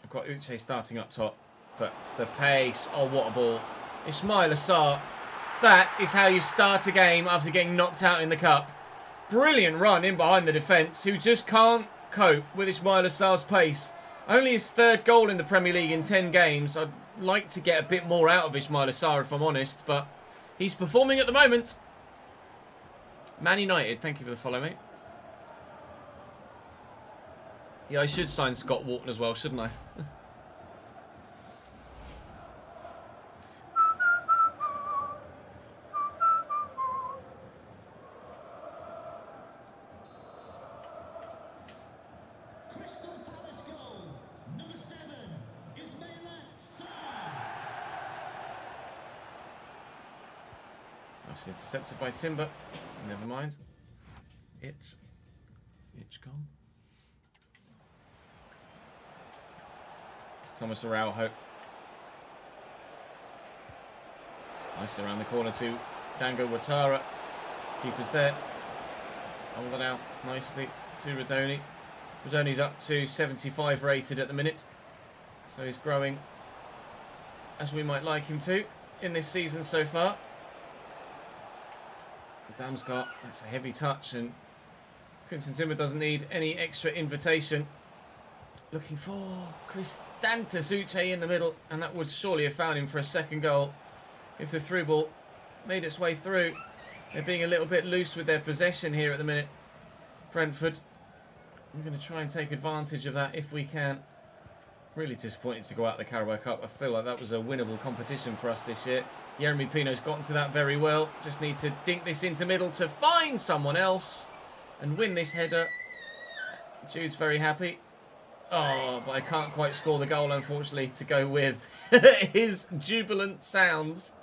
I've got Uche starting up top. But the pace. Oh, what a ball. Ismail Assar. That is how you start a game after getting knocked out in the cup. Brilliant run in behind the defence, who just can't cope with Ismail Assar's pace. Only his third goal in the Premier League in 10 games. I'd like to get a bit more out of Ismail Assar, if I'm honest. But he's performing at the moment. Man United, thank you for the follow, mate. Yeah, I should sign Scott Wharton as well, shouldn't I? Nice intercepted by Timber. Never mind. Itch gone. It's Thomas Araujo. Nice around the corner to Dango Ouattara. Keeper's there. Hold it out nicely to Rodoni. Rodoni's up to 75 rated at the minute. So he's growing as we might like him to in this season so far. Damsgaard, that's a heavy touch, and Quinton Timber doesn't need any extra invitation. Looking for Kristantas Uche in the middle, and that would surely have found him for a second goal if the through ball made its way through. They're being a little bit loose with their possession here at the minute, Brentford. I'm going to try and take advantage of that if we can. Really disappointed to go out of the Carabao Cup. I feel like that was a winnable competition for us this year. Yeremy Pino's gotten to that very well. Just need to dink this into middle to find someone else and win this header. Jude's very happy. Oh, but I can't quite score the goal, unfortunately, to go with his jubilant sounds.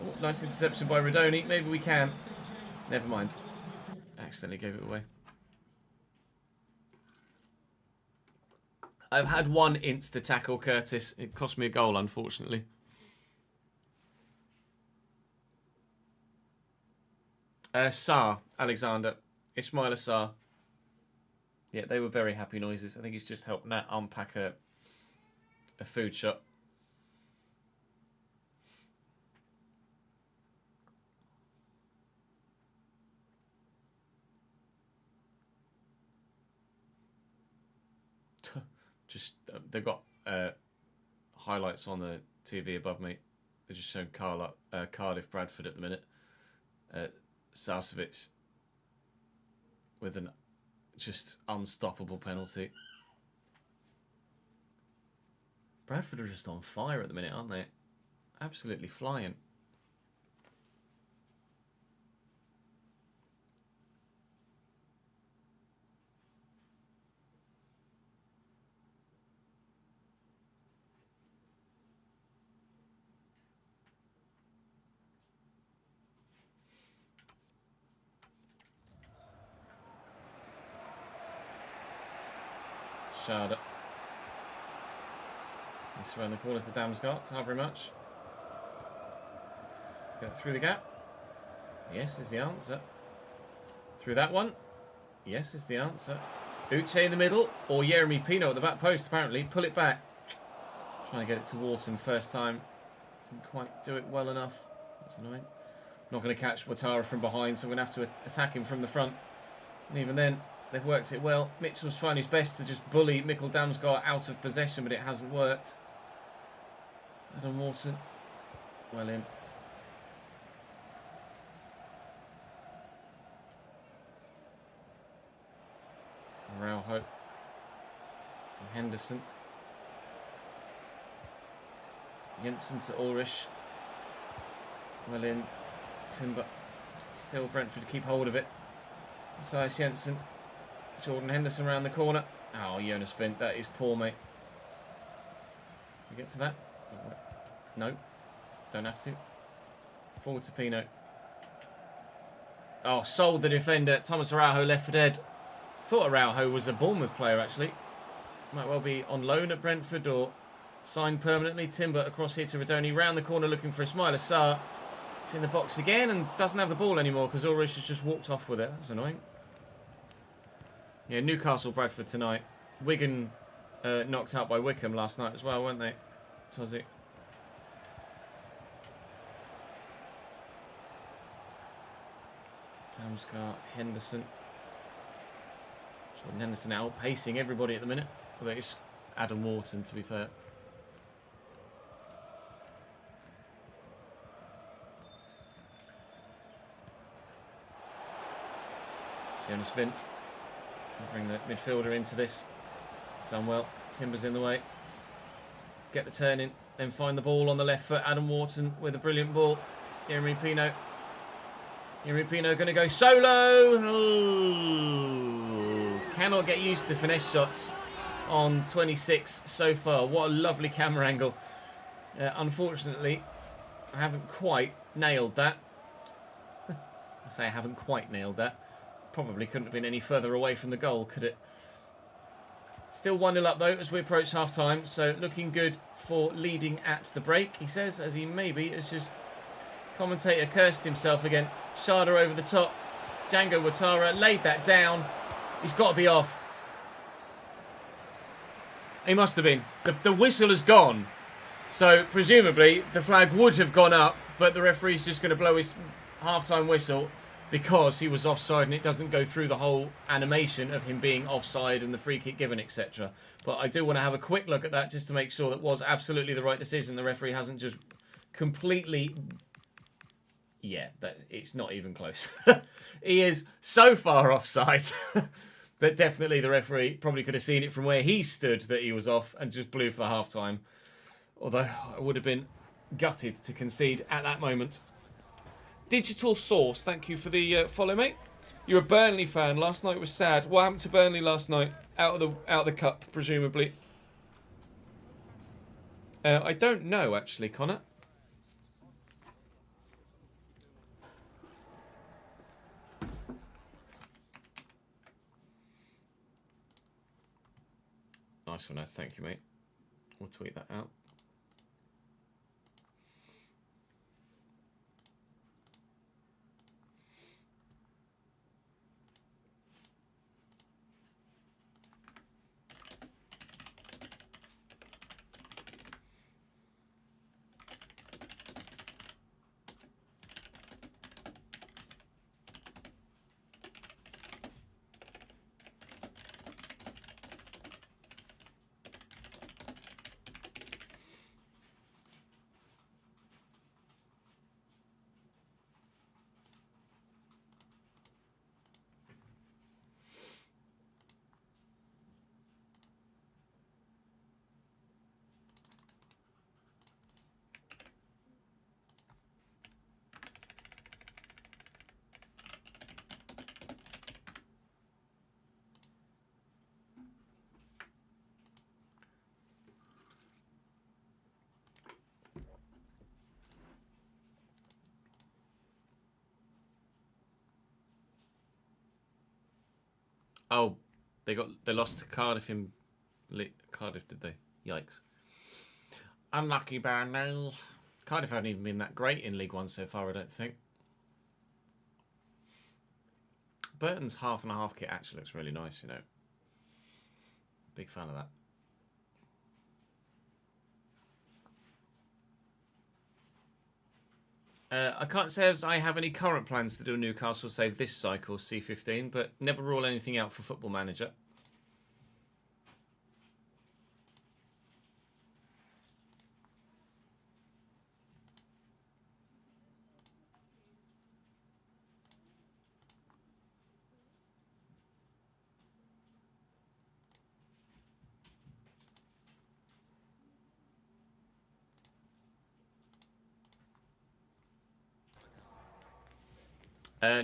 Oh, nice interception by Rodoni. Maybe we can. Never mind. Accidentally gave it away. I've had one insta-tackle, Curtis. It cost me a goal, unfortunately. Sarr, Alexander. Ismail Sarr. Yeah, they were very happy noises. I think he's just helped Nat unpack a food shop. Just they've got highlights on the TV above me. They're just showing Cardiff Bradford at the minute. Sarcevic with an just unstoppable penalty. Bradford are just on fire at the minute, aren't they? Absolutely flying. Sharda. Nice around the corner to Damsgaard. Not very much. Get through the gap. Yes is the answer. Through that one. Yes is the answer. Uche in the middle. Or Yeremy Pino at the back post, apparently. Pull it back. Trying to get it to Wharton first time. Didn't quite do it well enough. That's annoying. Not going to catch Ouattara from behind, so we're going to have to attack him from the front. And even then, they've worked it well. Mitchell's trying his best to just bully Mikkel Damsgaard out of possession, but it hasn't worked. Adam Wharton, well in. Araujo. And Henderson. Jensen to Ulrich. Well in. Timber. Still Brentford to keep hold of it. Matthias Jensen. Jordan Henderson around the corner. Oh, Jonas Vint, that is poor, mate. We get to that? No. Don't have to. Forward to Pino. Oh, sold the defender. Thomas Araujo left for dead. Thought Araujo was a Bournemouth player, actually. Might well be on loan at Brentford or signed permanently. Timber across here to Rodoni. Round the corner looking for Ismail Sarr. He's in the box again and doesn't have the ball anymore because Ulrich has just walked off with it. That's annoying. Yeah, Newcastle, Bradford tonight. Wigan knocked out by Wickham last night as well, weren't they? Tozic. Damsgaard, Henderson. Jordan Henderson outpacing everybody at the minute. Although it's Adam Wharton, to be fair. Jonas Vint. Bring the midfielder into this. Done well. Timber's in the way. Get the turn in. Then find the ball on the left foot. Adam Wharton with a brilliant ball. Yeremy Pino. Yeremy Pino going to go solo. Oh, cannot get used to finesse shots on 26 so far. What a lovely camera angle. Unfortunately, I haven't quite nailed that. I say I haven't quite nailed that. Probably couldn't have been any further away from the goal, could it? Still 1-0 up, though, as we approach half-time. So looking good for leading at the break, he says, as he maybe has just... Commentator cursed himself again. Sharda over the top. Django Ouattara laid that down. He's got to be off. He must have been. The whistle has gone. So, presumably, the flag would have gone up, but the referee's just going to blow his half-time whistle because he was offside and it doesn't go through the whole animation of him being offside and the free kick given, etc. But I do want to have a quick look at that just to make sure that was absolutely the right decision. The referee hasn't just completely... Yeah, it's not even close. He is so far offside that definitely the referee probably could have seen it from where he stood that he was off and just blew for half-time. Although I would have been gutted to concede at that moment. Digital Source, thank you for the follow, mate. You're a Burnley fan. Last night was sad. What happened to Burnley last night? Out of the cup, presumably. I don't know, actually, Connor. Nice one, Naz. Thank you, mate. We'll tweet that out. Oh, they lost to Cardiff in Cardiff, did they? Yikes. Unlucky Burnley. Cardiff haven't even been that great in League One so far, I don't think. Burton's half and a half kit actually looks really nice, you know. Big fan of that. I can't say as I have any current plans to do a Newcastle save this cycle, C15, but never rule anything out for Football Manager.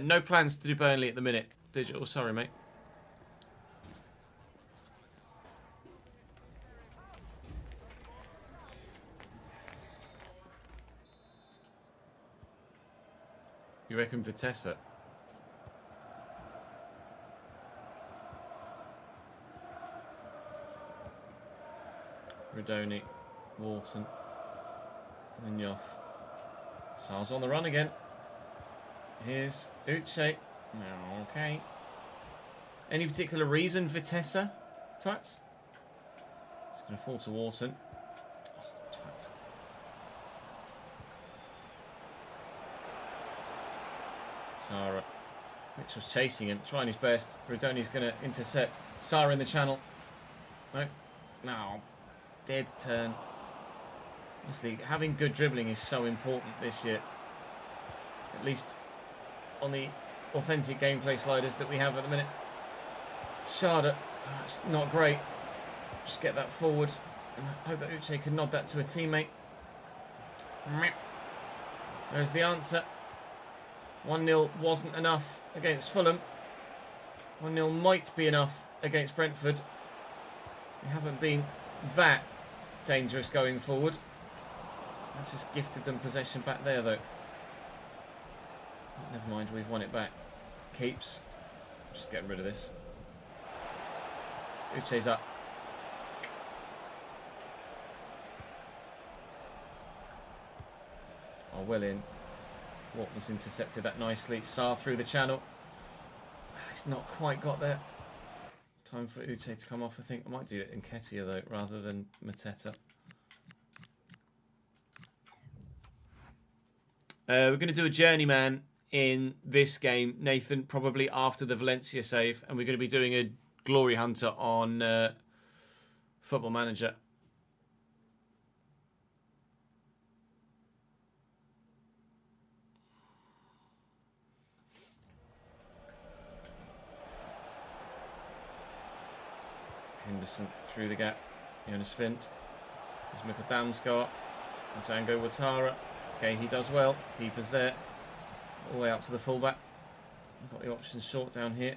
No plans to do Burnley at the minute. Digital, sorry, mate. You reckon Vitesse? Rodoni, Wharton, Munoz. Sal's on the run again. Here's Uche. Okay. Any particular reason, Vitesse? Twats? It's going to fall to Wharton. Oh, twat. Sara. Mitchell's chasing him, trying his best. Rodoni's going to intercept. Sara in the channel. No. No. Dead turn. Honestly, having good dribbling is so important this year. At least on the authentic gameplay sliders that we have at the minute. Sharda, it's not great. Just get that forward. And I hope that Uche can nod that to a teammate. There's the answer. 1-0 wasn't enough against Fulham. 1-0 might be enough against Brentford. We haven't been that dangerous going forward. I've just gifted them possession back there, though. Never mind, we've won it back. Keeps. Just getting rid of this. Uche's up. Oh, well in. Wharton's intercepted that nicely. Sarr through the channel. It's not quite got there. Time for Uche to come off, I think. I might do it in Nketiah, though, rather than Mateta. We're going to do a journeyman in this game, Nathan, probably after the Valencia save. And we're going to be doing a glory hunter on Football Manager. Henderson through the gap. Jonas Fint. There's Mikkel Damsgaard. And Django Ouattara. Okay, he does well. Keeper's there. All the way out to the fullback. I've got the option short down here.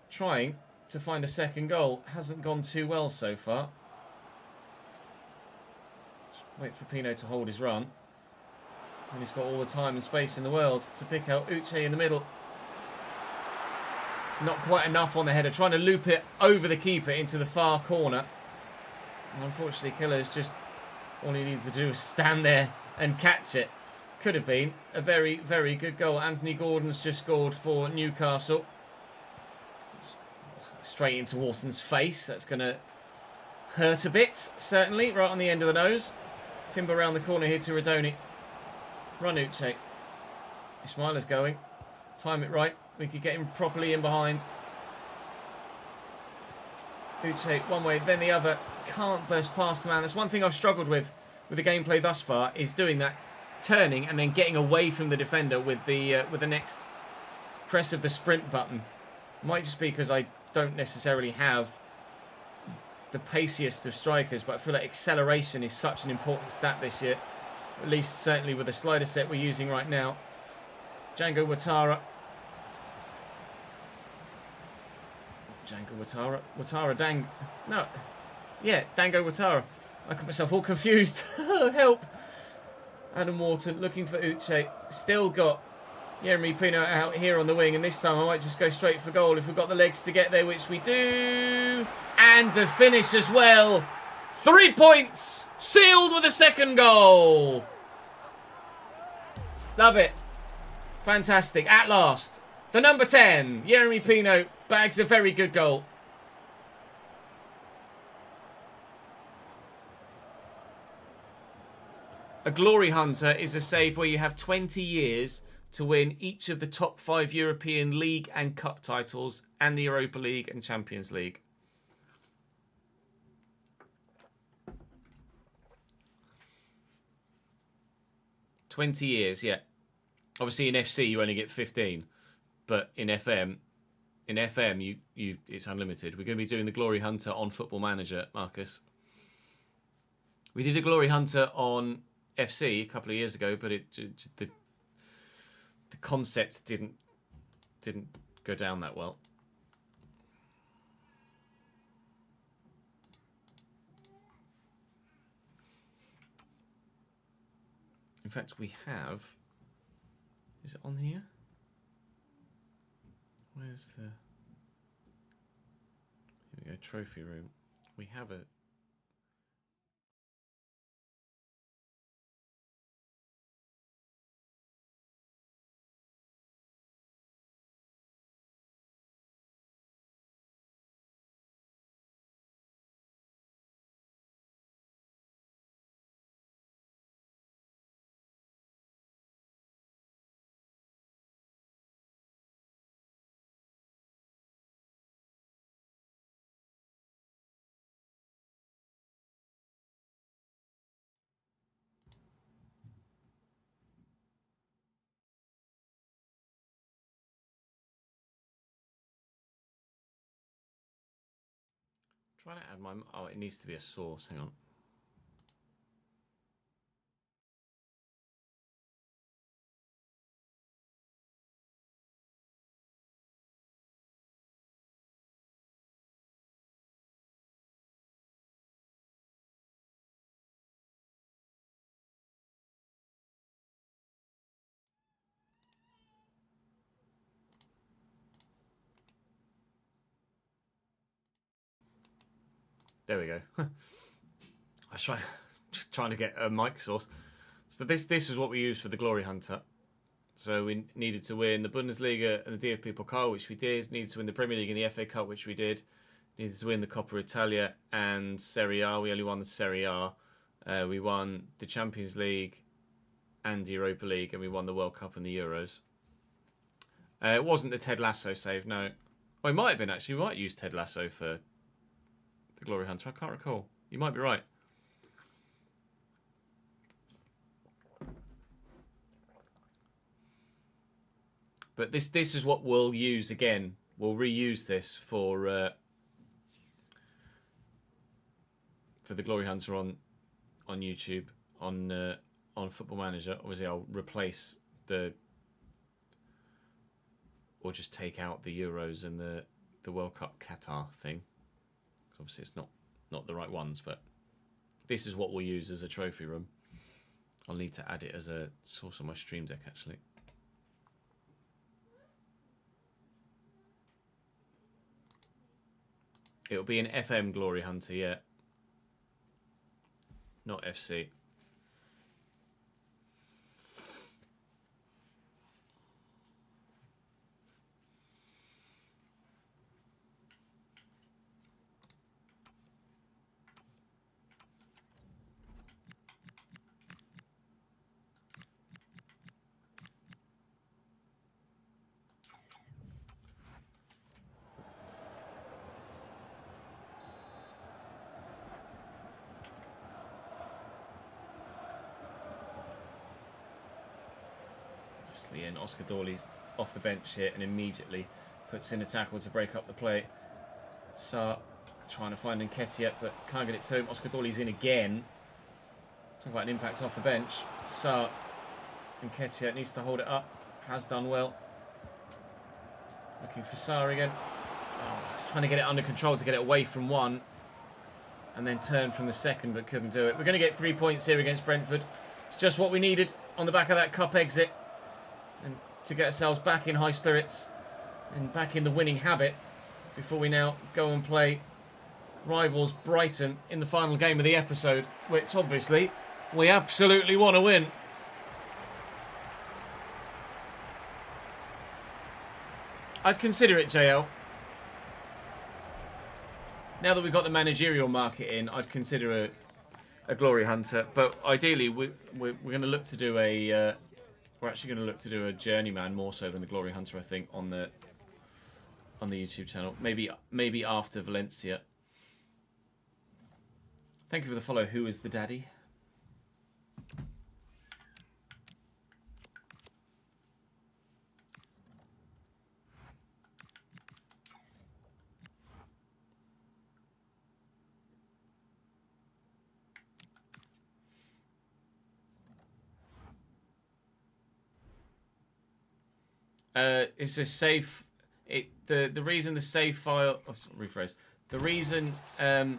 Trying to find a second goal. Hasn't gone too well so far. Just wait for Pino to hold his run. And he's got all the time and space in the world to pick out Uche in the middle. Not quite enough on the header. Trying to loop it over the keeper into the far corner. And unfortunately, Killer's just... all he needs to do is stand there and catch it. Could have been a very, very good goal. Anthony Gordon's just scored for Newcastle. It's straight into Wharton's face. That's going to hurt a bit, certainly. Right on the end of the nose. Timber round the corner here to Radoni. Run Uche. Ismaila's going. Time it right. We could get him properly in behind. Uche one way, then the other. Can't burst past the man. That's one thing I've struggled with the gameplay thus far, is doing that, turning and then getting away from the defender with the next press of the sprint button. Might just be because I don't necessarily have the paciest of strikers, but I feel like acceleration is such an important stat this year. At least certainly with the slider set we're using right now. Django Ouattara. Django Ouattara. Ouattara Dang... No. Yeah, Dango Ouattara. I got myself all confused. Help. Adam Wharton looking for Uche. Still got Yeremy Pino out here on the wing. And this time I might just go straight for goal if we've got the legs to get there, which we do. And the finish as well. 3 points. Sealed with a second goal. Love it. Fantastic. At last. The number 10, Yeremy Pino, bags a very good goal. A glory hunter is a save where you have 20 years to win each of the top 5 European League and Cup titles and the Europa League and Champions League. $20 years, yeah. Obviously in FC you only get 15. But in FM, it's unlimited. We're going to be doing the Glory Hunter on Football Manager, Marcus. We did a Glory Hunter on FC a couple of years ago, but the concept didn't go down that well. In fact, we have... Is it on here? Where's the... Here we go, trophy room. We have it. Try to add my... Oh, it needs to be a source. Hang on. There we go. I was trying to get a mic source. So this is what we use for the Glory Hunter. So we needed to win the Bundesliga and the DFB Pokal, which we did. Needed to win the Premier League and the FA Cup, which we did. Needed to win the Coppa Italia and Serie A. We only won the Serie A. We won the Champions League and the Europa League, and we won the World Cup and the Euros. It wasn't the Ted Lasso save, no. Well, it might have been, actually. We might use Ted Lasso for the Glory Hunter. I can't recall. You might be right. But this is what we'll use again. We'll reuse this for the Glory Hunter on YouTube on Football Manager. Obviously, I'll replace or just take out the Euros and the World Cup Qatar thing. Obviously, it's not the right ones, but this is what we'll use as a trophy room. I'll need to add it as a source on my Stream Deck, actually. It'll be an FM Glory Hunter, yeah. Not FC. And Oscar Dawley's off the bench here and immediately puts in a tackle to break up the play. Sarr trying to find Nketiah but can't get it to him. Oscar Dawley's in again. Talk about an impact off the bench. Sarr, Nketiah needs to hold it up. Has done well. Looking for Sarr again. Oh, he's trying to get it under control to get it away from one. And then turn from the second but couldn't do it. We're going to get 3 points here against Brentford. It's just what we needed on the back of that cup exit. And to get ourselves back in high spirits and back in the winning habit before we now go and play rivals Brighton in the final game of the episode, which obviously we absolutely want to win. I'd consider it, JL. Now that we've got the managerial market in, I'd consider a Glory Hunter. But ideally, we're going to look to do a... We're actually going to look to do a journeyman more so than a Glory Hunter, I think, on the YouTube channel. Maybe after Valencia. Thank you for the follow. Who is the daddy? It's a save. The reason the save file. Rephrase. The reason that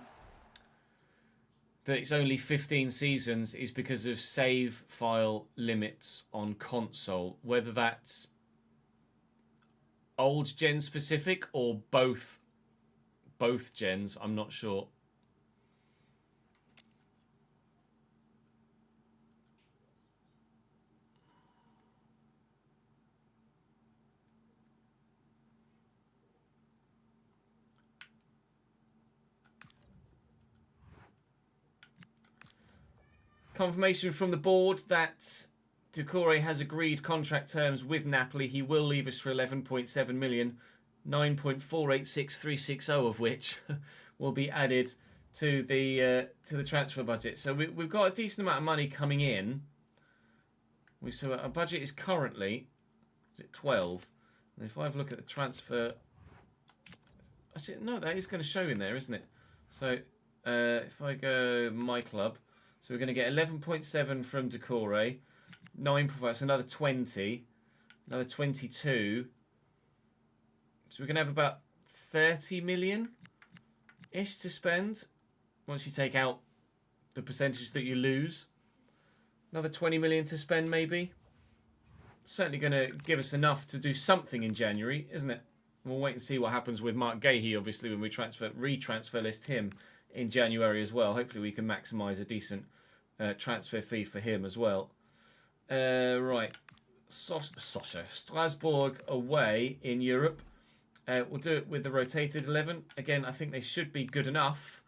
it's only 15 seasons is because of save file limits on console. Whether that's old gen specific or both gens, I'm not sure. Confirmation from the board that Doucouré has agreed contract terms with Napoli. He will leave us for 11.7 million, 9.486360 of which will be added to the transfer budget. So we've got a decent amount of money coming in. So our budget is currently 12. And if I have a look at the transfer, actually no, that is going to show in there, isn't it? So if I go my club, so we're going to get 11.7 from Decore, 9 that's another 20, another 22. So we're going to have about 30 million-ish to spend once you take out the percentage that you lose. Another 20 million to spend maybe. Certainly going to give us enough to do something in January, isn't it? We'll wait and see what happens with Mark Gahey, obviously, when we retransfer list him in January as well. Hopefully we can maximise a decent transfer fee for him as well. Right. Strasbourg away in Europe. We'll do it with the rotated 11. Again, I think they should be good enough.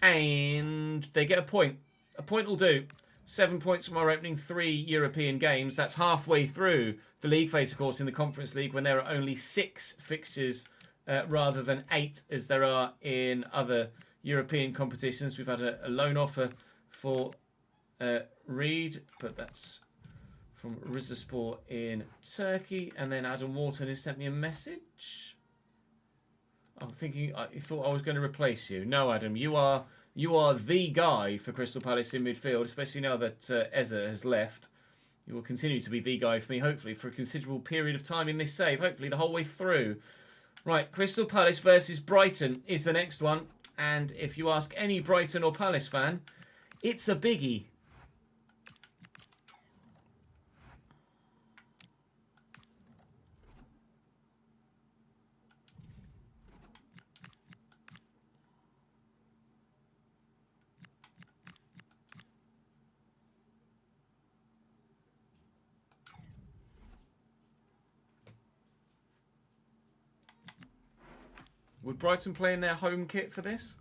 And they get a point. A point will do. 7 points from our opening 3 European games. That's halfway through the league phase, of course, in the Conference League, when there are only 6 fixtures rather than 8 as there are in other European competitions. We've had a loan offer for Reed, but that's from Rizespor in Turkey. And then Adam Wharton has sent me a message. I'm thinking, I thought I was going to replace you. No, Adam, you are the guy for Crystal Palace in midfield, especially now that Eze has left. You will continue to be the guy for me, hopefully, for a considerable period of time in this save. Hopefully the whole way through. Right, Crystal Palace versus Brighton is the next one. And if you ask any Brighton or Palace fan, it's a biggie. Would Brighton play in their home kit for this?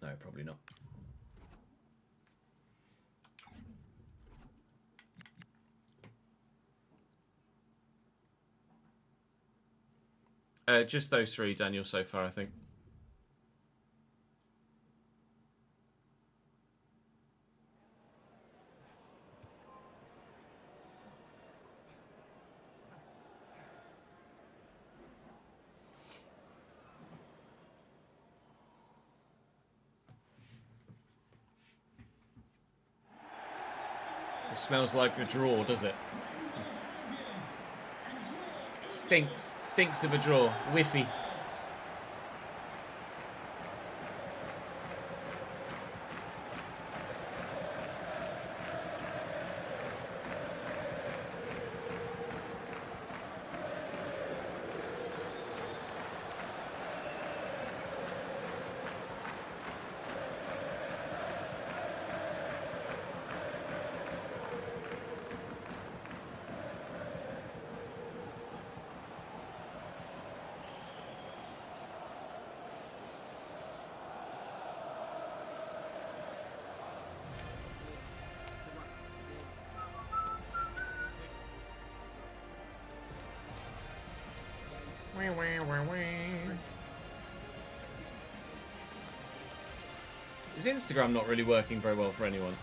No, probably not. Just those 3, Daniel, so far, I think. It smells like a draw, does it? Stinks of a draw. Whiffy. Is Instagram not really working very well for anyone?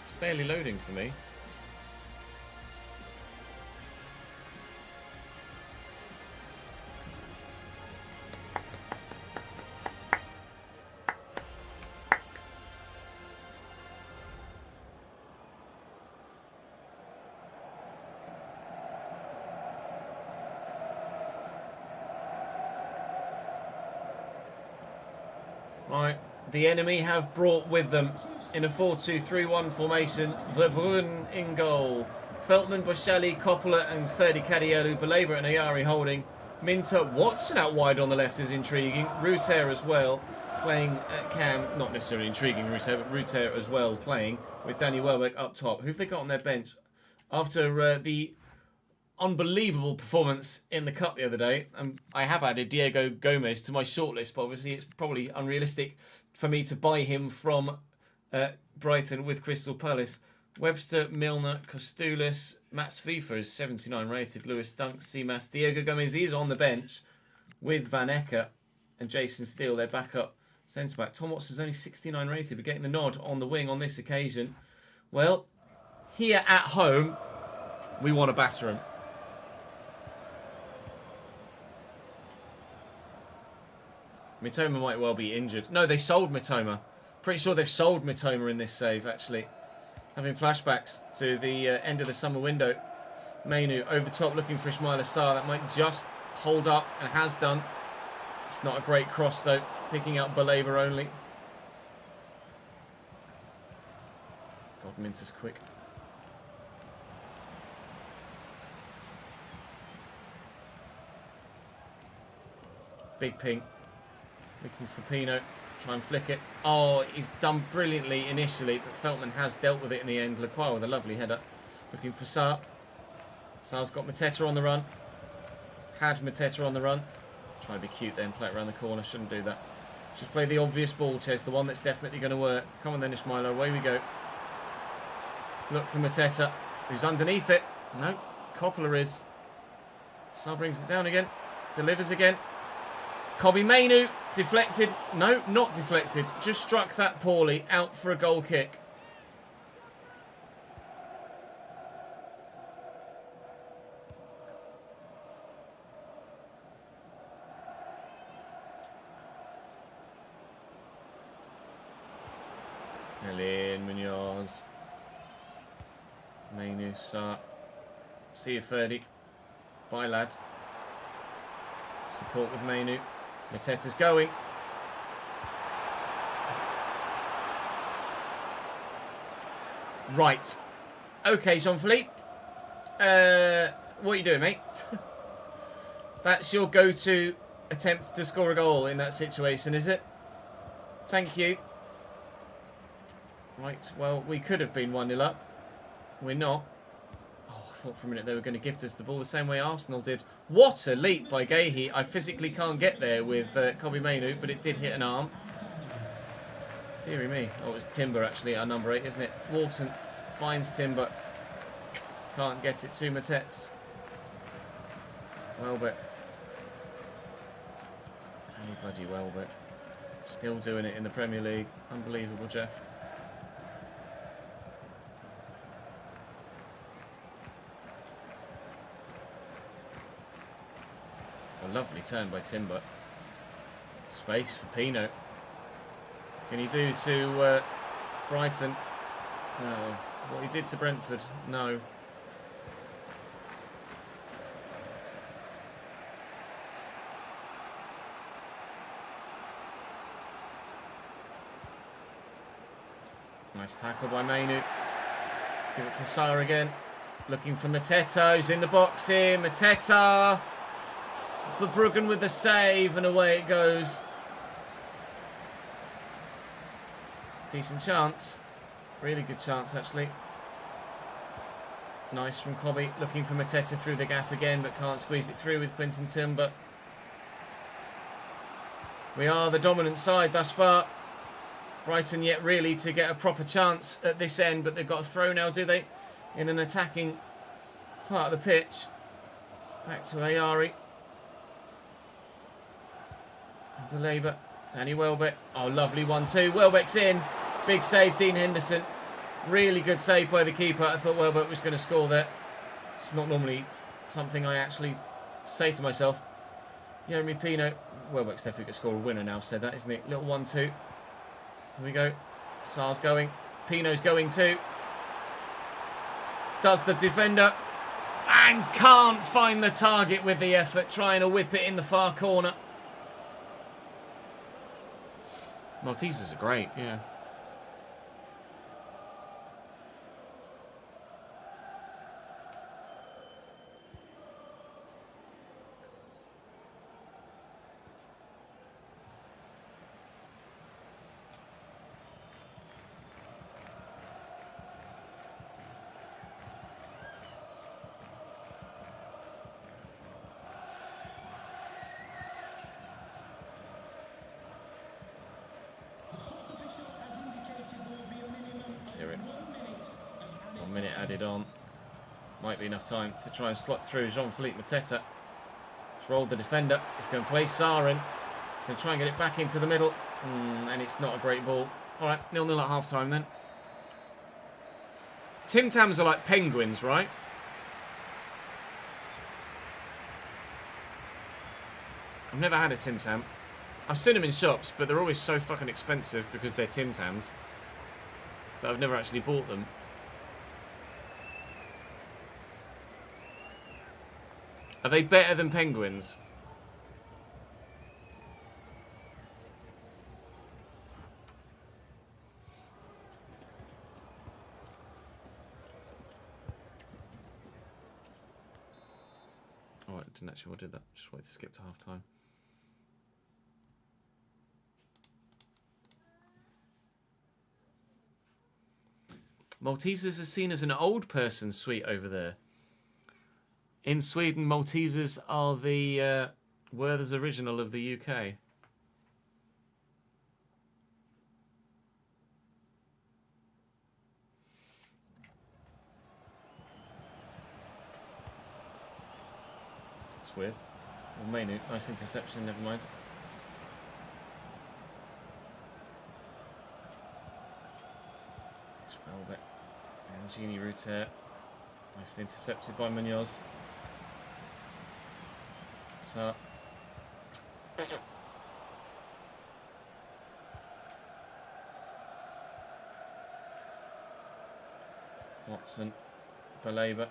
It's barely loading for me. Right, the enemy have brought with them, in a 4-2-3-1 formation, Verbruggen in goal. Feltman, Boshali, Coppola and Ferdi Cadielu, Belaber and Ayari holding. Minter, Watson out wide on the left is intriguing. Ruter as well, playing at Cam. Not necessarily intriguing, Ruter, but Ruter as well playing with Danny Welbeck up top. Who've they got on their bench? After the unbelievable performance in the Cup the other day. I have added Diego Gomez to my shortlist, but obviously it's probably unrealistic for me to buy him from Brighton with Crystal Palace. Webster, Milner, Kostoulis, Mats FIFA is 79 rated, Lewis Dunk, Seamas, Diego Gomez is on the bench with Van Ecke and Jason Steele, their backup centre-back. Tom Watson's only 69 rated, but getting the nod on the wing on this occasion. Well, here at home, we want to batter him. Mitoma might well be injured. No, they sold Mitoma. Pretty sure they've sold Mitoma in this save, actually. Having flashbacks to the end of the summer window. Mainu over the top looking for Ismail Assar. That might just hold up and has done. It's not a great cross, though. Picking out Baleba only. God, Minter's quick. Big ping. Looking for Pino. Try and flick it. Oh, he's done brilliantly initially, but Feltman has dealt with it in the end. Lacroix with a lovely header. Looking for Sarr. Sarr's got Mateta on the run. Had Mateta on the run. Try to be cute then. Play it around the corner. Shouldn't do that. Just play the obvious ball, Ches. The one that's definitely going to work. Come on then, Ismailo. Away we go. Look for Mateta, who's underneath it. No, Coppola is. Sarr brings it down again. Delivers again. Kobe Mainu, deflected. No, not deflected. Just struck that poorly. Out for a goal kick. Elin Munoz. Mainu, Sarr. See you, Ferdy. Bye, lad. Support with Mainu. Mateta's going. Right. Okay, Jean-Philippe. What are you doing, mate? That's your go-to attempt to score a goal in that situation, is it? Thank you. Right, well, we could have been 1-0 up. We're not. Oh, I thought for a minute they were going to gift us the ball the same way Arsenal did. What a leap by Gahey. I physically can't get there with Kobe Mainu, but it did hit an arm. Deary me. Oh, it was Timber, actually, our number 8, isn't it? Walton finds Timber. Can't get it to Matets. Welbeck. Danny bloody Welbeck. Still doing it in the Premier League. Unbelievable, Jeff. A lovely turn by Timber. Space for Pino. Can he do to Brighton? No. What he did to Brentford? No. Nice tackle by Mainu. Give it to Sarr again. Looking for Mateta, who's in the box here. Mateta! For Bruggen with the save, and away it goes. Decent chance. Really good chance, actually. Nice from Kobe. Looking for Mateta through the gap again, but can't squeeze it through with Quinton Timber. We are the dominant side thus far. Brighton yet really to get a proper chance at this end, but they've got a throw now, do they? In an attacking part of the pitch. Back to Ayari. Baleba. Danny Welbeck. Oh, lovely 1-2. Welbeck's in. Big save, Dean Henderson. Really good save by the keeper. I thought Welbeck was going to score there. It's not normally something I actually say to myself. Jeremy Pino. Welbeck's definitely going to score a winner now, said that, isn't it? Little 1-2. Here we go. Sarr's going. Pino's going too. Does the defender. And can't find the target with the effort. Trying to whip it in the far corner. Maltesers are great, yeah. Hear it. 1 minute added on. Might be enough time to try and slot through Jean-Philippe Mateta. He's rolled the defender. He's going to play Sarr in. He's going to try and get it back into the middle. And it's not a great ball. Alright, 0-0 at half time then. Tim Tams are like penguins, right? I've never had a Tim Tam. I've seen them in shops, but they're always so fucking expensive because they're Tim Tams that I've never actually bought them. Are they better than penguins? Oh, I didn't actually want to do that. Just wait to skip to half time. Maltesers are seen as an old person's suite over there. In Sweden, Maltesers are the Werther's original of the UK. It's weird. Well, Mainu, nice interception, never mind. It's Welbeck. And Gini Ruter. Nicely intercepted by Munoz. So. Watson. Baleba.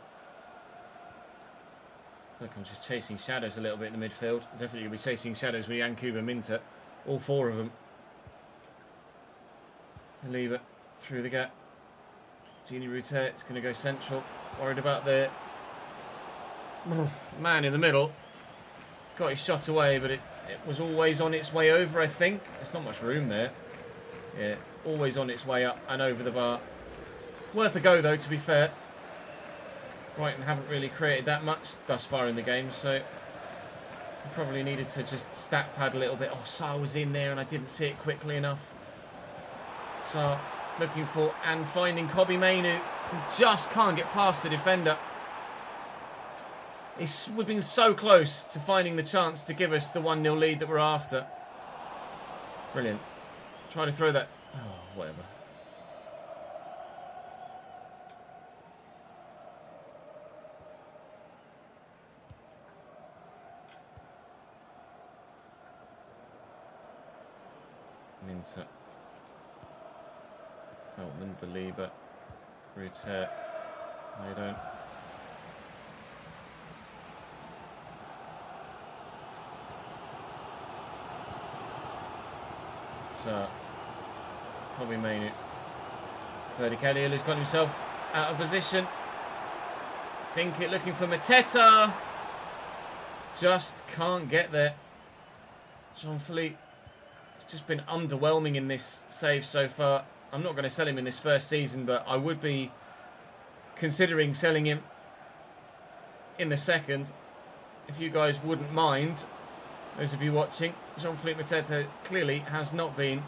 Look, I'm just chasing shadows a little bit in the midfield. Definitely going to be chasing shadows with Yankuba Minter. All four of them. Baleba through the gap. Gini Ruter, it's going to go central. Worried about the man in the middle. Got his shot away, but it was always on its way over, I think. There's not much room there. Yeah, always on its way up and over the bar. Worth a go, though, to be fair. Brighton haven't really created that much thus far in the game, so probably needed to just stat pad a little bit. Oh, Sarr was in there and I didn't see it quickly enough. Sarr looking for and finding Kobbie Mainoo, who just can't get past the defender. We've been so close to finding the chance to give us the 1-0 lead that we're after. Brilliant. Try to throw that. Oh, whatever. Minter. Feltman, Baleba. Ruter. No, you don't. So, Kobbie Mainoo. Ferdy Caliel has got himself out of position. Dinkit looking for Mateta. Just can't get there. Jean-Philippe has just been underwhelming in this save so far. I'm not going to sell him in this first season, but I would be considering selling him in the second. If you guys wouldn't mind, those of you watching, Jean-Philippe Mateta clearly has not been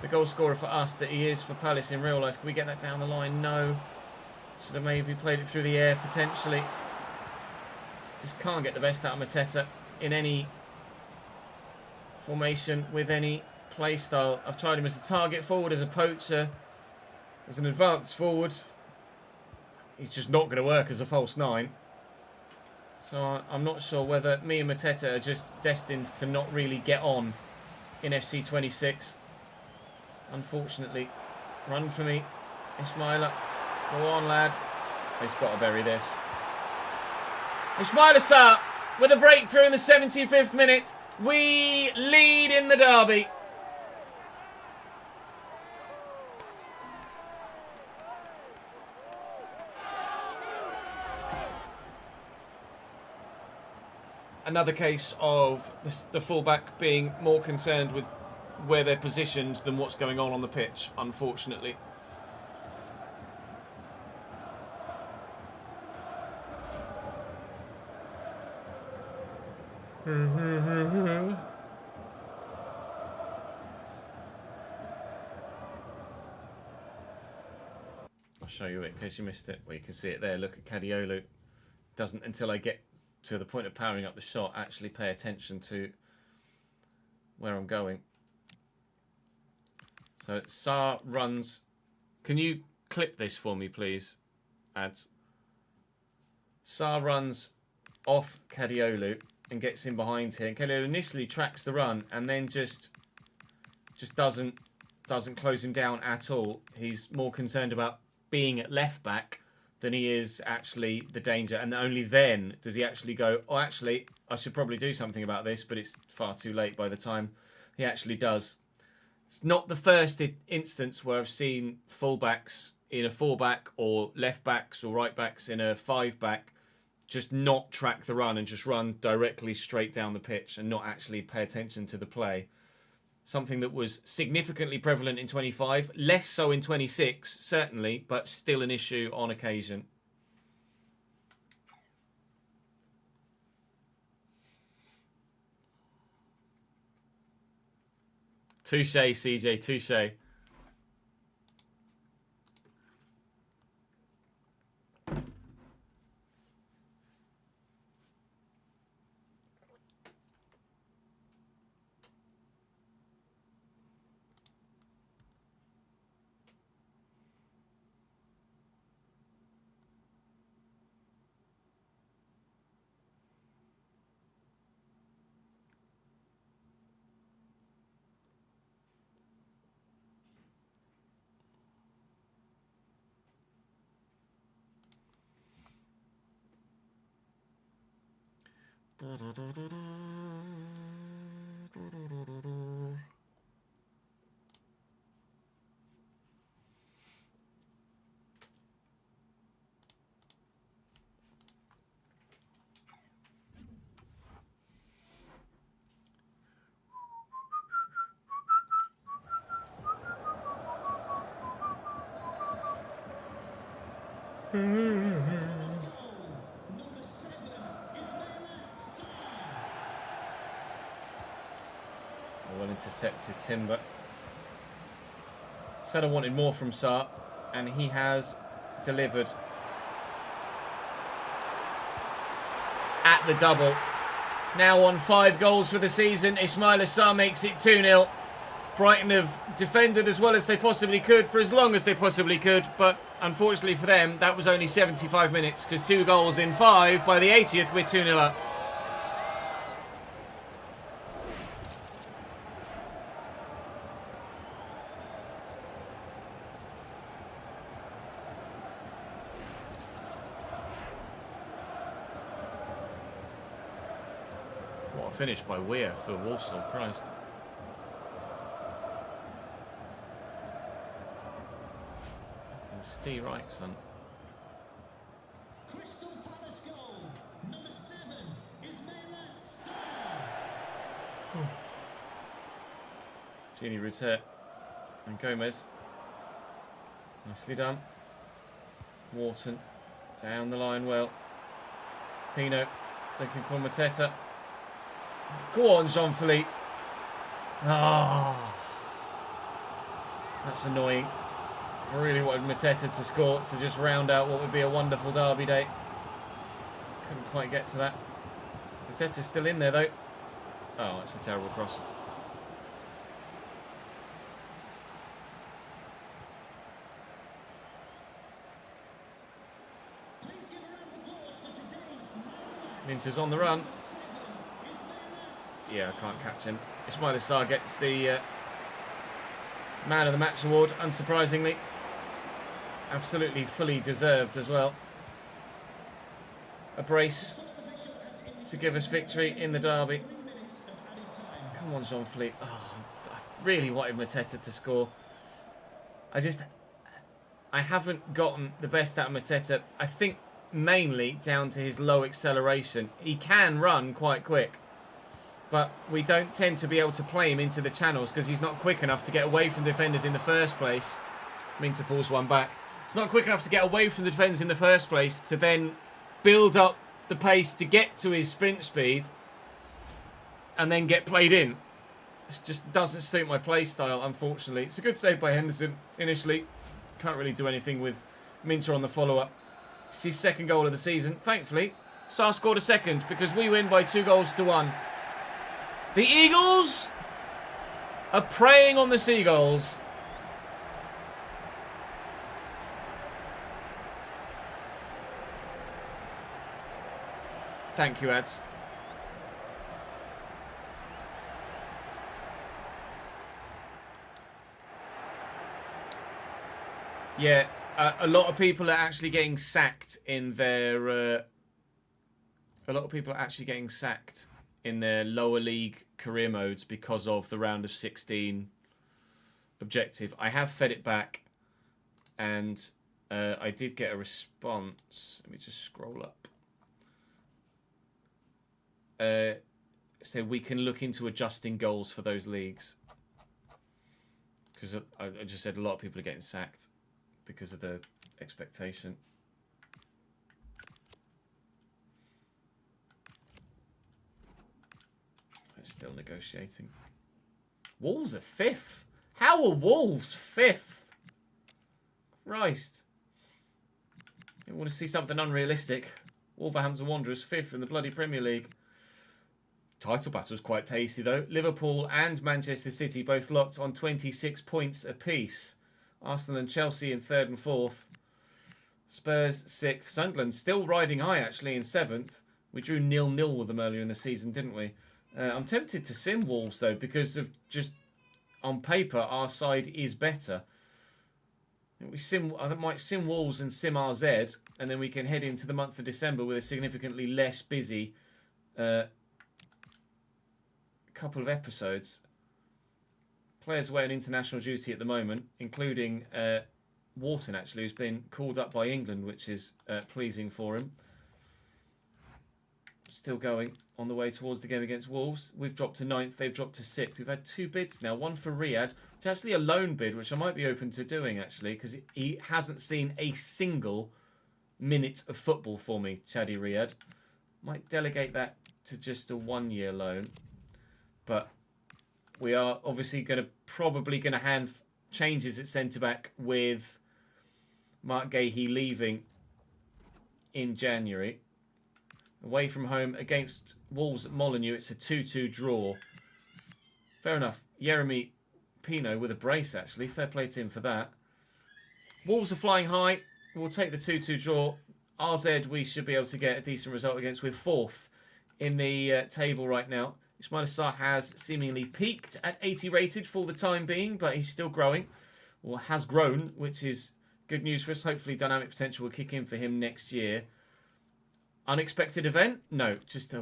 the goal scorer for us that he is for Palace in real life. Can we get that down the line? No. Should have maybe played it through the air, potentially. Just can't get the best out of Mateta in any formation with any play style. I've tried him as a target forward, as a poacher, as an advanced forward. He's just not going to work as a false nine. So I'm not sure whether me and Mateta are just destined to not really get on in FC26. Unfortunately. Run for me, Ismaila. Go on, lad. He's got to bury this. Ismaila Sarr with a breakthrough in the 75th minute. We lead in the derby. Another case of the fullback being more concerned with where they're positioned than what's going on the pitch, unfortunately. I'll show you it in case you missed it. Well, you can see it there. Look at Cadiolu. Doesn't, until I get to the point of powering up the shot, actually pay attention to where I'm going. So Sarr runs. Can you clip this for me, please, ads? Sarr runs off Cadiolu and gets in behind here. And Kelly initially tracks the run and then just doesn't close him down at all. He's more concerned about being at left back than he is actually the danger. And only then does he actually go, oh, actually, I should probably do something about this, but it's far too late by the time he actually does. It's not the first instance where I've seen fullbacks in a 4-back or left backs or right backs in a 5-back just not track the run and just run directly straight down the pitch and not actually pay attention to the play. Something that was significantly prevalent in 25, less so in 26, certainly, but still an issue on occasion. Touche, CJ, touche. Well intercepted Timber. Said I wanted more from Sarr, and he has delivered. At the double. Now on 5 goals for the season, Ismaila Sarr makes it 2-0. Brighton have defended as well as they possibly could for as long as they possibly could, but unfortunately for them, that was only 75 minutes, because 2 goals in 5. By the 80th, we're 2-0 up. What a finish by Weir for Walsall, Christ. Steve Reichson. Crystal Palace goal. Number 7 is Sarr. Gini Rutet and Gomez. Nicely done. Wharton down the line well. Pino looking for Mateta. Go on, Jean-Philippe. Ah, that's annoying. I really wanted Mateta to score to just round out what would be a wonderful derby day. Couldn't quite get to that. Mateta's still in there though. Oh, it's a terrible cross. Minter's on the run. Yeah, I can't catch him. Ismaila Sarr gets the Man of the Match award, unsurprisingly. Absolutely fully deserved as well. A brace to give us victory in the derby. Come on, Jean-Philippe. Oh, I really wanted Mateta to score. I haven't gotten the best out of Mateta. I think mainly down to his low acceleration. He can run quite quick, but we don't tend to be able to play him into the channels because he's not quick enough to get away from defenders in the first place. Minter pulls one back. It's not quick enough to get away from the defenders in the first place to then build up the pace to get to his sprint speed and then get played in. It just doesn't suit my play style, unfortunately. It's a good save by Henderson initially. Can't really do anything with Minter on the follow-up. It's his second goal of the season. Thankfully, Sarr scored a second because we win by 2-1. The Eagles are preying on the Seagulls. Thank you, Ads. Yeah, a lot of people are actually getting sacked in their. A lot of people are actually getting sacked in their lower league career modes because of the round of 16 objective. I have fed it back, and I did get a response. Let me just scroll up. So we can look into adjusting goals for those leagues, because I just said a lot of people are getting sacked because of the expectation. I'm still negotiating. Wolves are 5th. How are Wolves 5th? Christ. You want to see something unrealistic? Wolverhampton Wanderers 5th in the bloody Premier League. Title battle's quite tasty though. Liverpool and Manchester City both locked on 26 points apiece. Arsenal and Chelsea in 3rd and 4th. Spurs 6th. Sunderland still riding high actually in 7th. We drew 0-0 with them earlier in the season, didn't we? I'm tempted to sim Wolves though, because of just on paper our side is better. I might sim Wolves and sim RZ, and then we can head into the month of December with a significantly less busy couple of episodes. Players away on international duty at the moment, including Wharton, actually, who's been called up by England, which is pleasing for him. Still going on the way towards the game against Wolves. We've dropped to 9th, they've dropped to 6th. We've had 2 bids now, one for Riyadh. It's actually a loan bid, which I might be open to doing, actually, because he hasn't seen a single minute of football for me, Chadi Riyadh. Might delegate that to just a 1-year loan. But we are obviously probably going to hand changes at centre-back with Mark Gahey leaving in January. Away from home against Wolves at Molineux, it's a 2-2 draw. Fair enough. Jeremy Pino with a brace, actually. Fair play to him for that. Wolves are flying high. We'll take the 2-2 draw. RZ we should be able to get a decent result against. We're 4th in the table right now. Ismail Assar has seemingly peaked at 80 rated for the time being, but he's still growing, or has grown, which is good news for us. Hopefully dynamic potential will kick in for him next year. Unexpected event? No, just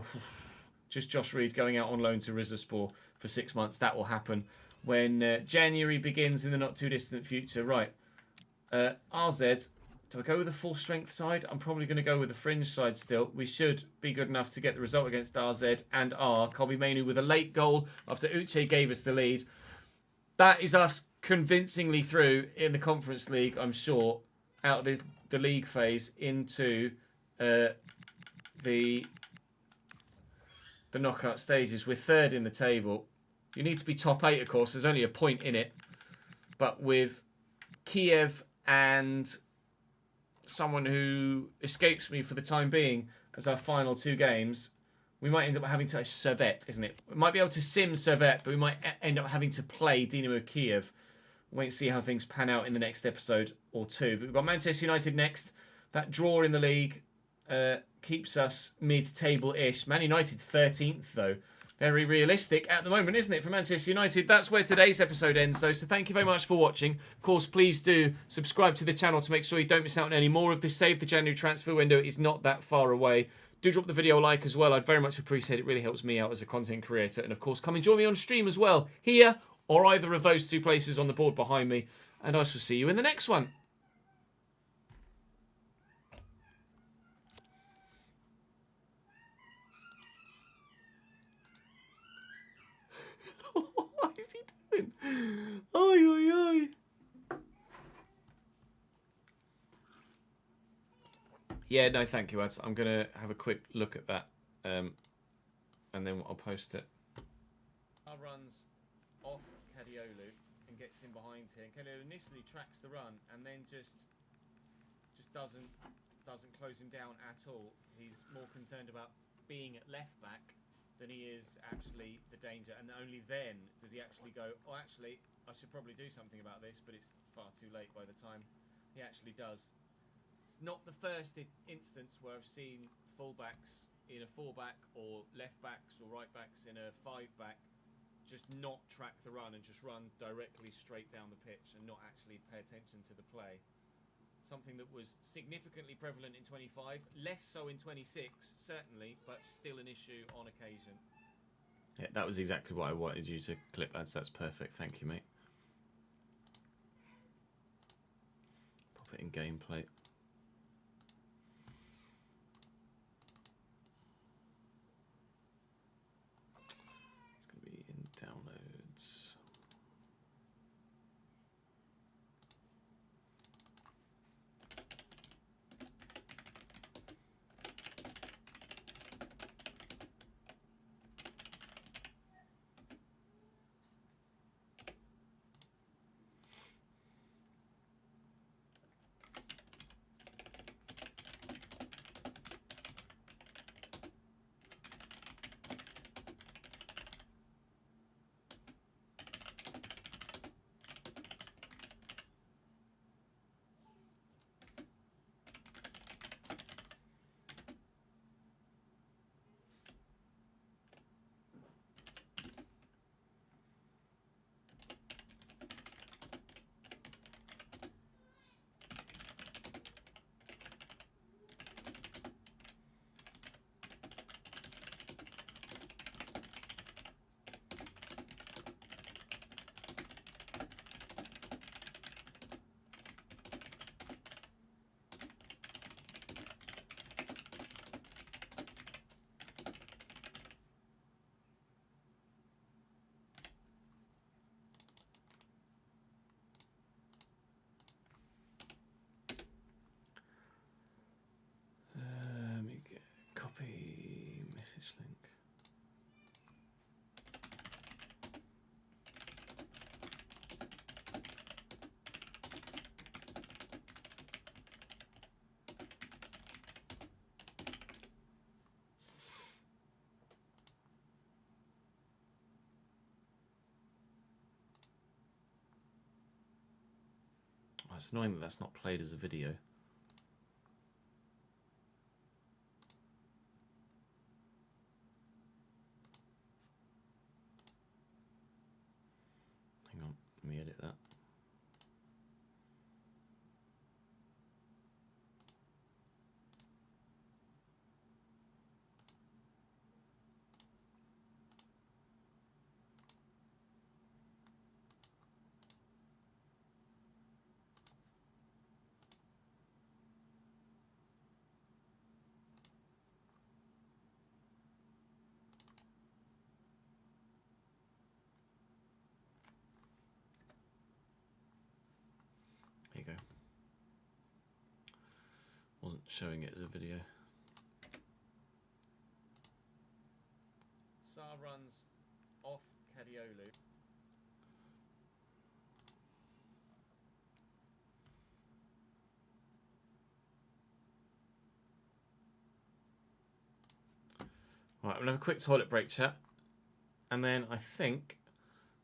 Josh Reed going out on loan to Rizespor for 6 months. That will happen when January begins in the not too distant future. Right, RZ. Do I go with the full strength side? I'm probably going to go with the fringe side still. We should be good enough to get the result against RZ and R. Colby Mainu with a late goal after Uche gave us the lead. That is us convincingly through in the Conference League, I'm sure, out of the league phase into the knockout stages. We're 3rd in the table. You need to be top 8, of course. There's only a point in it. But with Kiev and someone who escapes me for the time being as our final 2 games, we might end up having to Servette, isn't it? We might be able to sim Servette, but we might end up having to play Dinamo Kiev. Wait and see how things pan out in the next episode or 2. But we've got Manchester United next. That draw in the league keeps us mid-table-ish. Man United 13th, though. Very realistic at the moment, isn't it, for Manchester United? That's where today's episode ends, though. So thank you very much for watching. Of course, please do subscribe to the channel to make sure you don't miss out on any more of this. Save the January transfer window is not that far away. Do drop the video a like as well. I'd very much appreciate it. It really helps me out as a content creator. And, of course, come and join me on stream as well, here or either of those 2 places on the board behind me. And I shall see you in the next one. What is he doing? Oi, oi, oi. Yeah, no, thank you, Ads. I'm going to have a quick look at that, and then I'll post it. Runs off Kadiolu and gets in behind here. Kadiolu initially tracks the run and then just doesn't close him down at all. He's more concerned about being at left back than he is actually the danger, and only then does he actually go, oh, actually, I should probably do something about this, but it's far too late by the time he actually does. It's not the first instance where I've seen fullbacks in a 4-back or left backs or right backs in a 5-back just not track the run and just run directly straight down the pitch and not actually pay attention to the play. something that was significantly prevalent in 25, less so in 26, certainly, but still an issue on occasion. Yeah, that was exactly what I wanted you to clip, ads. That's perfect. Thank you, mate. Pop it in gameplay. It's going to be in downloads. Let me get copy message link. Oh, it's annoying that that's not played as a video. Hang on, let me edit that. There you go. Wasn't showing it as a video. Saar runs off Kadiolu. Right, we'll have a quick toilet break, chat. And then I think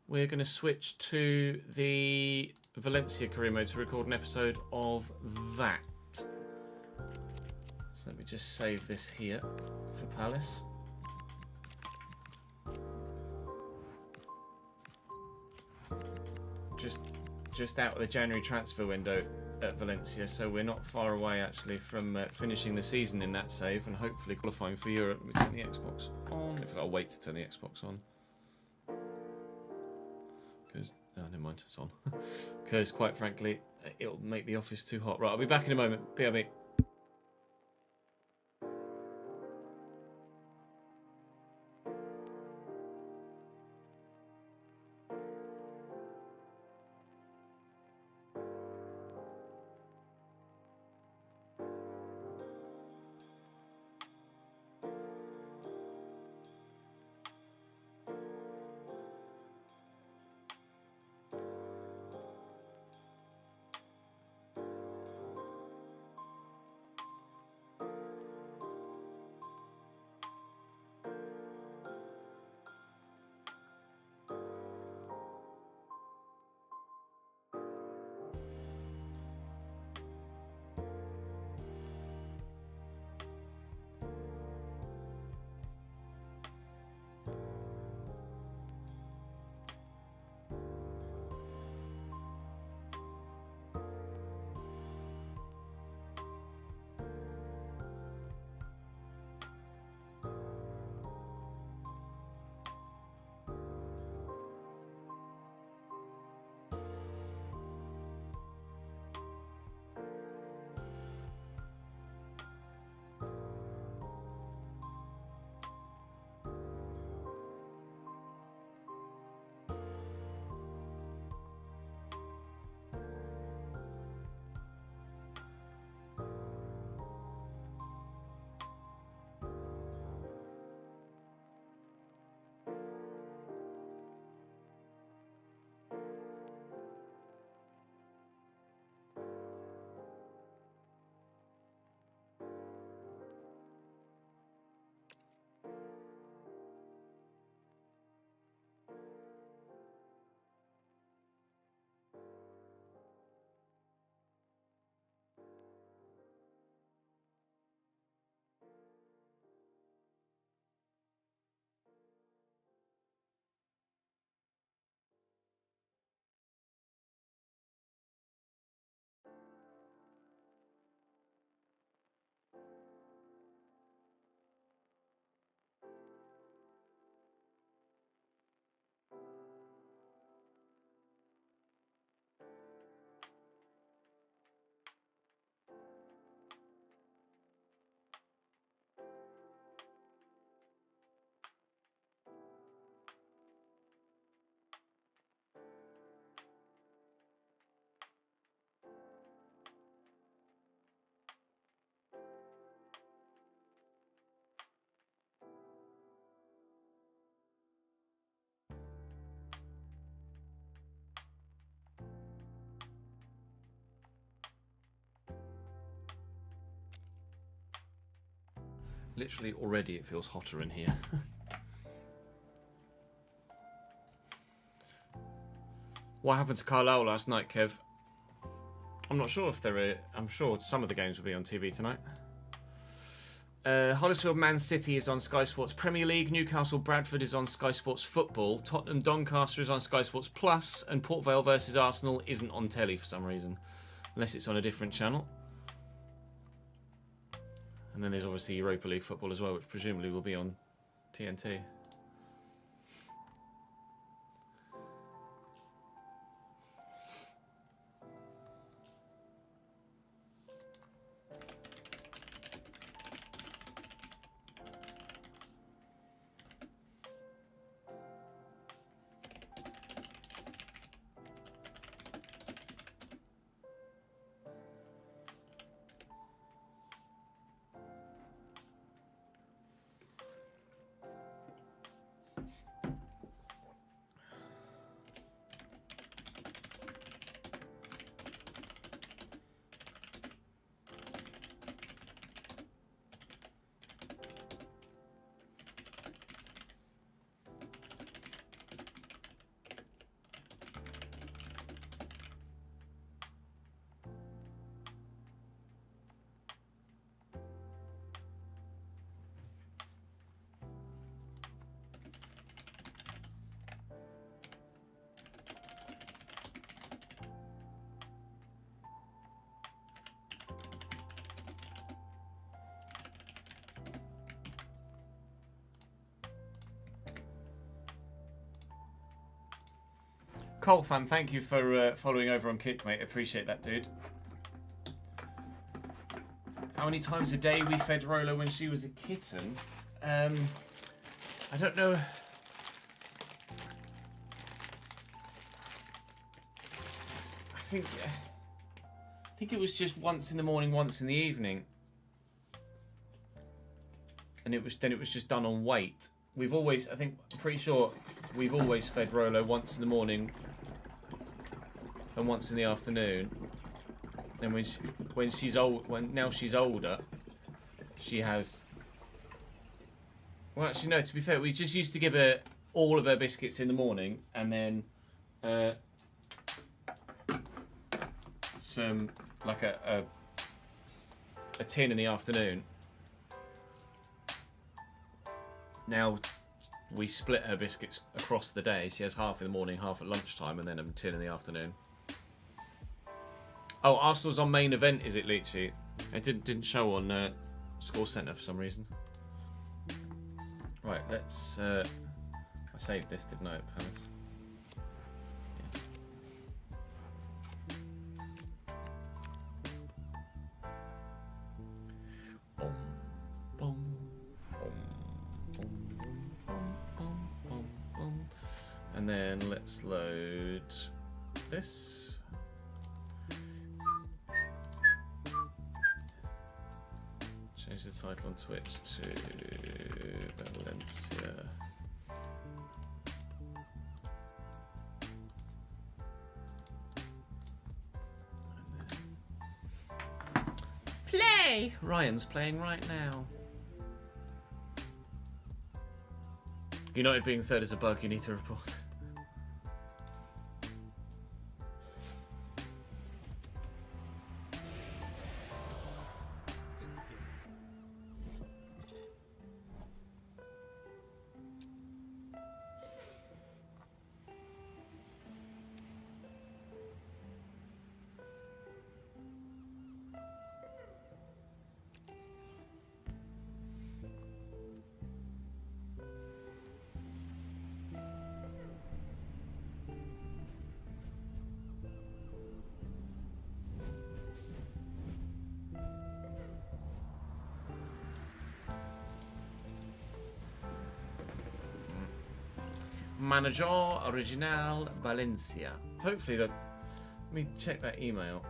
we're going to switch to the Valencia career mode to record an episode of that. So let me just save this here for Palace. Just out of the January transfer window at Valencia, so we're not far away actually from finishing the season in that save and hopefully qualifying for Europe. Let me turn the Xbox on. If I'll wait to turn the Xbox on. Because, oh, never mind, it's on. Because, quite frankly, it'll make the office too hot. Right, I'll be back in a moment. BRB. Literally already it feels hotter in here. What happened to Carlisle last night, Kev? I'm not sure if there are... I'm sure some of the games will be on TV tonight. Huddersfield Man City is on Sky Sports Premier League. Newcastle Bradford is on Sky Sports Football. Tottenham Doncaster is on Sky Sports Plus. And Port Vale versus Arsenal isn't on telly for some reason. Unless it's on a different channel. And then there's obviously Europa League football as well, which presumably will be on TNT. Cole fan, thank you for following over on Kick, mate. Appreciate that, dude. How many times a day we fed Rolo when she was a kitten? I don't know. I think it was just once in the morning, once in the evening, and it was just done on weight. We've always, I'm pretty sure we've always fed Rolo once in the morning and once in the afternoon. And when she's older, she has. Well, actually, no. To be fair, we just used to give her all of her biscuits in the morning, and then some like a tin in the afternoon. Now we split her biscuits across the day. She has half in the morning, half at lunchtime, and then a tin in the afternoon. Oh, Arsenal's on main event, is it, Leachy? It didn't show on Score Centre for some reason. Right, let's... I saved this, didn't I, at Palace? Yeah. Boom, boom, boom, boom, boom, boom, boom, boom. And then let's load this. Change the title on Twitch to Valencia. Play! Ryan's playing right now. United being third is a bug you need to report. Manager Original Valencia. Hopefully let me check that email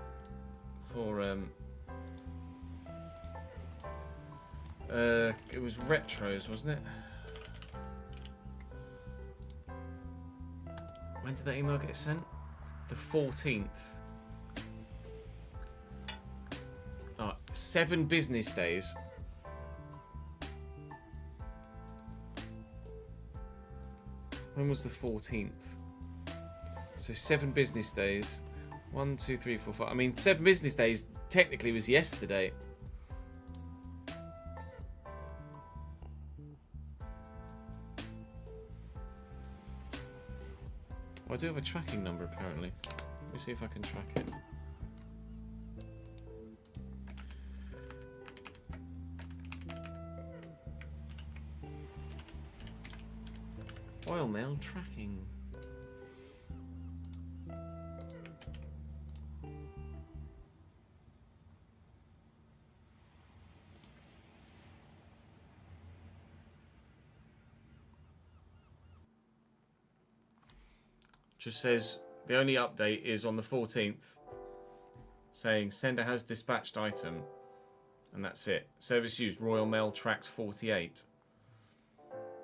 for it was retros, wasn't it? When did that email get sent? The 14th. Oh, 7 business days. When was the 14th? So 7 business days. 1, 2, 3, 4, 5. I mean, 7 business days technically was yesterday. Well, I do have a tracking number apparently. Let me see if I can track it. Royal Mail tracking. Just says the only update is on the 14th, saying sender has dispatched item, and that's it. Service used Royal Mail tracked 48.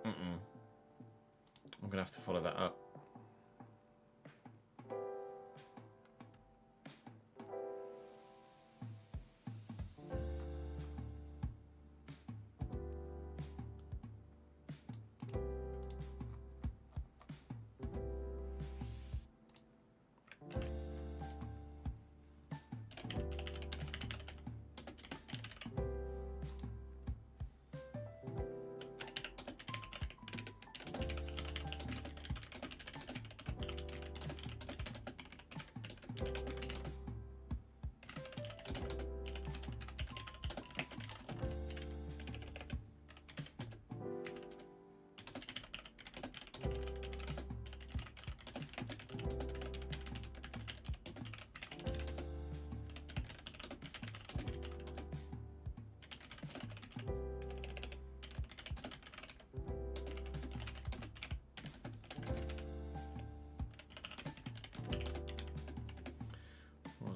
I'm gonna have to follow that up.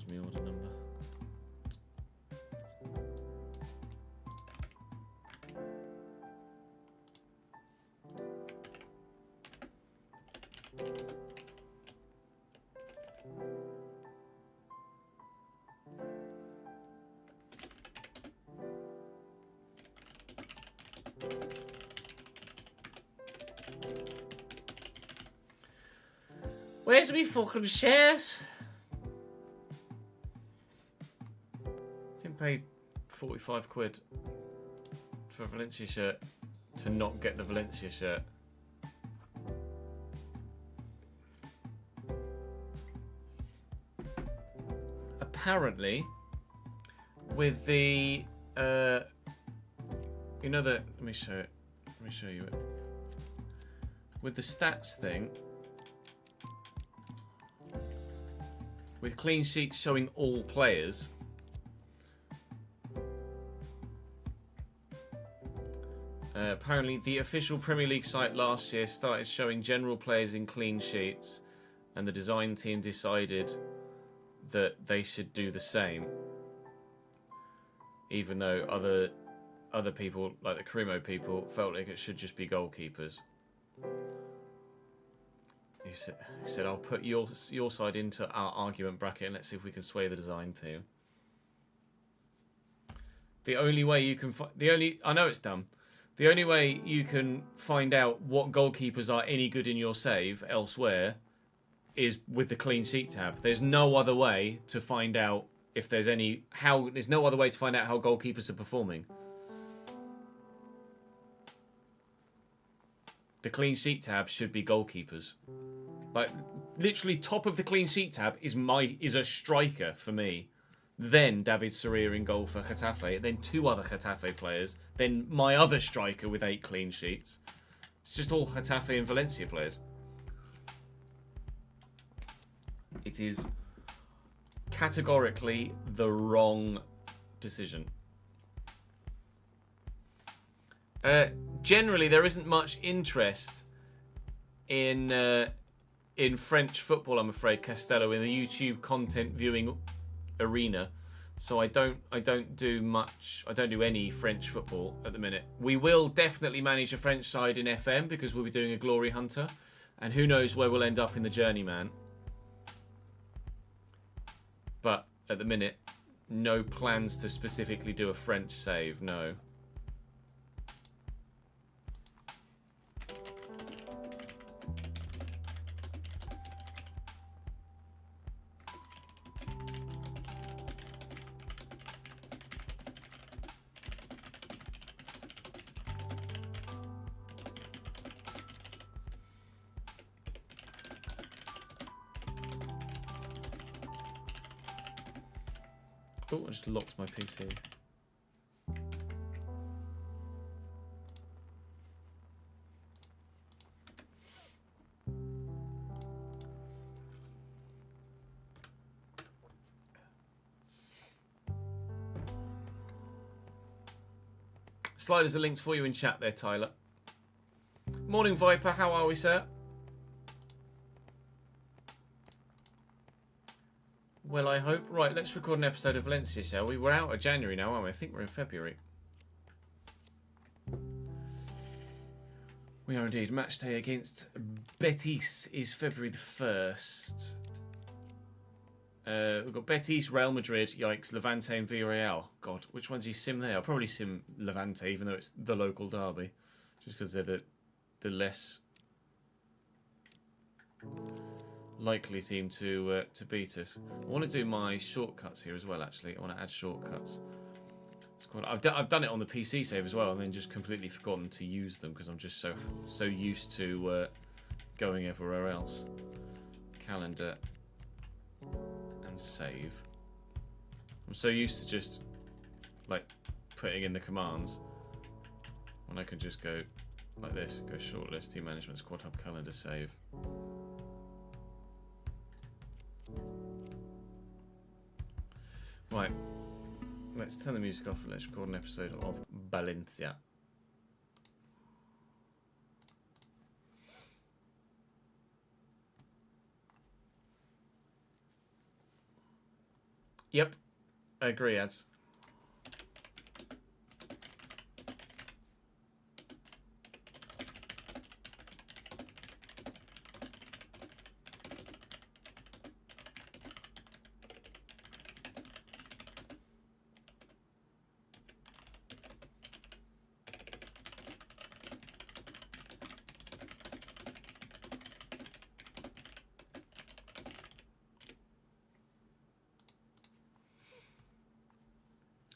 My order number. Where's me fucking shirt? Paid 45 quid for a Valencia shirt to not get the Valencia shirt. Apparently, with the you know the let me show it. Let me show you it. With the stats thing, with clean sheets showing all players. Apparently, the official Premier League site last year started showing general players in clean sheets, and the design team decided that they should do the same. Even though other people, like the Career Mode people, felt like it should just be goalkeepers. He said, "I'll put your side into our argument bracket and let's see if we can sway the design team." The only way you can I know it's dumb. The only way you can find out what goalkeepers are any good in your save elsewhere is with the clean sheet tab. There's no other way to find out if there's there's no other way to find out how goalkeepers are performing. The clean sheet tab should be goalkeepers. Like literally top of the clean sheet tab is a striker for me. Then David Soria in goal for Getafe, then 2 other Getafe players, then my other striker with 8 clean sheets. It's just all Getafe and Valencia players. It is categorically the wrong decision. Generally, there isn't much interest in French football, I'm afraid, Castello, in the YouTube content viewing arena, so I don't do much. I don't do any French football at the minute. We will definitely manage a French side in FM because we'll be doing a Glory Hunter, and who knows where we'll end up in the Journeyman. But at the minute, no plans to specifically do a French save. No. Oh, I just locked my PC. Sliders are linked for you in chat there, Tyler. Morning, Viper. How are we, sir? Well, I hope. Right, let's record an episode of Valencia, shall we? We're out of January now, aren't we? I think we're in February. We are indeed. Match day against Betis is February the 1st. We've got Betis, Real Madrid, yikes, Levante and Villarreal. God, which ones do you sim there? I'll probably sim Levante, even though it's the local derby. Just because they're the less likely team to beat us. I want to do my shortcuts here as well, actually. I want to add shortcuts. I've done it on the PC save as well, and then just completely forgotten to use them because I'm just so used to going everywhere else. Calendar and save. I'm so used to just like putting in the commands when I can just go like this. Go shortlist, team management, squad hub, calendar, save. Right, let's turn the music off and let's record an episode of Valencia. Yep, I agree, ads.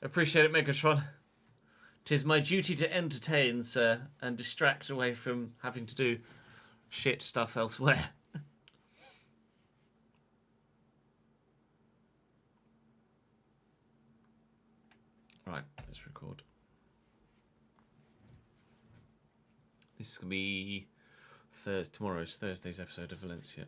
Appreciate it, Megatron. 'Tis my duty to entertain, sir, and distract away from having to do shit stuff elsewhere. Right, let's record. This is going to be tomorrow's Thursday's episode of Valencia.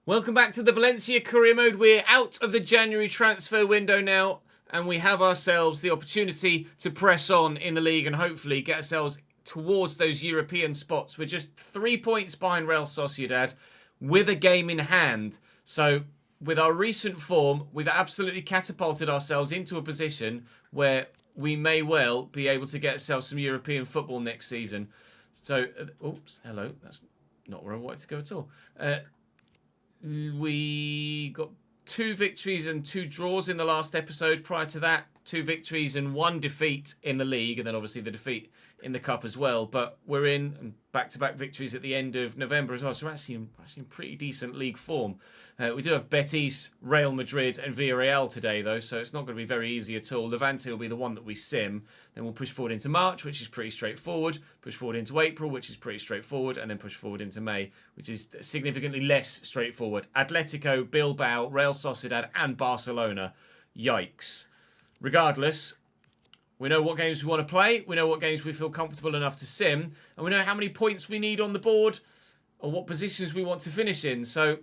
Welcome back to the Valencia Career Mode. We're out of the January transfer window now, and we have ourselves the opportunity to press on in the league and hopefully get ourselves towards those European spots. We're just 3 points behind Real Sociedad with a game in hand. So with our recent form, we've absolutely catapulted ourselves into a position where we may well be able to get ourselves some European football next season. So, oops, hello. That's not where I wanted to go at all. We got 2 victories and 2 draws in the last episode. Prior to that, 2 victories and 1 defeat in the league, and then obviously the defeat in the cup as well. But we're in back-to-back victories at the end of November as well, so we're actually in pretty decent league form. We do have Betis, Real Madrid and Villarreal today, though, so it's not going to be very easy at all. Levante will be the one that we sim. Then we'll push forward into March, which is pretty straightforward. Push forward into April, which is pretty straightforward. And then push forward into May, which is significantly less straightforward. Atletico, Bilbao, Real Sociedad and Barcelona. Yikes. Regardless, we know what games we want to play. We know what games we feel comfortable enough to sim. And we know how many points we need on the board or what positions we want to finish in. So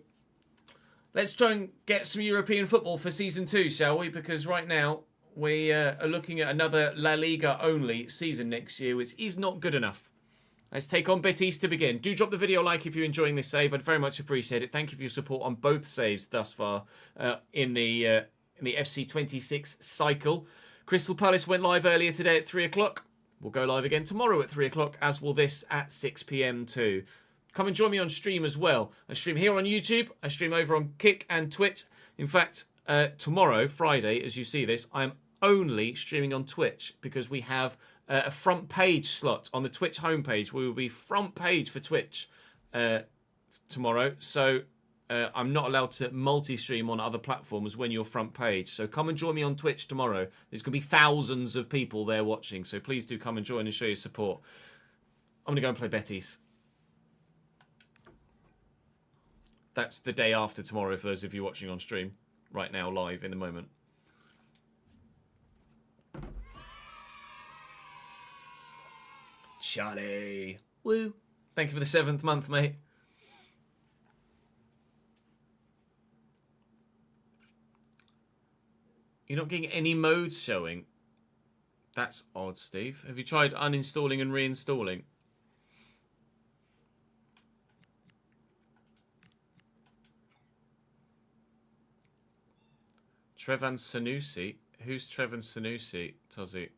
let's try and get some European football for Season 2, shall we? Because right now we are looking at another La Liga only season next year, which is not good enough. Let's take on Betis to begin. Do drop the video a like if you're enjoying this save. I'd very much appreciate it. Thank you for your support on both saves thus far in the FC26 cycle. Crystal Palace went live earlier today at 3 o'clock. We'll go live again tomorrow at 3 o'clock, as will this at 6 p.m. too. Come and join me on stream as well. I stream here on YouTube. I stream over on Kick and Twitch. In fact, tomorrow, Friday, as you see this, I'm only streaming on Twitch because we have a front page slot on the Twitch homepage. We will be front page for Twitch tomorrow. So I'm not allowed to multi-stream on other platforms when you're front page. So come and join me on Twitch tomorrow. There's going to be thousands of people there watching. So please do come and join and show your support. I'm going to go and play Betis. That's the day after tomorrow for those of you watching on stream. right now, live in the moment. Charlie. Woo. Thank you for the 7th month, mate. You're not getting any modes showing. That's odd, Steve. Have you tried uninstalling and reinstalling? Trevan Sanusi? Who's Trevan Sanusi, Tozzy?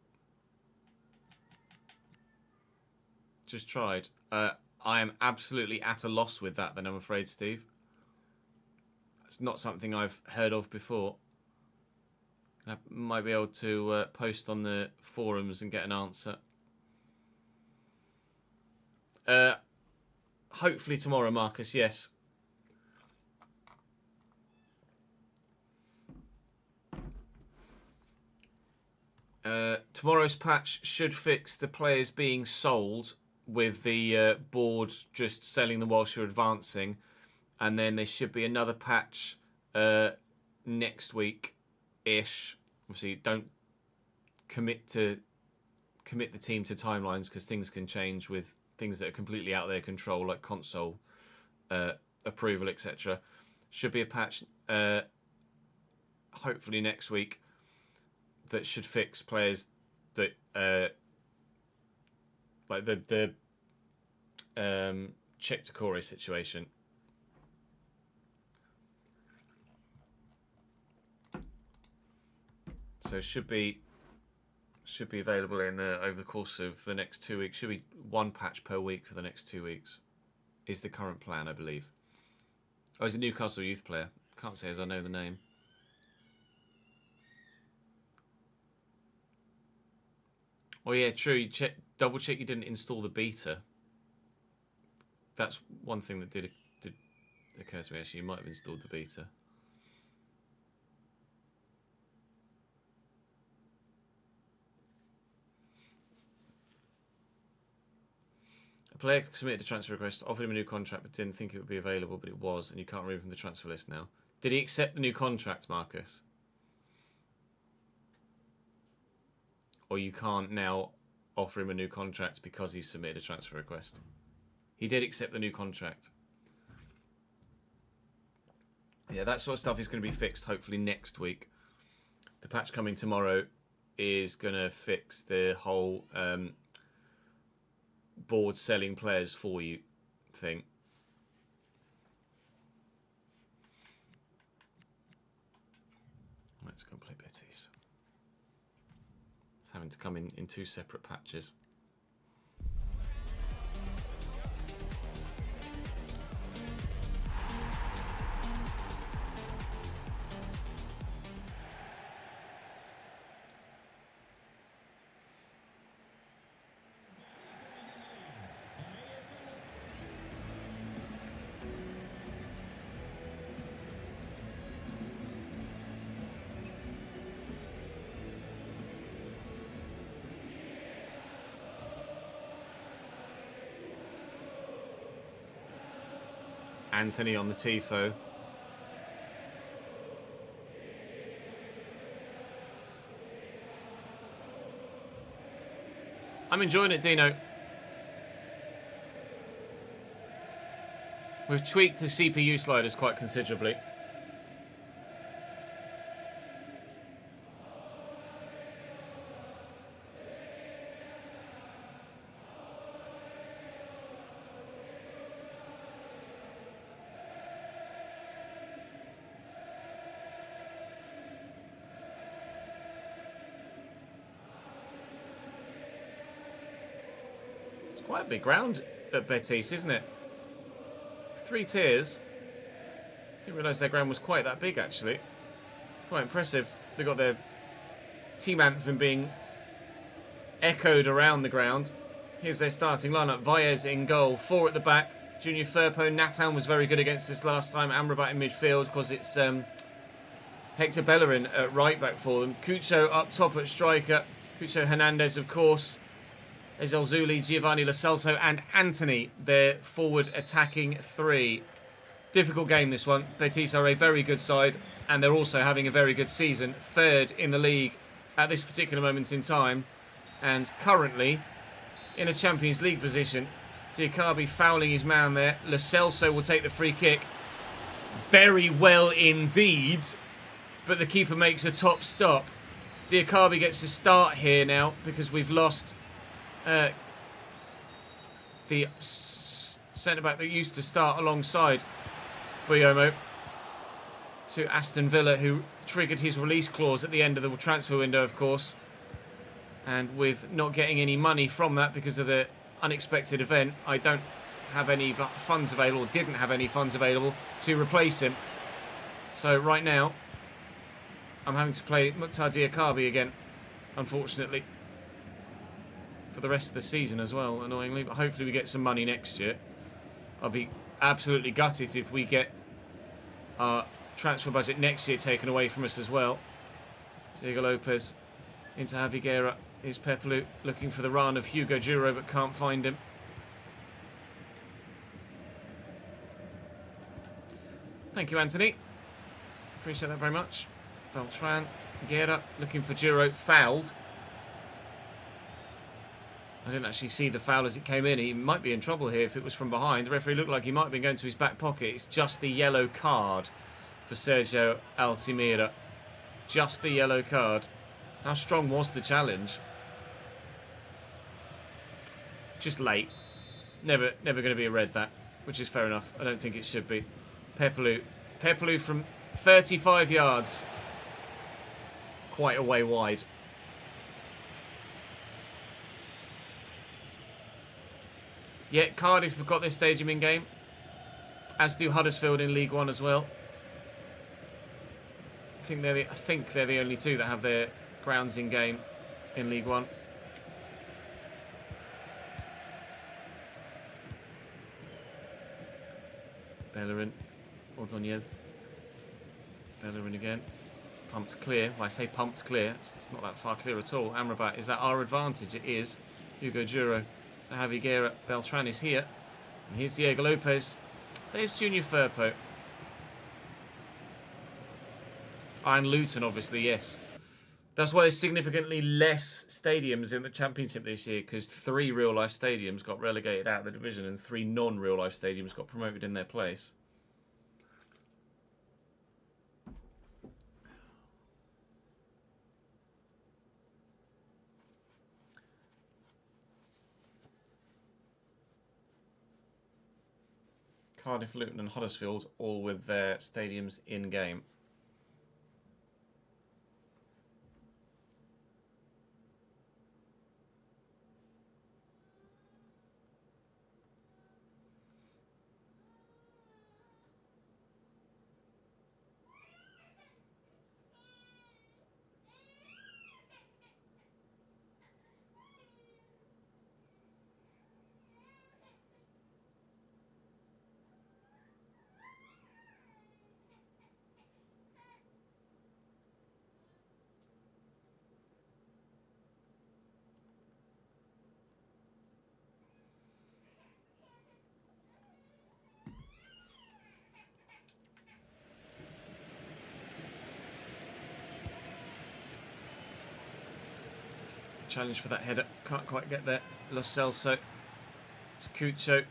Just tried. I am absolutely at a loss with that then, I'm afraid, Steve. It's not something I've heard of before. I might be able to post on the forums and get an answer. Hopefully tomorrow, Marcus, yes. Tomorrow's patch should fix the players being sold with the board just selling them whilst you're advancing. And then there should be another patch next week-ish. Obviously, don't commit the team to timelines because things can change with things that are completely out of their control, like console approval, etc. Should be a patch hopefully next week that should fix players that like the check to core situation. So should be available in over the course of the next 2 weeks. Should be one patch per week for the next 2 weeks. Is the current plan, I believe. Oh, he's a Newcastle youth player. Can't say as I know the name. Oh yeah, true. You double check you didn't install the beta. That's one thing that did occur to me. Actually, you might have installed the beta. A player submitted a transfer request, offered him a new contract, but didn't think it would be available, but it was, and you can't remove him from the transfer list now. Did he accept the new contract, Marcus? Or you can't now offer him a new contract because he's submitted a transfer request? He did accept the new contract. Yeah, that sort of stuff is going to be fixed hopefully next week. The patch coming tomorrow is going to fix the whole board selling players for you thing. Let's go and play Betis. It's having to come in 2 separate patches. Anthony on the tifo. I'm enjoying it, Dino. We've tweaked the CPU sliders quite considerably. Quite a big ground at Betis, isn't it? 3 tiers. Didn't realise their ground was quite that big, actually. Quite impressive. They've got their team anthem being echoed around the ground. Here's their starting lineup. Valles in goal, 4 at the back. Junior Firpo. Natan was very good against us last time. Amrabat in midfield because it's Hector Bellerin at right back for them. Cucho up top at striker. Cucho Hernandez, of course. Ezel Zuli, Giovanni Lo Celso and Anthony, their forward attacking 3. Difficult game, this one. Betis are a very good side, and they're also having a very good season. Third in the league at this particular moment in time, and currently in a Champions League position. Diakabi fouling his man there. Lo Celso will take the free kick. Very well indeed, but the keeper makes a top stop. Diakabi gets a start here now because we've lost the centre-back that used to start alongside Buyomo to Aston Villa, who triggered his release clause at the end of the transfer window, of course. And with not getting any money from that because of the unexpected event, I don't have any funds available, didn't have any funds available to replace him. So right now, I'm having to play Mukhtar Diakabi again, unfortunately. For the rest of the season as well, annoyingly. But hopefully we get some money next year. I'll be absolutely gutted if we get our transfer budget next year taken away from us as well. Diego Lopez into Javi Guerra. Here's Pepelu looking for the run of Hugo Duro but can't find him. Thank you, Anthony. Appreciate that very much. Beltran, Guerra looking for Duro, fouled. I didn't actually see the foul as it came in. He might be in trouble here if it was from behind. The referee looked like he might have been going to his back pocket. It's just a yellow card for Sergio Altimira. Just a yellow card. How strong was the challenge? Just late. Never going to be a red, that, which is fair enough. I don't think it should be. Pepelu. Pepelu from 35 yards. Quite a way wide. Yeah, Cardiff have got their stadium in game. As do Huddersfield in League One as well. I think they're the only two that have their grounds in game in League One. Bellerin, Ordonez. Bellerin again. Pumped clear. Well, I say pumped clear. It's not that far clear at all. Amrabat, is that our advantage? It is. Hugo Duro. So Javi Guerra, Beltran is here. And here's Diego Lopez. There's Junior Firpo. And Luton, obviously, yes. That's why there's significantly less stadiums in the Championship this year, because 3 real-life stadiums got relegated out of the division and 3 non-real-life stadiums got promoted in their place. Cardiff, Luton and Huddersfield all with their stadiums in-game. Challenge for that header. Can't quite get there. Lo Celso. It's Cucho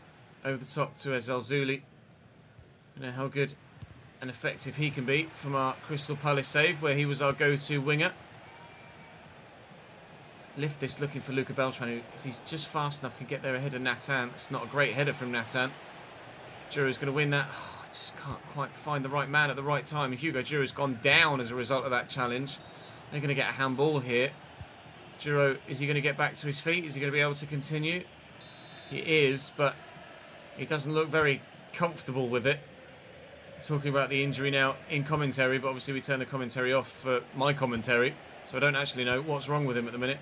over the top to Ezalzuli. You know how good and effective he can be from our Crystal Palace save, where he was our go-to winger. Lift this, looking for Luca Beltran, who, if he's just fast enough, can get there ahead of Natan. It's not a great header from Natan. Juro's going to win that. Oh, I just can't quite find the right man at the right time. Hugo Juro's gone down as a result of that challenge. They're going to get a handball here. Duro, is he going to get back to his feet? Is he going to be able to continue? He is, but he doesn't look very comfortable with it. Talking about the injury now in commentary, but obviously we turn the commentary off for my commentary, so I don't actually know what's wrong with him at the minute.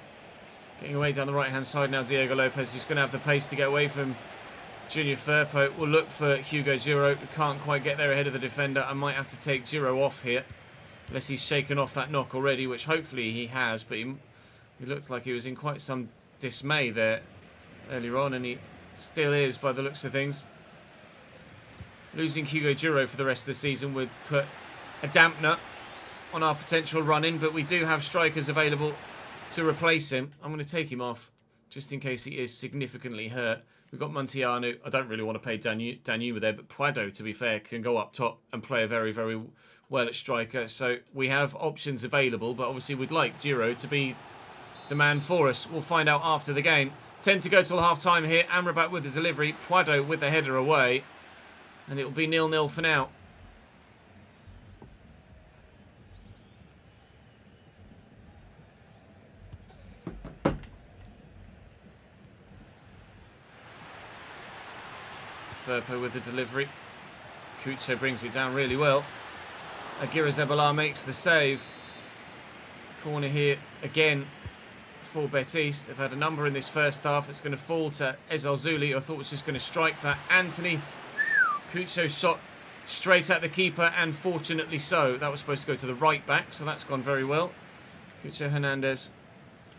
Getting away down the right-hand side now, Diego Lopez, who's going to have the pace to get away from Junior Firpo. Will look for Hugo Duro, who can't quite get there ahead of the defender. I might have to take Duro off here, unless he's shaken off that knock already, which hopefully he has, but he looked like he was in quite some dismay there earlier on, and he still is by the looks of things. Losing Hugo Duro for the rest of the season would put a dampener on our potential run-in, but we do have strikers available to replace him. I'm going to take him off just in case he is significantly hurt. We've got Montiano. I don't really want to play Danube there, but Prado, to be fair, can go up top and play a very, very well at striker. So we have options available, but obviously we'd like Giro to be the man for us. We'll find out after the game. 10 to go till half-time here. Amrabat with the delivery. Prado with the header away. And it will be 0-0 for now. Firpo with the delivery. Cucho brings it down really well. Aguirre Zabala makes the save. Corner here again for Betis. They've had a number in this first half. It's going to fall to Ezal Zuli. I thought was just going to strike that. Anthony. Cucho shot straight at the keeper, and fortunately so. That was supposed to go to the right back, so that's gone very well. Cucho Hernandez.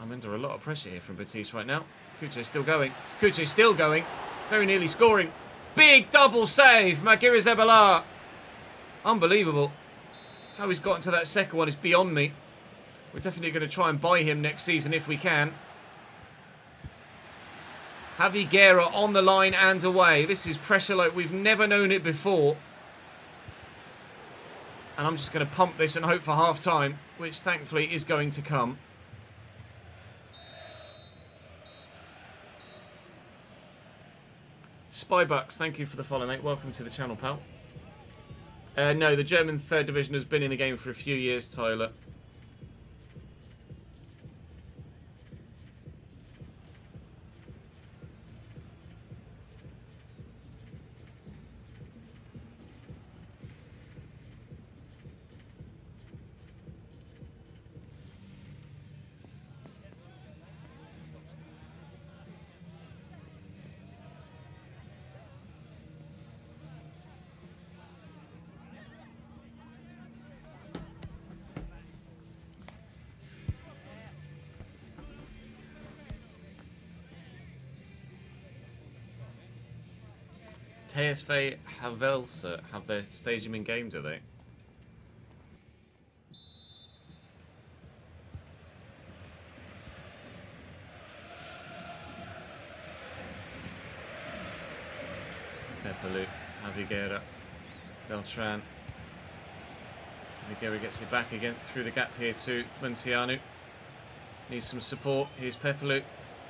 I'm under a lot of pressure here from Betis right now. Cucho's still going. Cucho's still going. Very nearly scoring. Big double save, Maguire Zabala. Unbelievable. How he's gotten to that second one is beyond me. We're definitely going to try and buy him next season if we can. Javi Guerra on the line and away. This is pressure like we've never known it before. And I'm just going to pump this and hope for half-time, which thankfully is going to come. Spybucks, thank you for the follow, mate. Welcome to the channel, pal. No, the German third division has been in the game for a few years, Tyler. TSV Havelse have their stadium in game, do they? Pepelu, Javiguera, Beltran. Javiguera gets it back again through the gap here to Montiano. Needs some support. Here's Pepelu.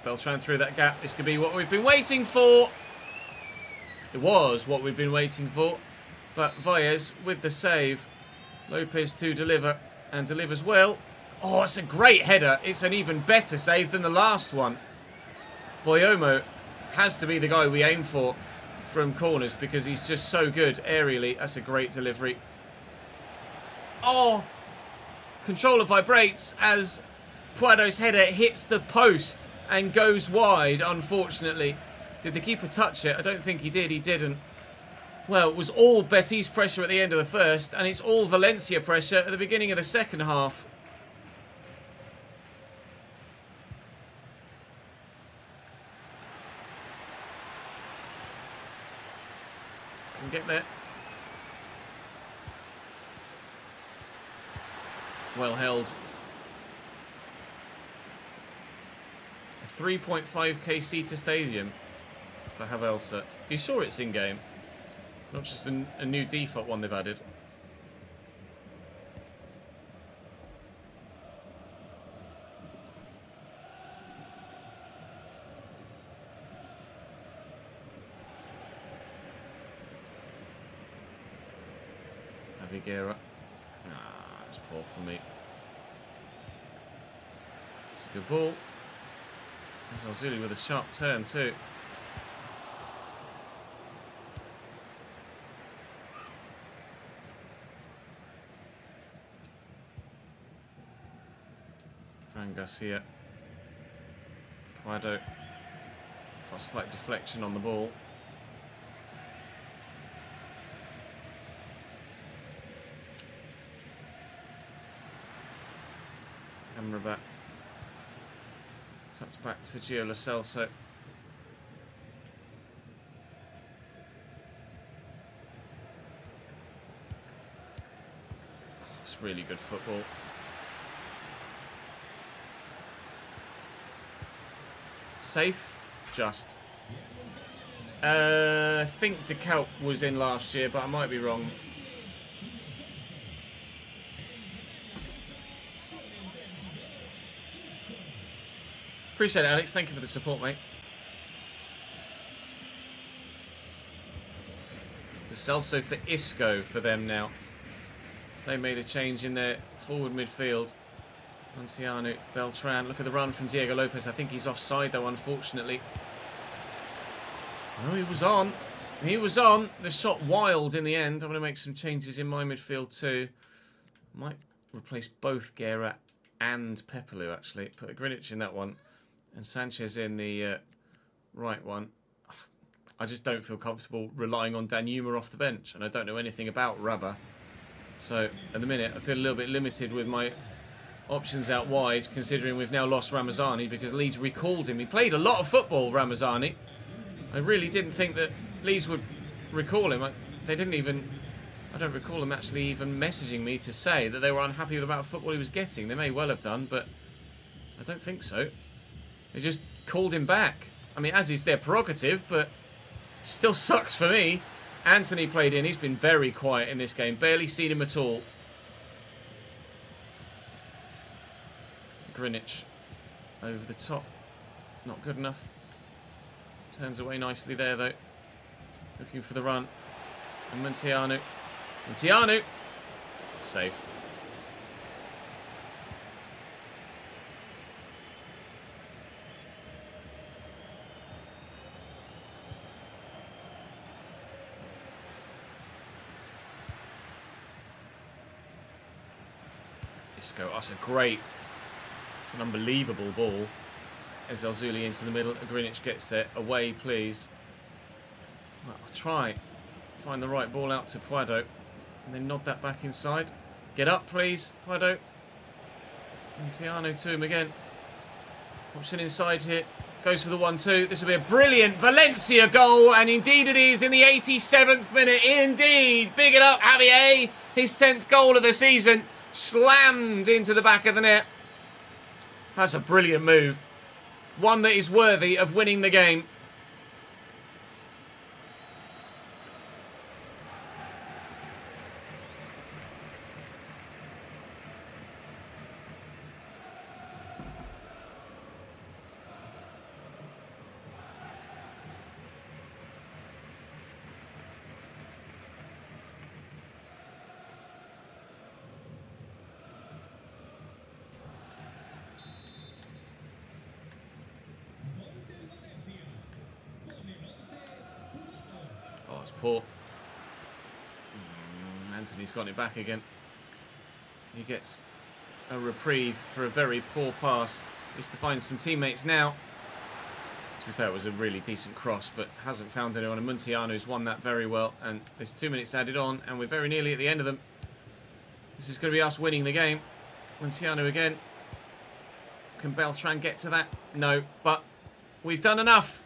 Beltran through that gap. This could be what we've been waiting for. It was what we've been waiting for. But Valles with the save. Lopez to deliver. And delivers well. Oh, it's a great header. It's an even better save than the last one. Boyomo has to be the guy we aim for from corners because he's just so good aerially. That's a great delivery. Oh! Controller vibrates as Prado's header hits the post and goes wide, unfortunately. Did the keeper touch it? I don't think he did. He didn't. Well, it was all Betis pressure at the end of the first, and it's all Valencia pressure at the beginning of the second half. Can get there. Well held. A 3.5k seater stadium for Havelse. You saw it's in game, not just a new default one they've added. Javiguera. Ah, that's poor for me. It's a good ball. There's Alzuli with a sharp turn too. Fran Garcia. Prado. Got a slight deflection on the ball. Amrabat. Touch back to Gio Lo Celso. It's really good football. Safe? Just. I think De Kelp was in last year, but I might be wrong. Appreciate it, Alex. Thank you for the support, mate. The Celso for Isco for them now. So they made a change in their forward midfield. Montiano, Beltran. Look at the run from Diego Lopez. I think he's offside, though, unfortunately. Oh, he was on. He was on. The shot wild in the end. I'm going to make some changes in my midfield too. Might replace both Guerra and Pepelu, actually. Put a Greenwich in that one. And Sanchez in the right one. I just don't feel comfortable relying on Danjuma off the bench. And I don't know anything about Rabah. So, at the minute, I feel a little bit limited with my options out wide, considering we've now lost Ramazani because Leeds recalled him. He played a lot of football, Ramazani. I really didn't think that Leeds would recall him. They didn't even... I don't recall them actually even messaging me to say that they were unhappy with the amount of football he was getting. They may well have done, but I don't think so. They just called him back. I mean, as is their prerogative, but still sucks for me. Anthony played in. He's been very quiet in this game. Barely seen him at all. Greenwich over the top. Not good enough. Turns away nicely there, though. Looking for the run. And Montiano. Montiano! Safe. Isco. That's a great... It's an unbelievable ball. As Elzuli into the middle. Greenwich gets there. Away, please. Well, I'll try. Find the right ball out to Puado. And then nod that back inside. Get up, please, Puado. Montiano to him again. Option inside here. Goes for the 1-2. This will be a brilliant Valencia goal. And indeed it is in the 87th minute. Indeed. Big it up, Javier. His 10th goal of the season. Slammed into the back of the net. That's a brilliant move. One that is worthy of winning the game. Poor. Anthony's got it back again. He gets a reprieve for a very poor pass. Needs to find some teammates now. To be fair, it was a really decent cross, but hasn't found anyone. And Montiano's won that very well. And there's 2 minutes added on, and we're very nearly at the end of them. This is going to be us winning the game. Montiano again. Can Beltran get to that? No, but we've done enough.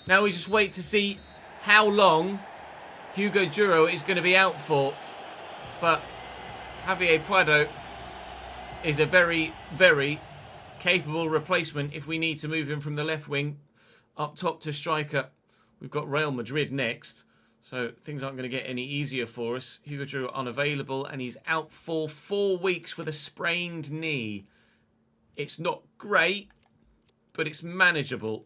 Now we just wait to see how long Hugo Duro is going to be out for. But Javier Puado is a very, very capable replacement if we need to move him from the left wing up top to striker. We've got Real Madrid next, so things aren't going to get any easier for us. Hugo Duro unavailable, and he's out for 4 weeks with a sprained knee. It's not great, but it's manageable.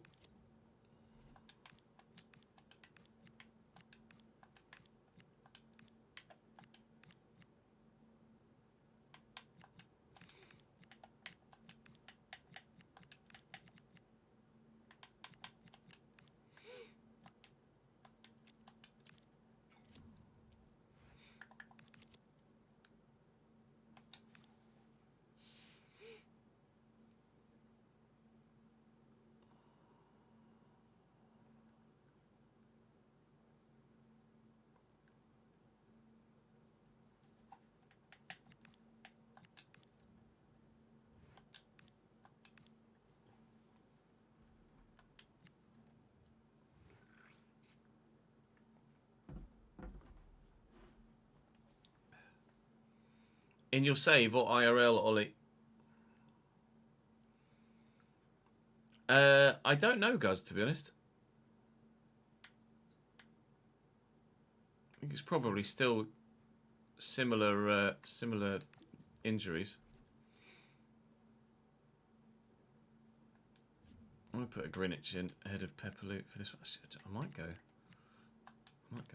In your save or IRL, Ollie? I don't know, Guz, to be honest. I think it's probably still similar injuries. I'm going to put a Greenwich in ahead of Pepperloot for this one. I might go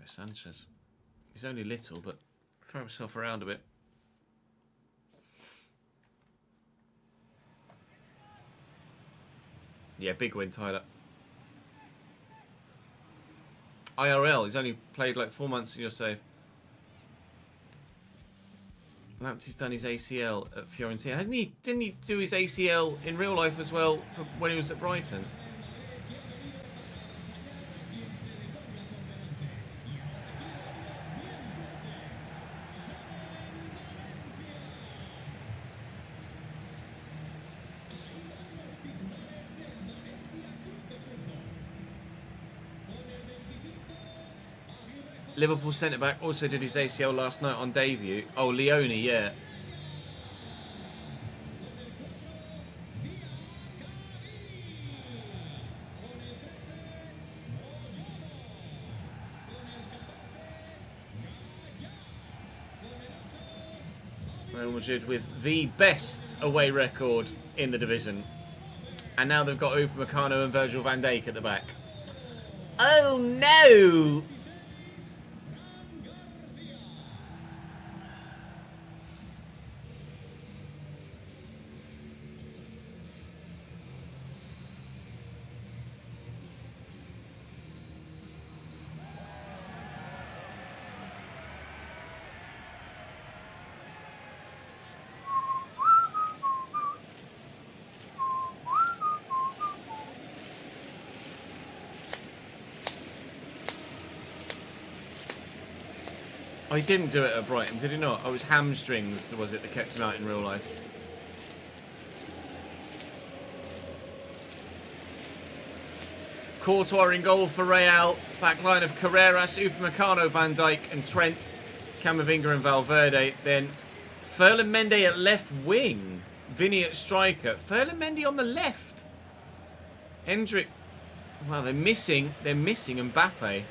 Sanchez. He's only little, but throw himself around a bit. Yeah, big win, Tyler. IRL, he's only played like 4 months in your save. Lamptey's done his ACL at Fiorentina. Didn't he do his ACL in real life as well for when he was at Brighton? Liverpool centre-back also did his ACL last night on debut. Oh, Leone, yeah. Real Madrid with the best away record in the division. And now they've got Upamecano and Virgil van Dijk at the back. Oh, no! Oh, he didn't do it at Brighton, did he not? Oh, it was hamstrings, was it, that kept him out in real life? Courtois in goal for Real. Backline of Carreras, Upamecano, Van Dijk and Trent. Camavinga and Valverde. Then Ferland Mendy at left wing. Vinny at striker. Ferland Mendy on the left. Hendrick. Wow, they're missing Mbappe.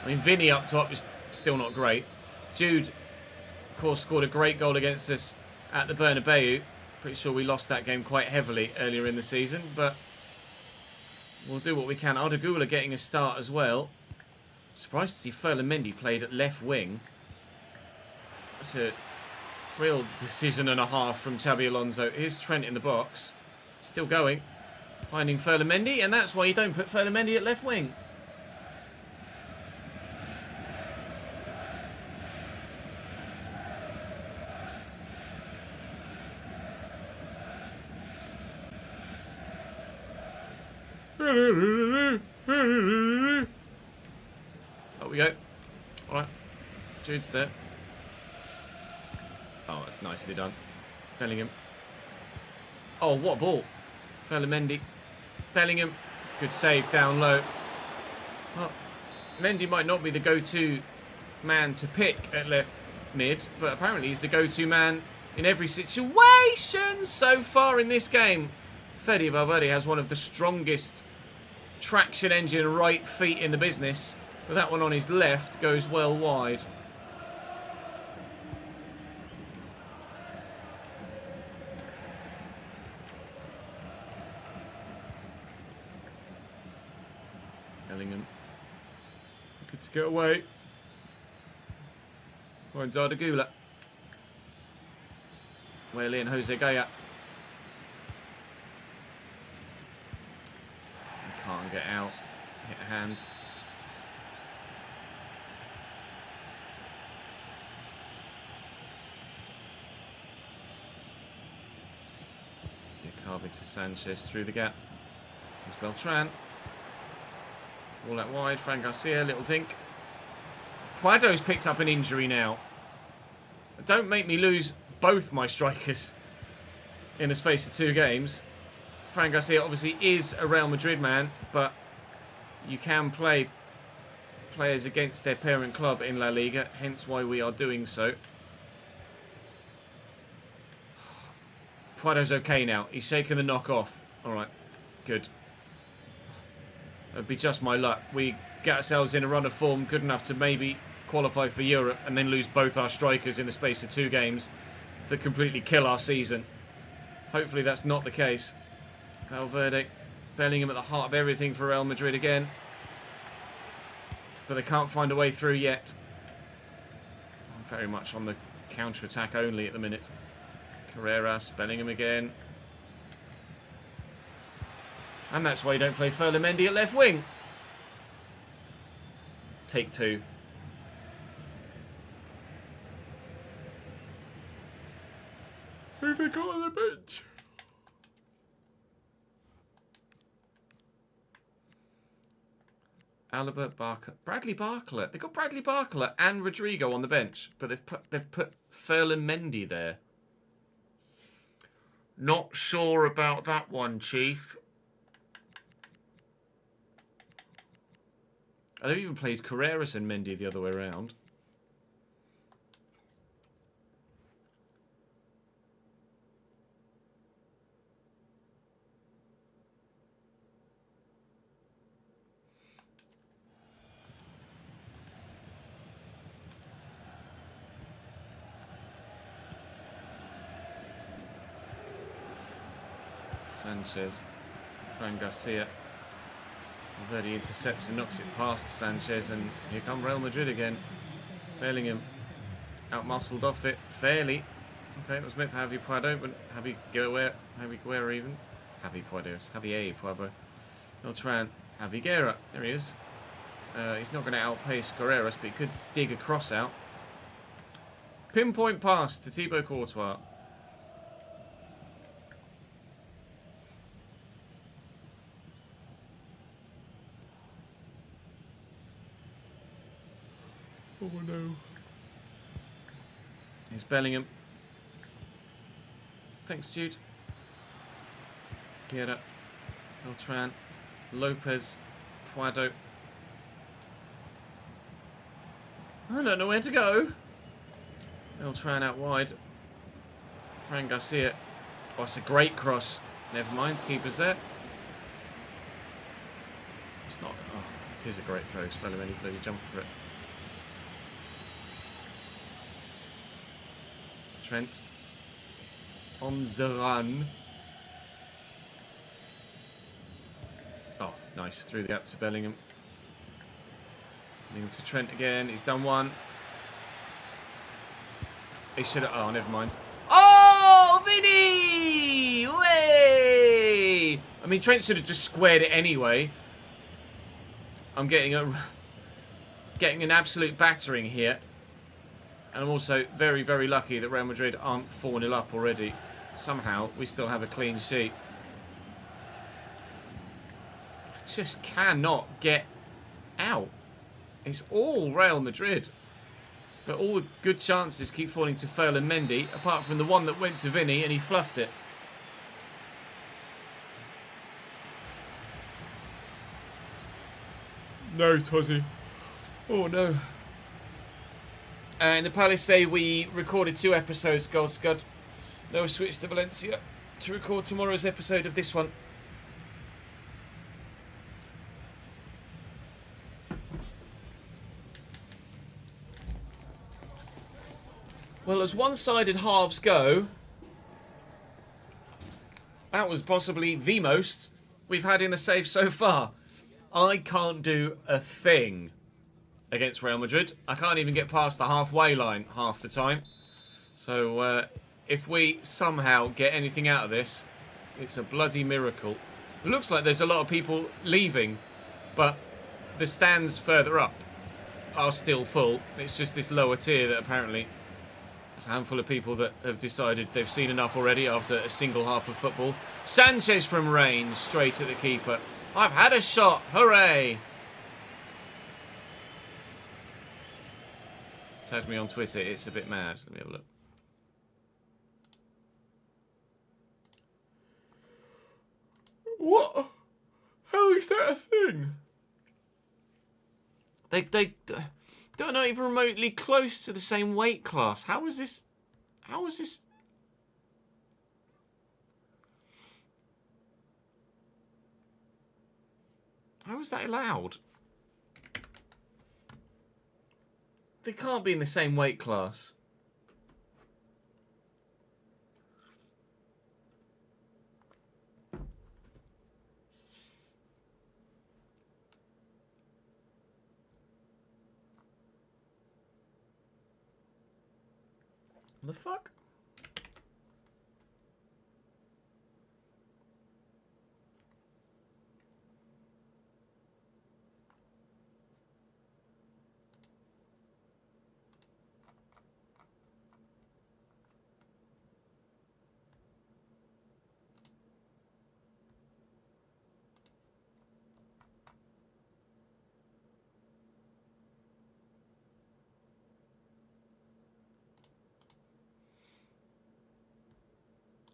I mean, Vinny up top is still not great. Jude, of course, scored a great goal against us at the Bernabeu. Pretty sure we lost that game quite heavily earlier in the season, but we'll do what we can. Ardagula getting a start as well. Surprised to see Ferland Mendy played at left wing. That's a real decision and a half from Xabi Alonso. Here's Trent in the box. Still going. Finding Ferland Mendy, and that's why you don't put Ferland Mendy at left wing. Up we go. Alright. Jude's there. Oh, that's nicely done. Bellingham. Oh, what a ball. Ferland Mendy. Bellingham. Good save down low. Well, Mendy might not be the go-to man to pick at left mid, but apparently he's the go-to man in every situation so far in this game. Fede Valverde has one of the strongest traction engine right feet in the business. But that one on his left goes well wide. Bellingham. Good to get away. Finds Ardagula. Whaley and Jose Gaya. Can't get out. Hit a hand. Diakabi to Sanchez through the gap. There's Beltran. All that wide. Fran Garcia, little dink. Prado's picked up an injury now. Don't make me lose both my strikers in the space of 2 games. Fran Garcia obviously is a Real Madrid man, but you can play players against their parent club in La Liga, hence why we are doing so. Puado's okay now. He's shaken the knock off. Alright, good. It'd be just my luck. We get ourselves in a run of form good enough to maybe qualify for Europe and then lose both our strikers in the space of 2 games that completely kill our season. Hopefully that's not the case. Valverde, Bellingham at the heart of everything for Real Madrid again. But they can't find a way through yet. Very much on the counter-attack only at the minute. Carreras, Bellingham again. And that's why you don't play Mendy at left wing. Take 2. Who've they got on the bench? Alaba, Barker, Bradley Barcola. They've got Bradley Barcola and Rodrigo on the bench, but they've put Mendy there. Not sure about that one, Chief. I've even played Carreras and Mendy the other way around. Sanchez, Fran Garcia. Valverde intercepts and knocks it past Sanchez, and here come Real Madrid again. Bellingham out-muscled off it fairly. Okay, it was meant for Javi Puado, but Javi Guerra even. Javi Puado. Beltran, Javi Guerra. There he is. He's not going to outpace Carreras, but he could dig a cross out. Pinpoint pass to Thibaut Courtois. Oh no. Here's Bellingham. Thanks, Jude. Guerra. Beltran. Lopez. Puado. I don't know where to go. Beltran out wide. Fran Garcia. Oh, it's a great cross. Never mind, keeper's there. It's not. Oh, it is a great throw. It's Bellingham bloody jump for it. Trent on the run. Oh, nice. Through the gap to Bellingham. Bellingham to Trent again. He's done one. He should have... Oh, never mind. Oh, Vinny! Way! I mean, Trent should have just squared it anyway. I'm getting an absolute battering here. And I'm also very, very lucky that Real Madrid aren't 4-0 up already. Somehow, we still have a clean sheet. I just cannot get out. It's all Real Madrid. But all the good chances keep falling to Mendy, apart from the one that went to Vinny and he fluffed it. No, Tozzy. Oh, no. In the Palace say we recorded 2 episodes, Gold Scud. Now we switched to Valencia to record tomorrow's episode of this one. Well, as one-sided halves go, that was possibly the most we've had in a save so far. I can't do a thing against Real Madrid. I can't even get past the halfway line half the time. So if we somehow get anything out of this, it's a bloody miracle. It looks like there's a lot of people leaving, but the stands further up are still full. It's just this lower tier that apparently there's a handful of people that have decided they've seen enough already after a single half of football. Sanchez from range, straight at the keeper. I've had a shot, hooray! Tag me on Twitter, it's a bit mad. Let me have a look. What? How is that a thing? They're not even remotely close to the same weight class. How is this? How is that allowed? They can't be in the same weight class. The fuck?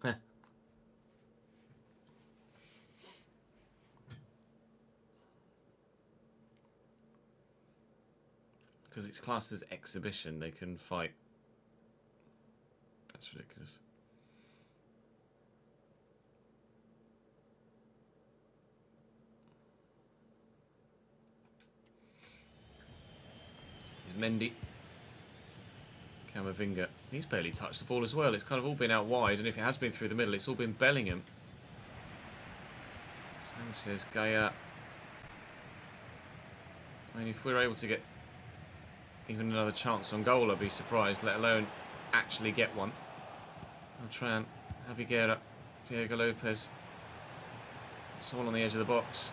Heh. Because it's classed as exhibition, they can fight. That's ridiculous. Here's Mendy. Camavinga. He's barely touched the ball as well. It's kind of all been out wide, and if it has been through the middle, it's all been Bellingham. Sanchez, Gaia. I mean, if we're able to get even another chance on goal, I'd be surprised, let alone actually get one. Beltran, Javi Guerra, Diego Lopez. Someone on the edge of the box.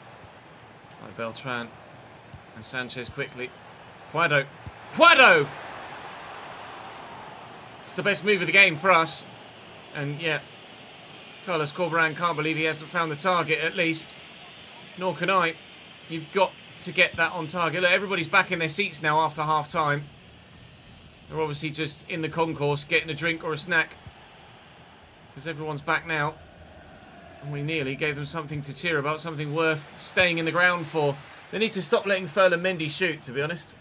Like Beltran. And Sanchez quickly. Puado. Puado! It's the best move of the game for us. And yeah, Carlos Corberán can't believe he hasn't found the target at least. Nor can I. You've got to get that on target. Look, everybody's back in their seats now after half time. They're obviously just in the concourse getting a drink or a snack. Because everyone's back now. And we nearly gave them something to cheer about, something worth staying in the ground for. They need to stop letting Fulham Mendy shoot, to be honest.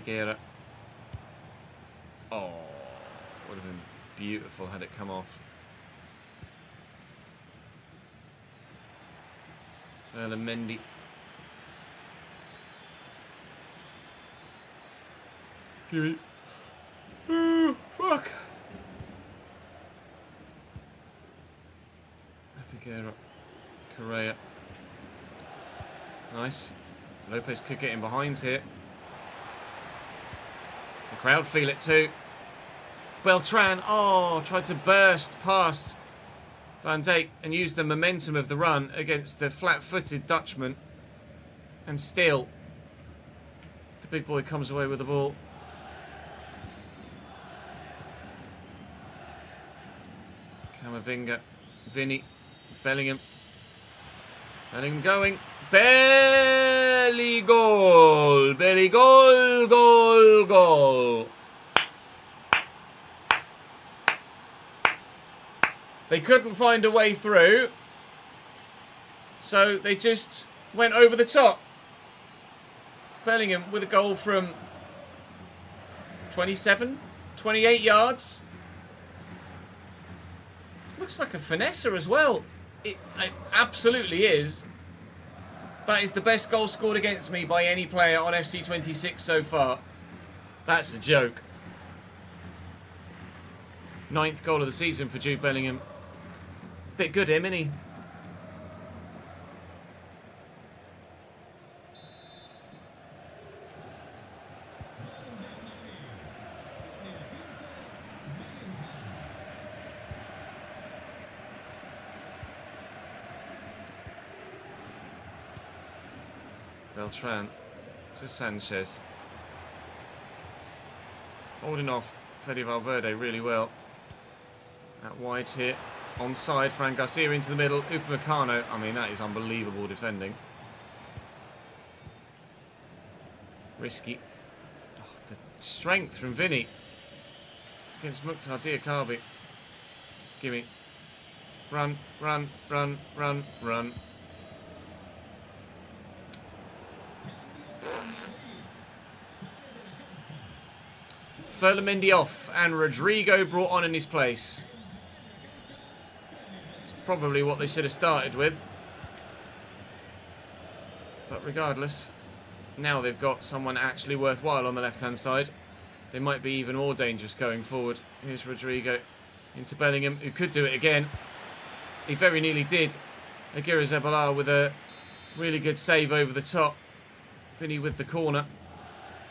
Guerra. Oh, would have been beautiful had it come off. Fulham Mendy. Give it. Oh, fuck. Guerra. Correa. Nice. Lopez could get in behind here. The crowd feel it too. Beltran, oh, tried to burst past Van Dijk and use the momentum of the run against the flat-footed Dutchman. And still, the big boy comes away with the ball. Camavinga, Vinny, Bellingham. Bellingham going. Belly goal! Belly goal, goal, goal. They couldn't find a way through, so they just went over the top. Bellingham with a goal from 27, 28 yards. It looks like a finesser as well. It absolutely is. That is the best goal scored against me by any player on FC26 so far. That's a joke. 9th goal of the season for Jude Bellingham. Bit good him, isn't he? Beltran to Sanchez. Holding off Fede Valverde really well. Out wide here. Onside, Fran Garcia into the middle. Upamecano. I mean, that is unbelievable defending. Risky. Oh, the strength from Vinny against Mukhtar Diakabi. Gimme. Run, run, run, run, run. Ferlamendi off and Rodrigo brought on in his place. It's probably what they should have started with. But regardless, now they've got someone actually worthwhile on the left-hand side. They might be even more dangerous going forward. Here's Rodrigo into Bellingham, who could do it again. He very nearly did. Aguirre Zabala with a really good save over the top. Vinny with the corner.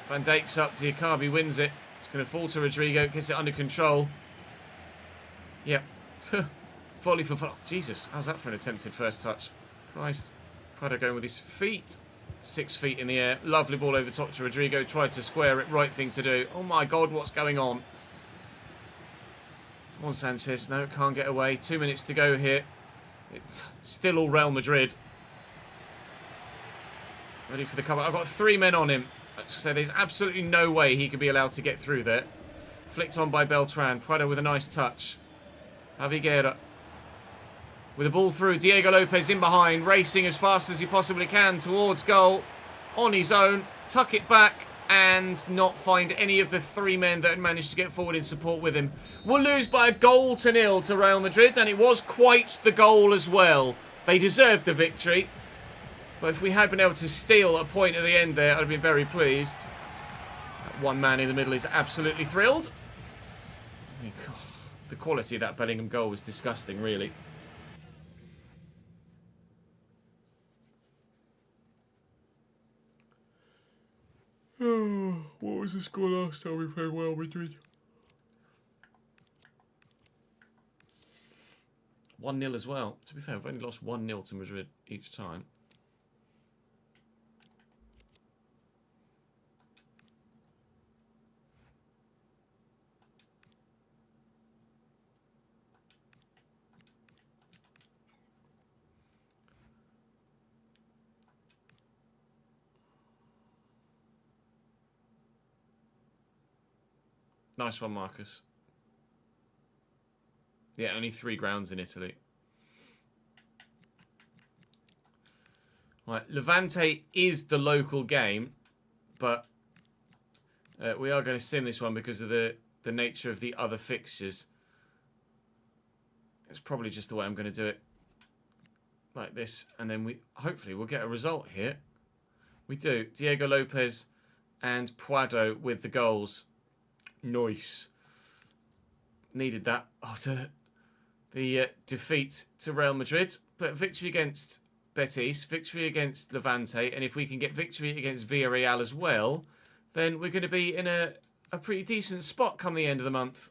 Van Dijk's up. Diakabi wins it. It's going to fall to Rodrigo. Gets it under control. Yeah. Volley for... Oh, Jesus. How's that for an attempted first touch? Christ. Prado going with his feet. 6 feet in the air. Lovely ball over the top to Rodrigo. Tried to square it. Right thing to do. Oh my God, what's going on? Come on, Sanchez. No, can't get away. 2 minutes to go here. It's still all Real Madrid. Ready for the cover. I've got 3 men on him. So there's absolutely no way he could be allowed to get through there. Flicked on by Beltran. Prado with a nice touch. Javiguera. With the ball through, Diego Lopez in behind, racing as fast as he possibly can towards goal. On his own, tuck it back and not find any of the 3 men that had managed to get forward in support with him. We'll lose by 1-0 to Real Madrid, and it was quite the goal as well. They deserved the victory. But if we had been able to steal a point at the end there, I'd have been very pleased. That one man in the middle is absolutely thrilled. I mean, God, the quality of that Bellingham goal was disgusting, really. What was the score last time we played Real Madrid? 1-0 as well. To be fair, we've only lost 1-0 to Madrid each time. Nice one, Marcus. Yeah, only 3 grounds in Italy. Right, Levante is the local game, but we are going to sim this one because of the nature of the other fixtures. It's probably just the way I'm going to do it. Like this, and then hopefully we'll get a result here. We do. Diego Lopez and Puado with the goals. Nice. Needed that after the defeat to Real Madrid. But victory against Betis, victory against Levante, and if we can get victory against Villarreal as well, then we're going to be in a pretty decent spot come the end of the month.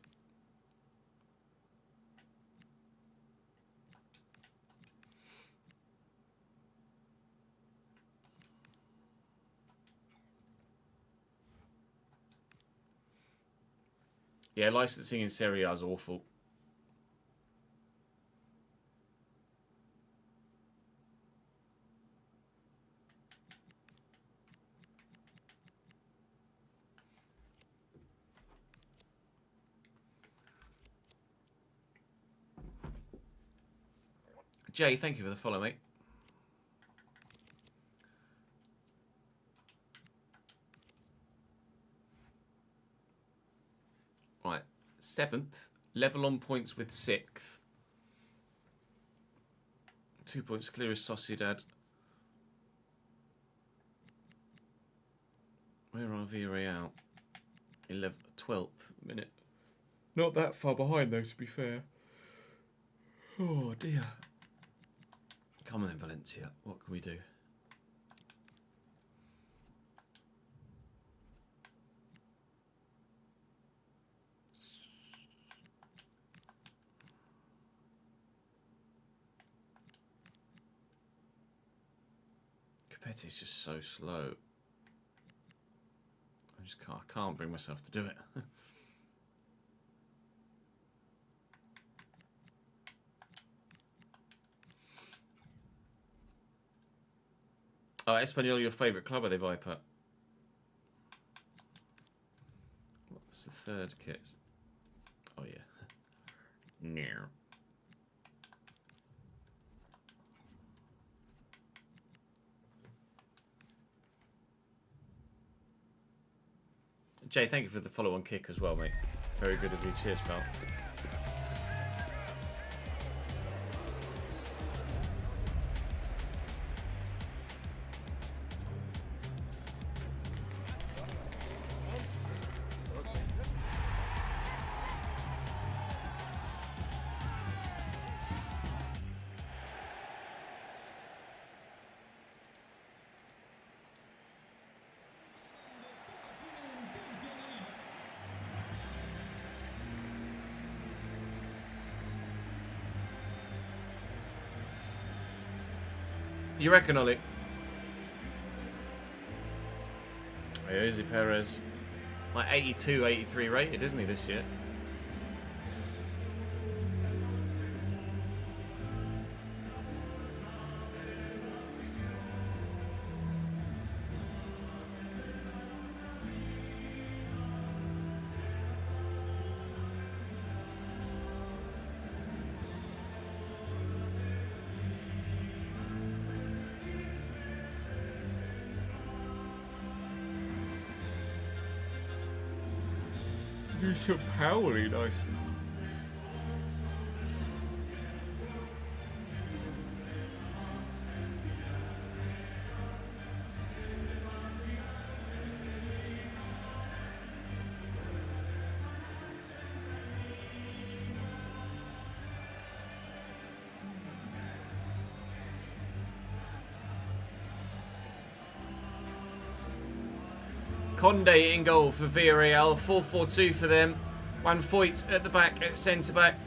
Yeah, licensing in Serie A is awful. Jay, thank you for the follow, mate. Right, 7th, level on points with 6th. 2 points clear as Sociedad. Where are Villarreal? 12th minute. Not that far behind though, to be fair. Oh dear. Come on then, Valencia. What can we do? Betis is just so slow. I can't bring myself to do it. Oh, Espanyol, your favourite club, are they, Viper? What's the 3rd kit? Oh, yeah. No. Jay, thank you for the follow-on kick as well, mate. Very good of you. Cheers, pal. You reckon, Ollie? Jose Perez. Like 82, 83 rated, isn't he, this year? You're so powery, nice. Conde in goal for Villarreal, 4-4-2 for them. Juan Foyt at the back at centre-back.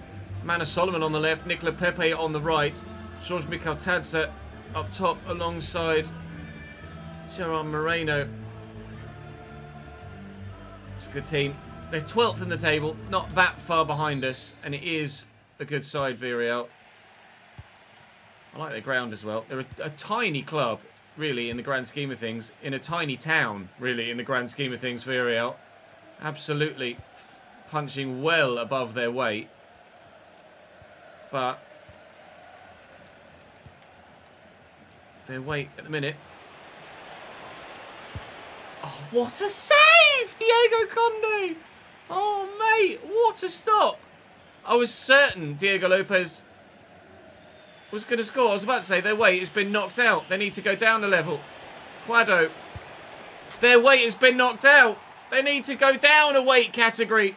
Mana Solomon on the left, Nicola Pepe on the right. George Mikel Tadza up top alongside Gerard Moreno. It's a good team. They're 12th in the table, not that far behind us, and it is a good side, Villarreal. I like their ground as well. They're a tiny club, really, in the grand scheme of things. In a tiny town, really, in the grand scheme of things, Villarreal. Absolutely punching well above their weight. But their weight at the minute. Oh, what a save! Diego Conde! Oh, mate, what a stop! I was certain Diego Lopez was going to score. I was about to say their weight has been knocked out. They need to go down a level. Quado. Their weight has been knocked out. They need to go down a weight category.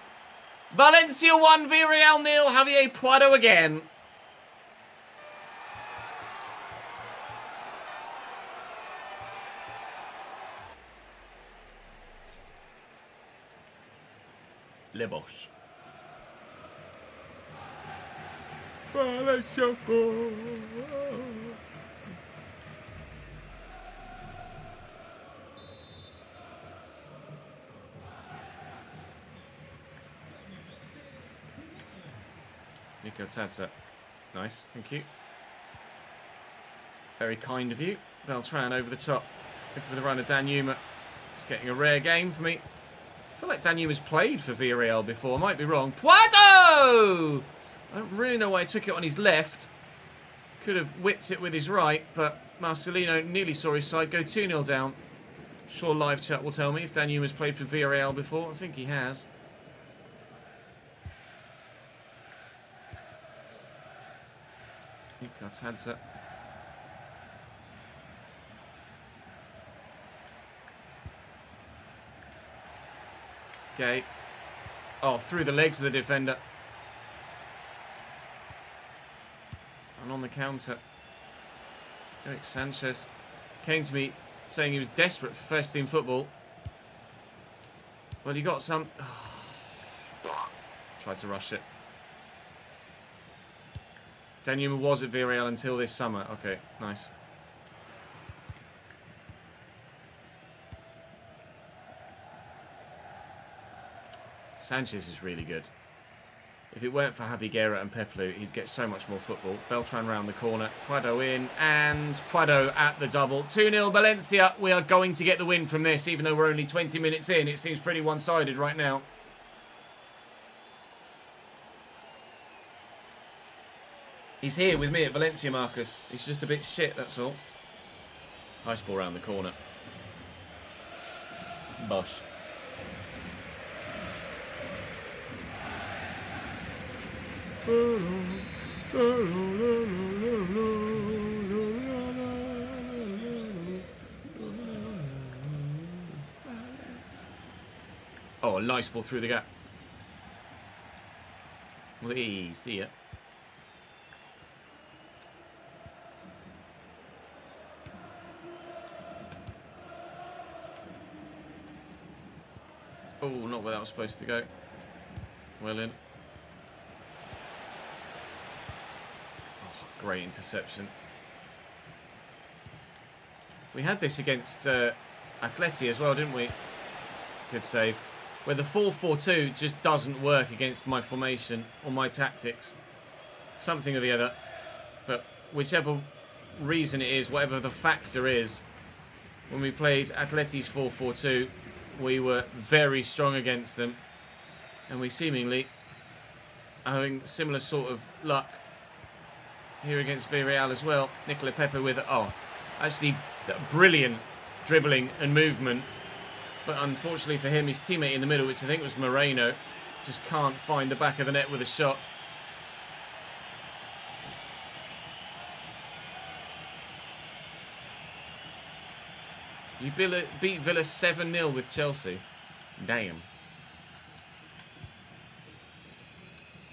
Valencia 1, Villarreal 0. Javier Prado again. Lebos. Valencia. Nico Tadza. Nice, thank you. Very kind of you. Beltran over the top. Looking for the run of Dan Yuma. It's getting a rare game for me. I feel like Dan Yuma's played for Villarreal before. I might be wrong. Puado! I don't really know why I took it on his left. Could have whipped it with his right, but Marcelino nearly saw his side go 2-0 down. Sure live chat will tell me if Dan Yuma's played for Villarreal before. I think he has. Nico Tadza. Okay. Oh, through the legs of the defender. And on the counter, Eric Sanchez came to me saying he was desperate for first team football. Well, you got some. Tried to rush it. Danuma was at Villarreal until this summer. Okay, nice. Sanchez is really good. If it weren't for Javi Guerra and Pepelu, he'd get so much more football. Beltran round the corner. Prado in. And Prado at the double. 2-0 Valencia. We are going to get the win from this, even though we're only 20 minutes in. It seems pretty one-sided right now. He's here with me at Valencia, Marcus. He's just a bit shit, that's all. Nice ball round the corner. Bosh. Oh, a nice ball through the gap. Wee, see ya. Oh, not where that was supposed to go. Well in. Oh, great interception. We had this against Atleti as well, didn't we? Good save. Where the 4-4-2 just doesn't work against my formation or my tactics. Something or the other. But whichever reason it is, whatever the factor is, when we played Atleti's 4-4-2, we were very strong against them. And we seemingly are having similar sort of luck here against Villarreal as well. Nicola Pepe with, oh, actually brilliant dribbling and movement. But unfortunately for him, his teammate in the middle, which I think was Moreno, just can't find the back of the net with a shot. You beat Villa 7-0 with Chelsea. Damn.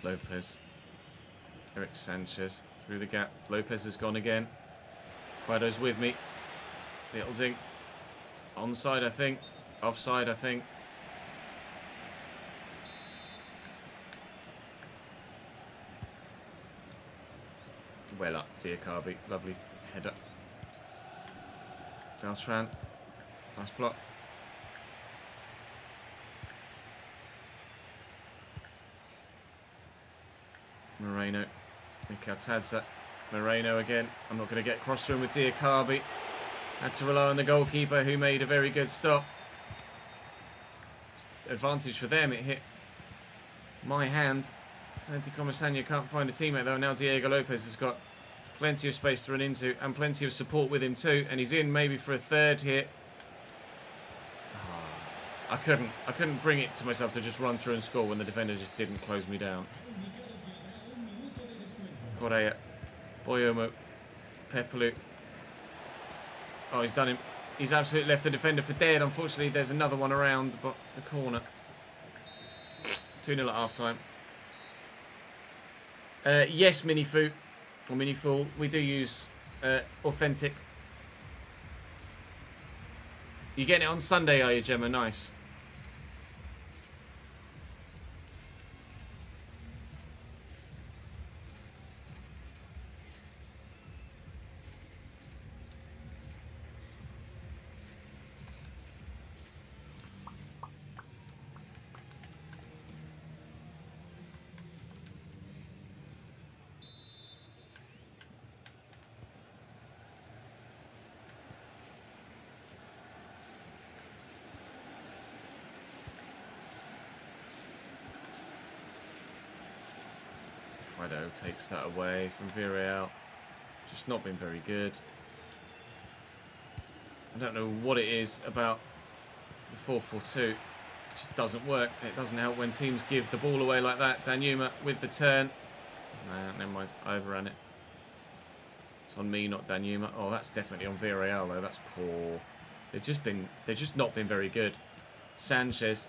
Lopez. Eric Sanchez through the gap. Lopez has gone again. Prado's with me. Littleding. Onside, I think. Offside, I think. Well up, dear Carby. Lovely header. Beltran. Nice block. Moreno. Mikel Tadza. Moreno again. I'm not going to get cross through with Diakarby. Had to rely on the goalkeeper who made a very good stop. Advantage for them. It hit my hand. Santi Comasagna can't find a teammate though. Now Diego Lopez has got plenty of space to run into and plenty of support with him too. And he's in maybe for a third hit. Oh, I couldn't bring it to myself to just run through and score when the defender just didn't close me down. Correa. Boyomo. Pepelu. Oh, he's done him. He's absolutely left the defender for dead. Unfortunately, there's another one around the corner. 2-0 at half-time. Yes, Minifu. Or Minifool. We do use Authentic. You getting it on Sunday, are you, Gemma? Nice. Prado takes that away from Villarreal. Just not been very good. I don't know what it is about the 4-4-2. It just doesn't work. It doesn't help when teams give the ball away like that. Danjuma with the turn. Nah, never mind. I overran it. It's on me, not Danjuma. Oh, that's definitely on Villarreal though. That's poor. They've just not been very good. Sanchez.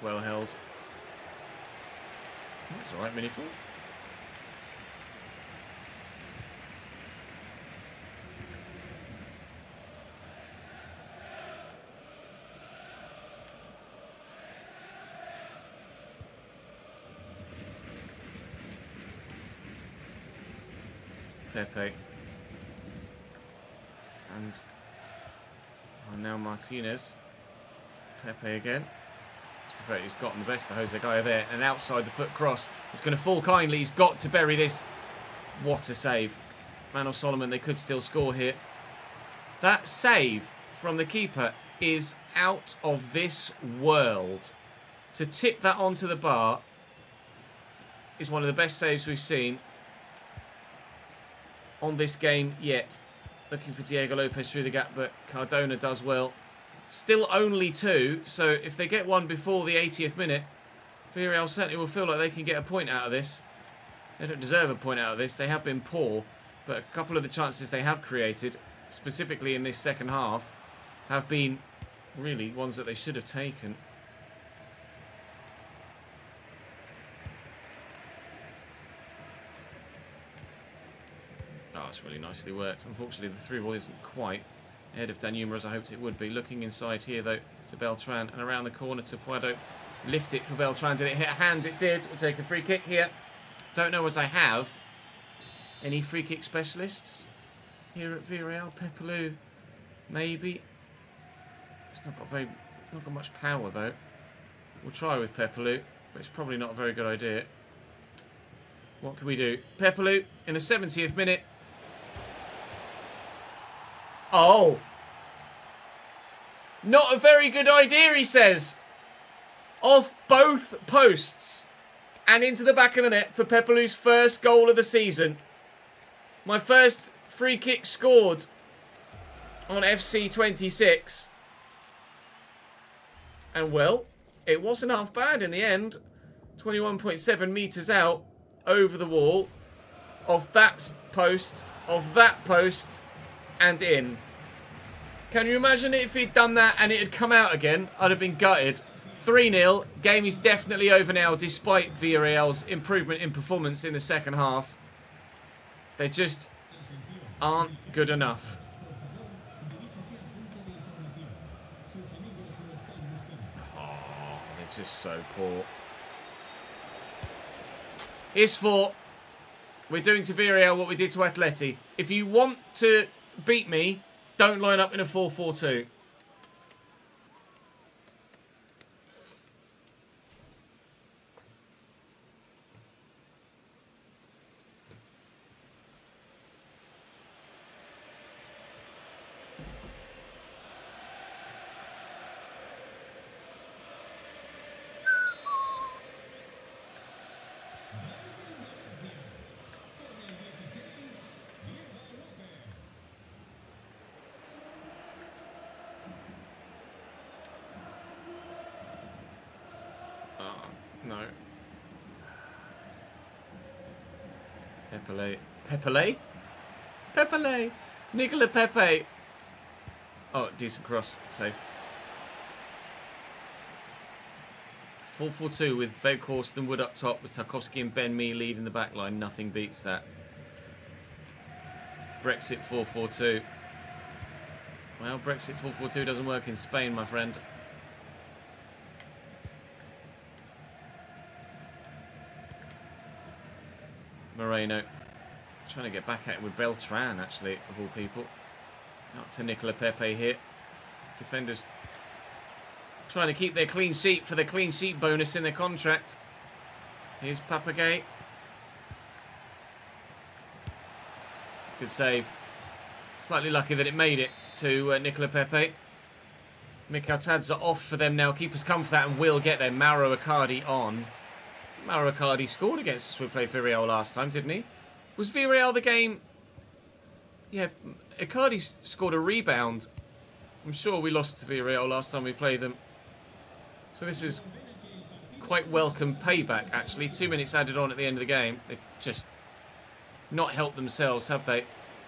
Well held. That's alright, Minifool. Pepe. And now Martinez. Pepe again. To be fair, he's gotten the best of Jose Gaya there. And outside the foot cross. It's going to fall kindly. He's got to bury this. What a save. Manor Solomon, they could still score here. That save from the keeper is out of this world. To tip that onto the bar is one of the best saves we've seen on this game yet. Looking for Diego Lopez through the gap, but Cardona does well. Still only 2, so if they get one before the 80th minute, Villarreal certainly will feel like they can get a point out of this. They don't deserve a point out of this. They have been poor, but a couple of the chances they have created, specifically in this second half, have been really ones that they should have taken. Oh, it's really nicely worked. Unfortunately, the through ball isn't quite ahead of Danuma as I hoped it would be. Looking inside here, though, to Beltran, and around the corner to Puado. Lift it for Beltran. Did it hit a hand? It did. We'll take a free kick here. Don't know as I have any free kick specialists here at Villarreal. Pepelu, maybe. It's not got much power though. We'll try with Pepelu, but it's probably not a very good idea. What can we do? Pepelu in the 70th minute. Oh! Not a very good idea, he says. Off both posts. And into the back of the net for Pepelu's first goal of the season. My first free kick scored on FC26. And well, it wasn't half bad in the end. 21.7 metres out over the wall of that post, and in. Can you imagine if he'd done that and it had come out again? I'd have been gutted. 3-0. Game is definitely over now, despite Villarreal's improvement in performance in the second half. They just aren't good enough. Oh, they're just so poor. Here's 4. We're doing to Villarreal what we did to Atleti. If you want to beat me, don't line up in a 4-4-2. No. Pepele? Nicola Pepe. Oh, decent cross. Safe. 4-4-2 with Veghorst and Wood up top, with Tarkowski and Ben Mee leading the back line. Nothing beats that. Brexit 4-4-2. Well, Brexit 4-4-2 doesn't work in Spain, my friend. Moreno. Trying to get back at it with Beltran, actually, of all people. Out to Nicola Pepe here. Defenders trying to keep their clean sheet for the clean sheet bonus in their contract. Here's Papagay. Good save. Slightly lucky that it made it to Nicola Pepe. Mikhail Tadza off for them now. Keepers come for that and will get their Mauro Icardi on. Mauro Icardi scored against us when we played Villarreal last time, didn't he? Was Villarreal the game? Yeah, Icardi scored a rebound. I'm sure we lost to Villarreal last time we played them. So this is quite welcome payback, actually. 2 minutes added on at the end of the game. They just not helped themselves, have they?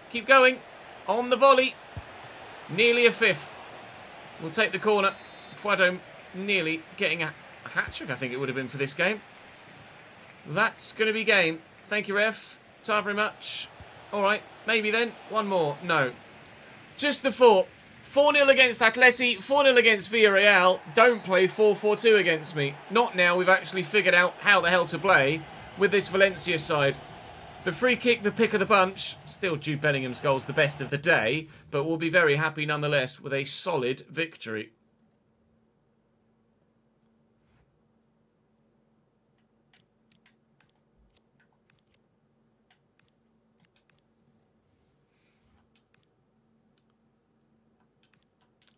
Keep going. On the volley. Nearly a fifth. We'll take the corner. Puado nearly getting a hat-trick, I think it would have been for this game. That's going to be game. Thank you, ref. Ta very much. All right, maybe then. One more. No. Just the 4. 4-0 against Atleti, 4-0 against Villarreal. Don't play 4-4-2 against me. Not now we've actually figured out how the hell to play with this Valencia side. The free kick, the pick of the bunch. Still Jude Bellingham's goal's the best of the day, but we'll be very happy nonetheless with a solid victory.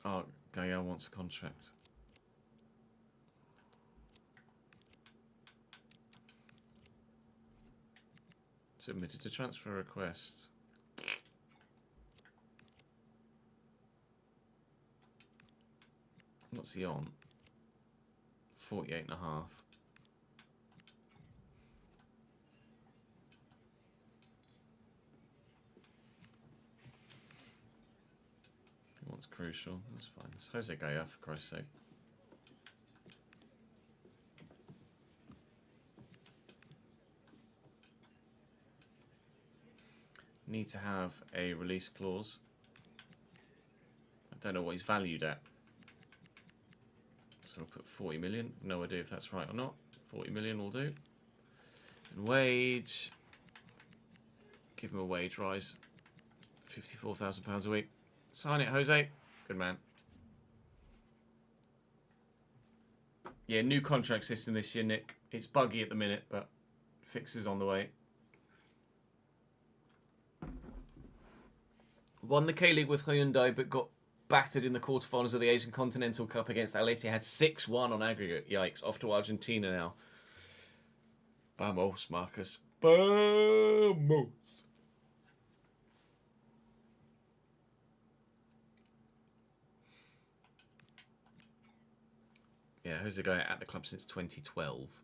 Oh, Gael wants a contract. Submitted a transfer request. What's he on? 48.5. That's crucial. That's fine. It's Jose Gaya, for Christ's sake. Need to have a release clause. I don't know what he's valued at. So we'll put 40 million. No idea if that's right or not. 40 million will do. And wage. Give him a wage rise. £54,000 a week. Sign it, Jose. Good man. Yeah, new contract system this year, Nick. It's buggy at the minute, but fixes on the way. Won the K-League with Hyundai, but got battered in the quarterfinals of the Asian Continental Cup against Atleti. Had 6-1 on aggregate. Yikes. Off to Argentina now. Vamos, Marcus. Vamos. Yeah, Jose Gaya at the club since 2012.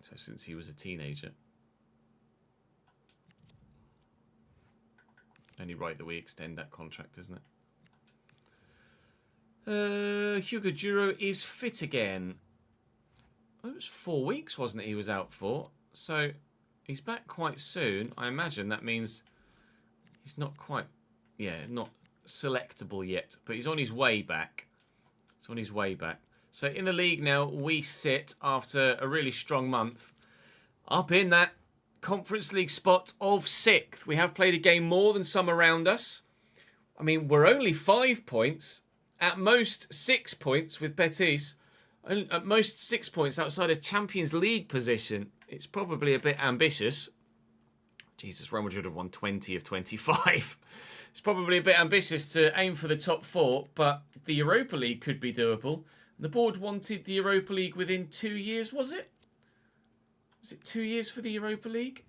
So since he was a teenager. Only right that we extend that contract, isn't it? Hugo Duro is fit again. It was 4 weeks, wasn't it, he was out for? So he's back quite soon. I imagine that means he's not quite, not selectable yet. But he's on his way back. He's on his way back. So in the league now, we sit after a really strong month up in that Conference League spot of 6th. We have played a game more than some around us. I mean, we're only 5 points. At most 6 points with Betis. And at most 6 points outside a Champions League position. It's probably a bit ambitious. Jesus, Real Madrid have won 20 of 25. It's probably a bit ambitious to aim for the top 4, but the Europa League could be doable. The board wanted the Europa League within 2 years, was it? Was it 2 years for the Europa League?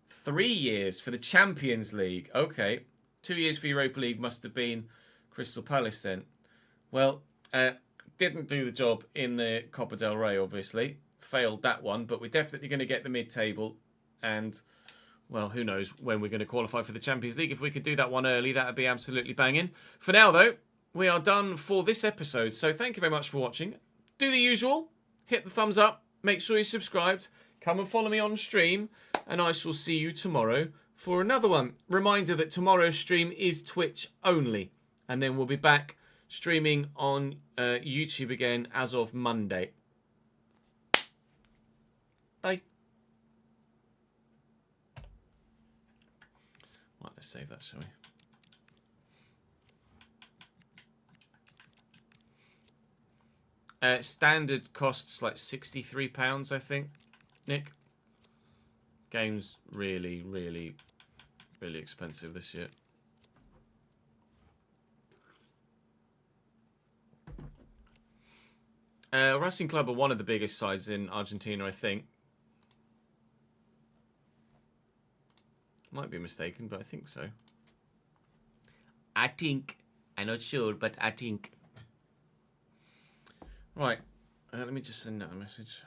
3 years for the Champions League. Okay. 2 years for Europa League must have been Crystal Palace then. Well, didn't do the job in the Copa del Rey, obviously. Failed that one, but we're definitely going to get the mid-table. And, well, who knows when we're going to qualify for the Champions League. If we could do that one early, that would be absolutely banging. For now, though, we are done for this episode. So thank you very much for watching. Do the usual. Hit the thumbs up. Make sure you're subscribed. Come and follow me on stream. And I shall see you tomorrow for another one. Reminder that tomorrow's stream is Twitch only. And then we'll be back streaming on YouTube again as of Monday. Bye. Right, let's save that, shall we? Standard costs like £63, I think, Nick. Game's really, really, really expensive this year. Racing Club are one of the biggest sides in Argentina, I think. Might be mistaken, but I think so. I think. I'm not sure, but I think. Right, let me just send out a message.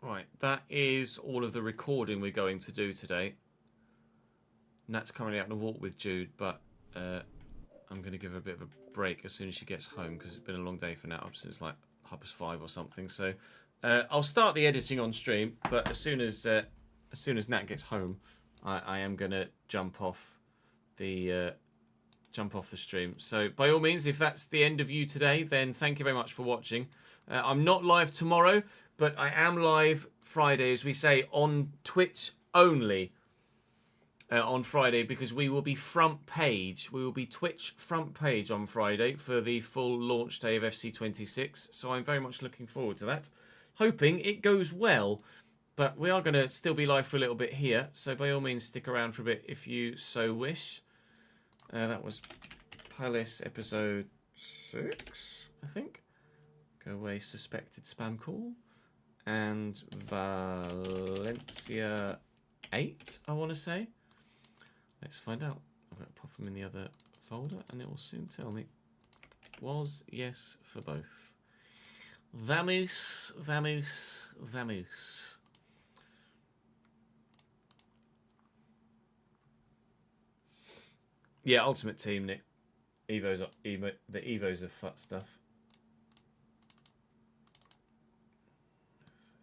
Right, that is all of the recording we're going to do today. Nat's currently out on a walk with Jude, but I'm going to give her a bit of a break as soon as she gets home because it's been a long day for Nat, up since like 5:30 or something. So I'll start the editing on stream, but as soon as Nat gets home, I am going to jump off the stream. So by all means, if that's the end of you today, then thank you very much for watching. I'm not live tomorrow, but I am live Friday, as we say, on Twitch only. On Friday, because we will be front page. We will be Twitch front page on Friday for the full launch day of FC26. So I'm very much looking forward to that. Hoping it goes well. But we are going to still be live for a little bit here. So by all means, stick around for a bit if you so wish. That was Palace episode 6, I think. Go away, suspected spam call. and Valencia 8, I want to say. Let's find out. I'm going to pop them in the other folder and it will soon tell me. It was yes for both. Vamos, vamos, vamos. Yeah, Ultimate Team, Nick. The Evos are fut stuff.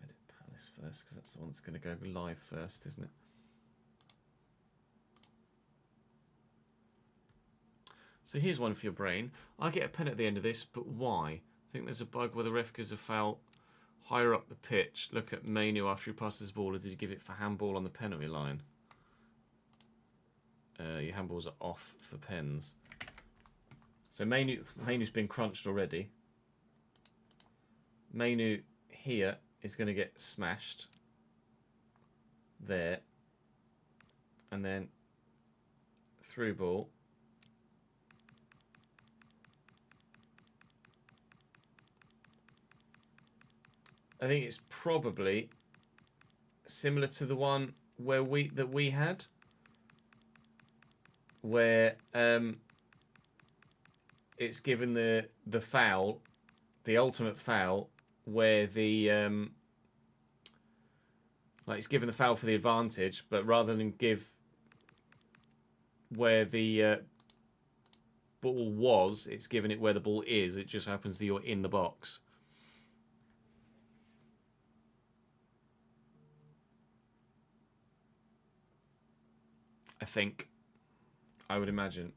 Let's edit Palace first, because that's the one that's going to go live first, isn't it? So here's one for your brain. I get a pen at the end of this, but why? I think there's a bug where the ref gives a foul higher up the pitch. Look at Mainu after he passes the ball, or did he give it for handball on the penalty line? Your handballs are off for pens. So Mainu's been crunched already. Mainu here is going to get smashed. There. And then through ball. I think it's probably similar to the one where we had, where it's given the foul, the ultimate foul, where the like it's given the foul for the advantage, but rather than give where the ball was, it's given it where the ball is. It just happens that you're in the box. I think. I would imagine.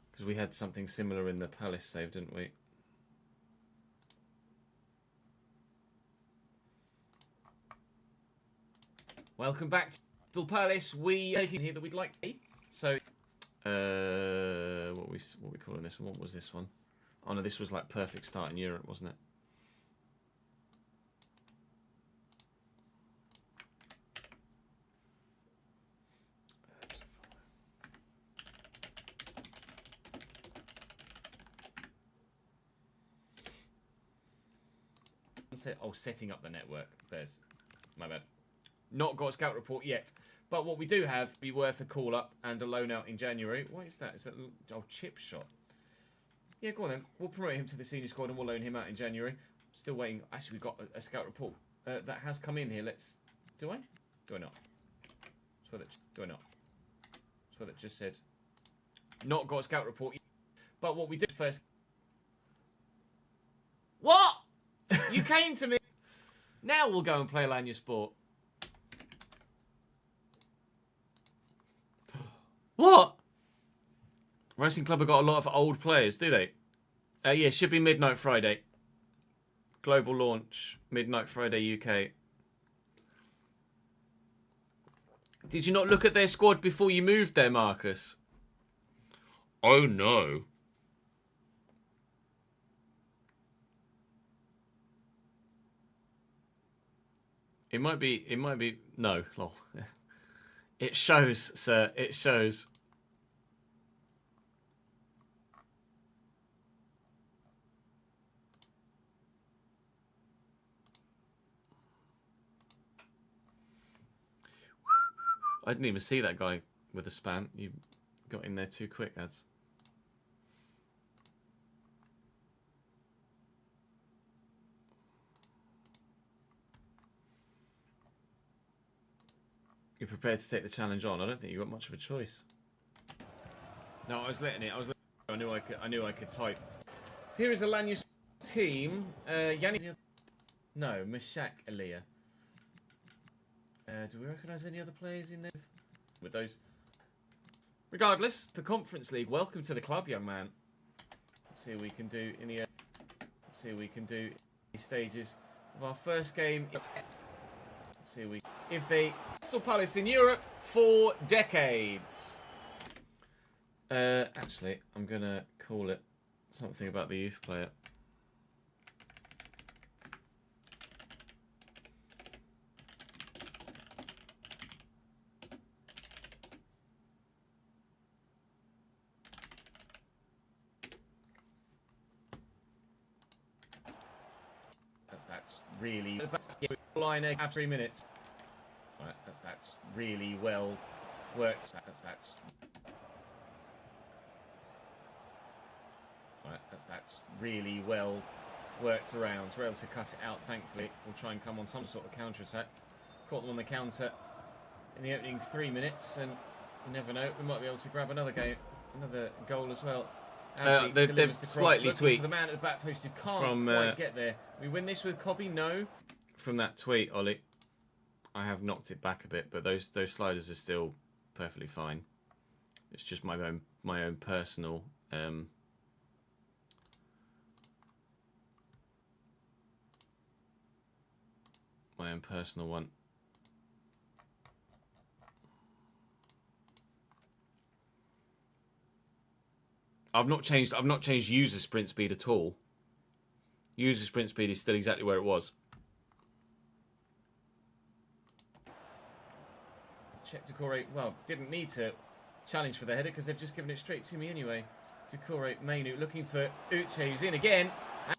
Because we had something similar in the Palace save, didn't we? Welcome back to Crystal Palace. We taking here that we'd like. So, what we calling this one? What was this one? Oh no, this was like perfect start in Europe, wasn't it? Oh, setting up the network. There's my bad. Not got a scout report yet, but what we do have be worth a call up and a loan out in January. What is that? Is that chip shot? Yeah, go on then. We'll promote him to the senior squad and we'll loan him out in January. Still waiting. Actually, we've got a scout report that has come in here. Let's. Do I? Do I not? Do I not? That's what it just said. Not got a scout report yet. But what we did first. What? You came to me. Now we'll go and play Alanyaspor. What? Racing Club have got a lot of old players, do they? Yeah, should be midnight Friday. Global launch, midnight Friday UK. Did you not look at their squad before you moved there, Marcus? Oh no. It might be, no, lol. It shows, sir, it shows. I didn't even see that guy with the span. You got in there too quick, ads. You're prepared to take the challenge on. I don't think you got much of a choice. No, I was letting it. I knew I could type. So here is Alanya's team. Yanni. No, Mashak Aliyah. Do we recognise any other players in there with those? Regardless, the Conference League. Welcome to the club, young man. Let's see what we can do in the. Let's see what we can do in the stages of our first game. Let's see if they Crystal Palace in Europe for decades. Actually, I'm gonna call it something about the youth player. That's really line after 3 minutes. Right, that's really well worked. That's right. That's really well worked around. We're able to cut it out. Thankfully, we'll try and come on some sort of counter attack. Caught them on the counter in the opening 3 minutes, and you never know, we might be able to grab another goal as well. They've slightly tweaked for the man at the back post who can't quite get there. We win this with Cobby? No. From that tweet, Ollie, I have knocked it back a bit, but those sliders are still perfectly fine. It's just my own personal one. I've not changed user sprint speed at all. User sprint speed is still exactly where it was. Check to Corey. Well, didn't need to challenge for the header because they've just given it straight to me anyway. To Corey Mainu looking for Uche, who's in again.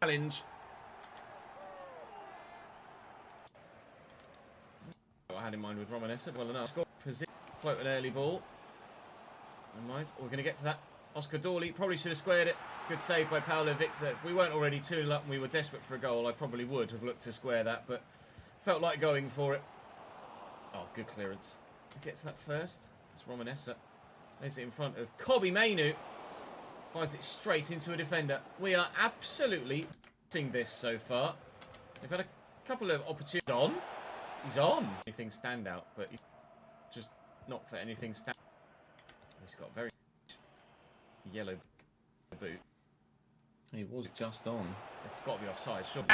Challenge. I had in mind with Romanessa. Well enough. Float an early ball. Never mind. We're going to get to that. Oscar Dawley probably should have squared it. Good save by Paolo Victor. If we weren't already 2-0 up and we were desperate for a goal, I probably would have looked to square that, but felt like going for it. Oh, good clearance. Get to that first. It's Romanessa. Lays it in front of Cobby Mainu. Fires it straight into a defender. We are absolutely seeing this so far. We've had a couple of opportunities. On? He's on. Anything stand out, but he's just not for anything stand. He's got a very yellow boot. He was just on. It's got to be offside, sure.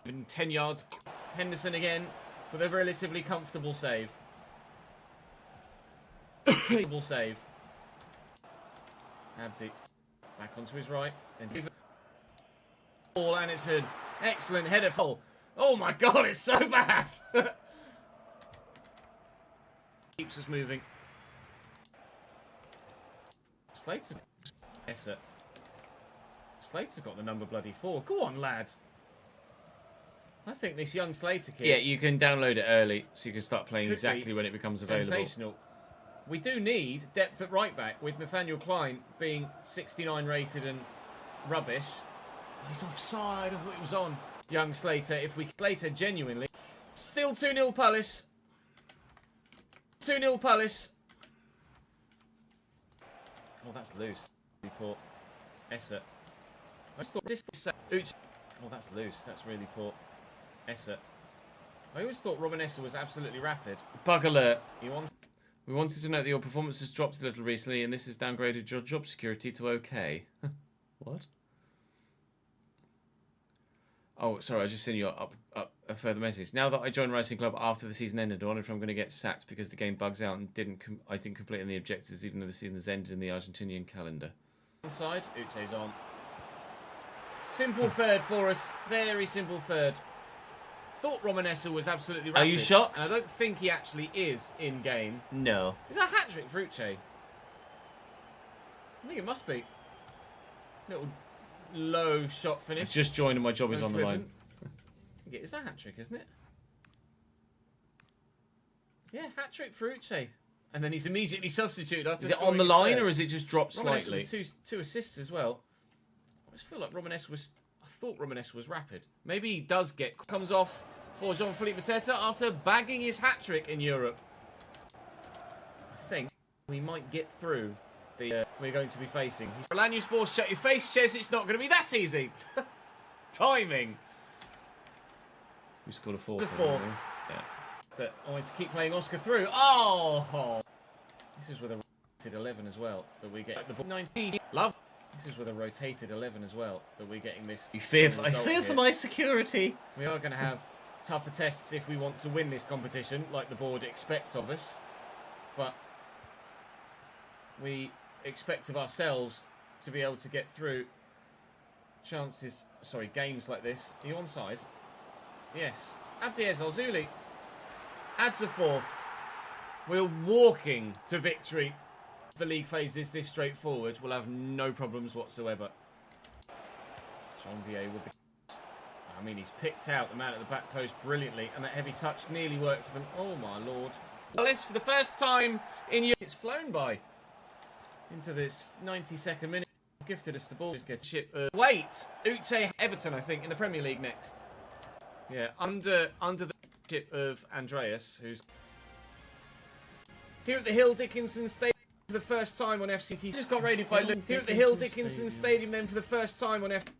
In 10 yards. Henderson again with a relatively comfortable save. Comfortable save. Abdi back onto his right. And ball, and it's an excellent header. Oh my God, it's so bad. Keeps us moving. Slater's got the number bloody 4. Go on, lad. I think this young Slater kid... Yeah, you can download it early so you can start playing exactly when it becomes available. Sensational. We do need depth at right back with Nathaniel Klein being 69 rated and rubbish. He's offside. I thought he was on. Young Slater, if we... Slater genuinely... Still 2-0 Palace. 2-0 Palace. Oh, that's loose. Poor. Essa. I just thought this... Oh, that's loose. That's really poor. Essa. I always thought Romanessa was absolutely rapid. Bug alert. We wanted to note that your performance has dropped a little recently and this has downgraded your job security to OK. What? Oh, sorry, I just seen you up a further message. Now that I joined Racing Club after the season ended, I wonder if I'm going to get sacked because the game bugs out and I didn't complete any objectives even though the season has ended in the Argentinian calendar. Inside, Uche's on. Simple third for us. Very simple third. Thought Romanessa was absolutely rapid. Are you shocked? And I don't think he actually is in game. No. Is that a hat-trick for Uche? I think it must be. Little low shot finish. I've just joined and my job is on the line. Yeah, it's a hat-trick, isn't it? Yeah, hat-trick for Uche. And then he's immediately substituted after. Is it on the line or is it just dropped slightly? With two assists as well. I just feel like Romanessa was... I thought Romanessa was rapid. Maybe he does get... Comes off for Jean-Philippe Mateta after bagging his hat-trick in Europe. I think we might get through the... we're going to be facing. Alanyaspor, shut your face, Ches. It's not going to be that easy. Timing. We scored a fourth. The fourth. Yeah. But I wanted to keep playing Oscar through. Oh! This is with a rotated 11 as well. But we get the ball. 19. Love. This is with a rotated 11 as well. But we're getting this. I fear for my security. We are going to have tougher tests if we want to win this competition, like the board expect of us. But we expect of ourselves to be able to get through games like this. Are you onside? Yes. Abdiez Alzuli adds a fourth. We're walking to victory. If the league phase is this straightforward, we'll have no problems whatsoever. Jean-Vier with the... I mean, he's picked out the man at the back post brilliantly, and that heavy touch nearly worked for them. Oh, my Lord. Alice, for the first time in years, it's flown by into this 92nd minute. Gifted us the ball. Gets ship. Wait! Uche Everton, I think, in the Premier League next. Yeah, under the ship of Andreas, who's here at the Hill Dickinson Stadium for the first time on FCT. Just got raided by Luke. Here at the Hill Dickinson Stadium then for the first time on FCT.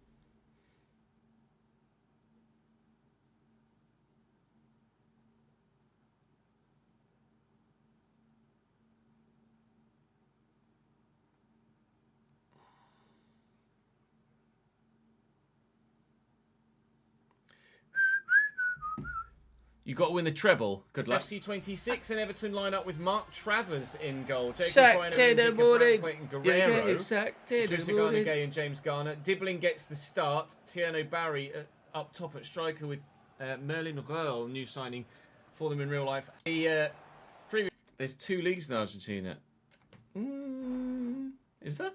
You got to win the treble. Good luck. FC26 and Everton line up with Mark Travers in goal. Sacked in the morning. Guerrero, sacked in the Garner morning. Gay and James Garner. Dibbling gets the start. Tierno Barry up top at striker with Merlin Roel, new signing for them in real life. There's 2 leagues in Argentina. Is there?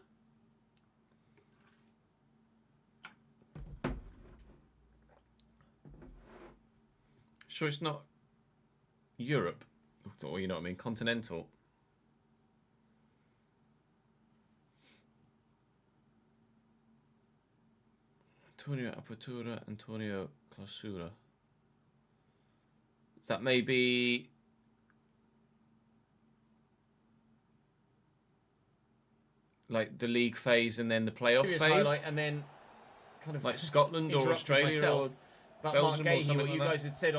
Sure, it's not Europe, or you know what I mean, continental. Antonio Apertura, Antonio Clausura. Is that maybe like the league phase and then the playoff phase? Highlight and then kind of like Scotland or Australia or but Belgium Mark or Gahey, something what like you that. guys had said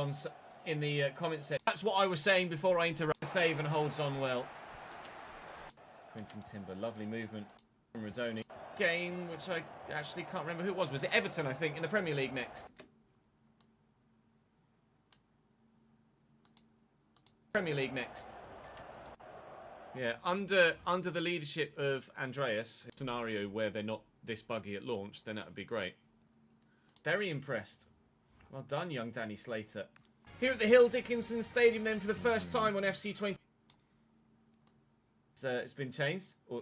in the comments section. That's what I was saying before I interrupt. Save and holds on well. Quinton Timber, lovely movement from Rodoni. Game, which I actually can't remember who it was. Was it Everton, I think, in the Premier League next? Premier League next. Yeah, under the leadership of Andreas, a scenario where they're not this buggy at launch, then that would be great. Very impressed. Well done, young Danny Slater. Here at the Hill Dickinson Stadium then for the first time on FC20. It's been changed, or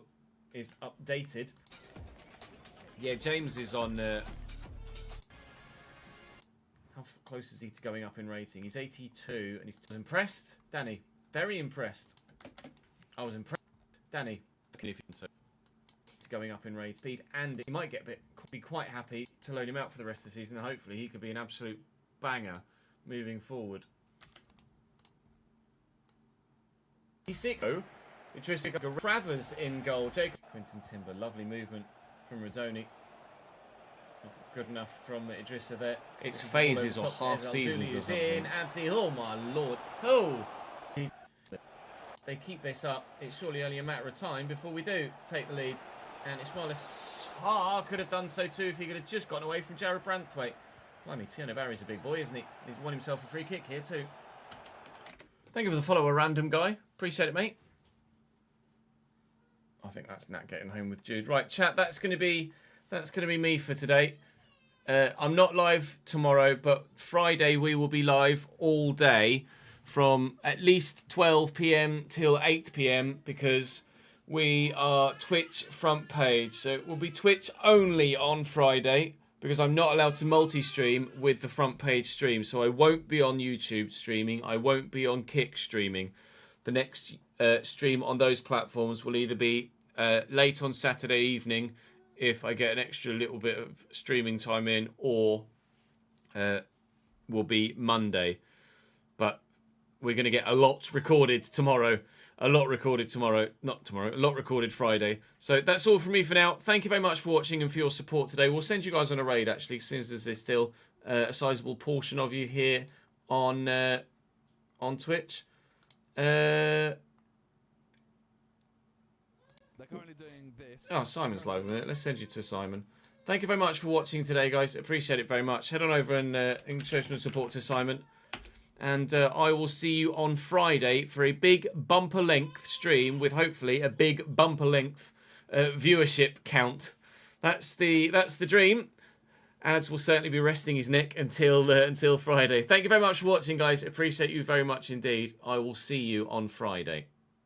is updated. Yeah, James is on... how close is he to going up in rating? He's 82 and he's impressed. Danny, very impressed. I was impressed. Danny, going up in rating. Speed, and he might be quite happy to load him out for the rest of the season. And hopefully he could be an absolute banger moving forward. 6. Travers in goal. Jacob Quinton Timber, lovely movement from Rodoni. Not good enough from Idrissa there. It's phases or half seasons or something. In Abdi, oh my lord. Oh! They keep this up. It's surely only a matter of time before we do take the lead. And Ismail Sarr could have done so too if he could have just gotten away from Jared Branthwaite. Blimey, Tierno Barry's a big boy, isn't he? He's won himself a free kick here too. Thank you for the follow, a random guy. Appreciate it, mate. I think that's Nat getting home with Jude. Right, chat, that's gonna be me for today. I'm not live tomorrow, but Friday we will be live all day from at least 12 PM till 8 PM because we are Twitch front page. So it will be Twitch only on Friday because I'm not allowed to multi-stream with the front page stream. So I won't be on YouTube streaming. I won't be on Kick streaming. The next stream on those platforms will either be late on Saturday evening if I get an extra little bit of streaming time in, or will be Monday. But we're going to get a lot recorded tomorrow. A lot recorded Friday. So that's all from me for now. Thank you very much for watching and for your support today. We'll send you guys on a raid, actually, since there's still a sizable portion of you here on Twitch. They're currently doing this. Oh, Simon's live a minute. Let's send you to Simon. Thank you very much for watching today, guys. Appreciate it very much. Head on over and show some support to Simon. And I will see you on Friday for a big bumper-length stream with hopefully a big bumper-length viewership count. That's the dream. Ads will certainly be resting his neck until Friday. Thank you very much for watching, guys. Appreciate you very much indeed. I will see you on Friday.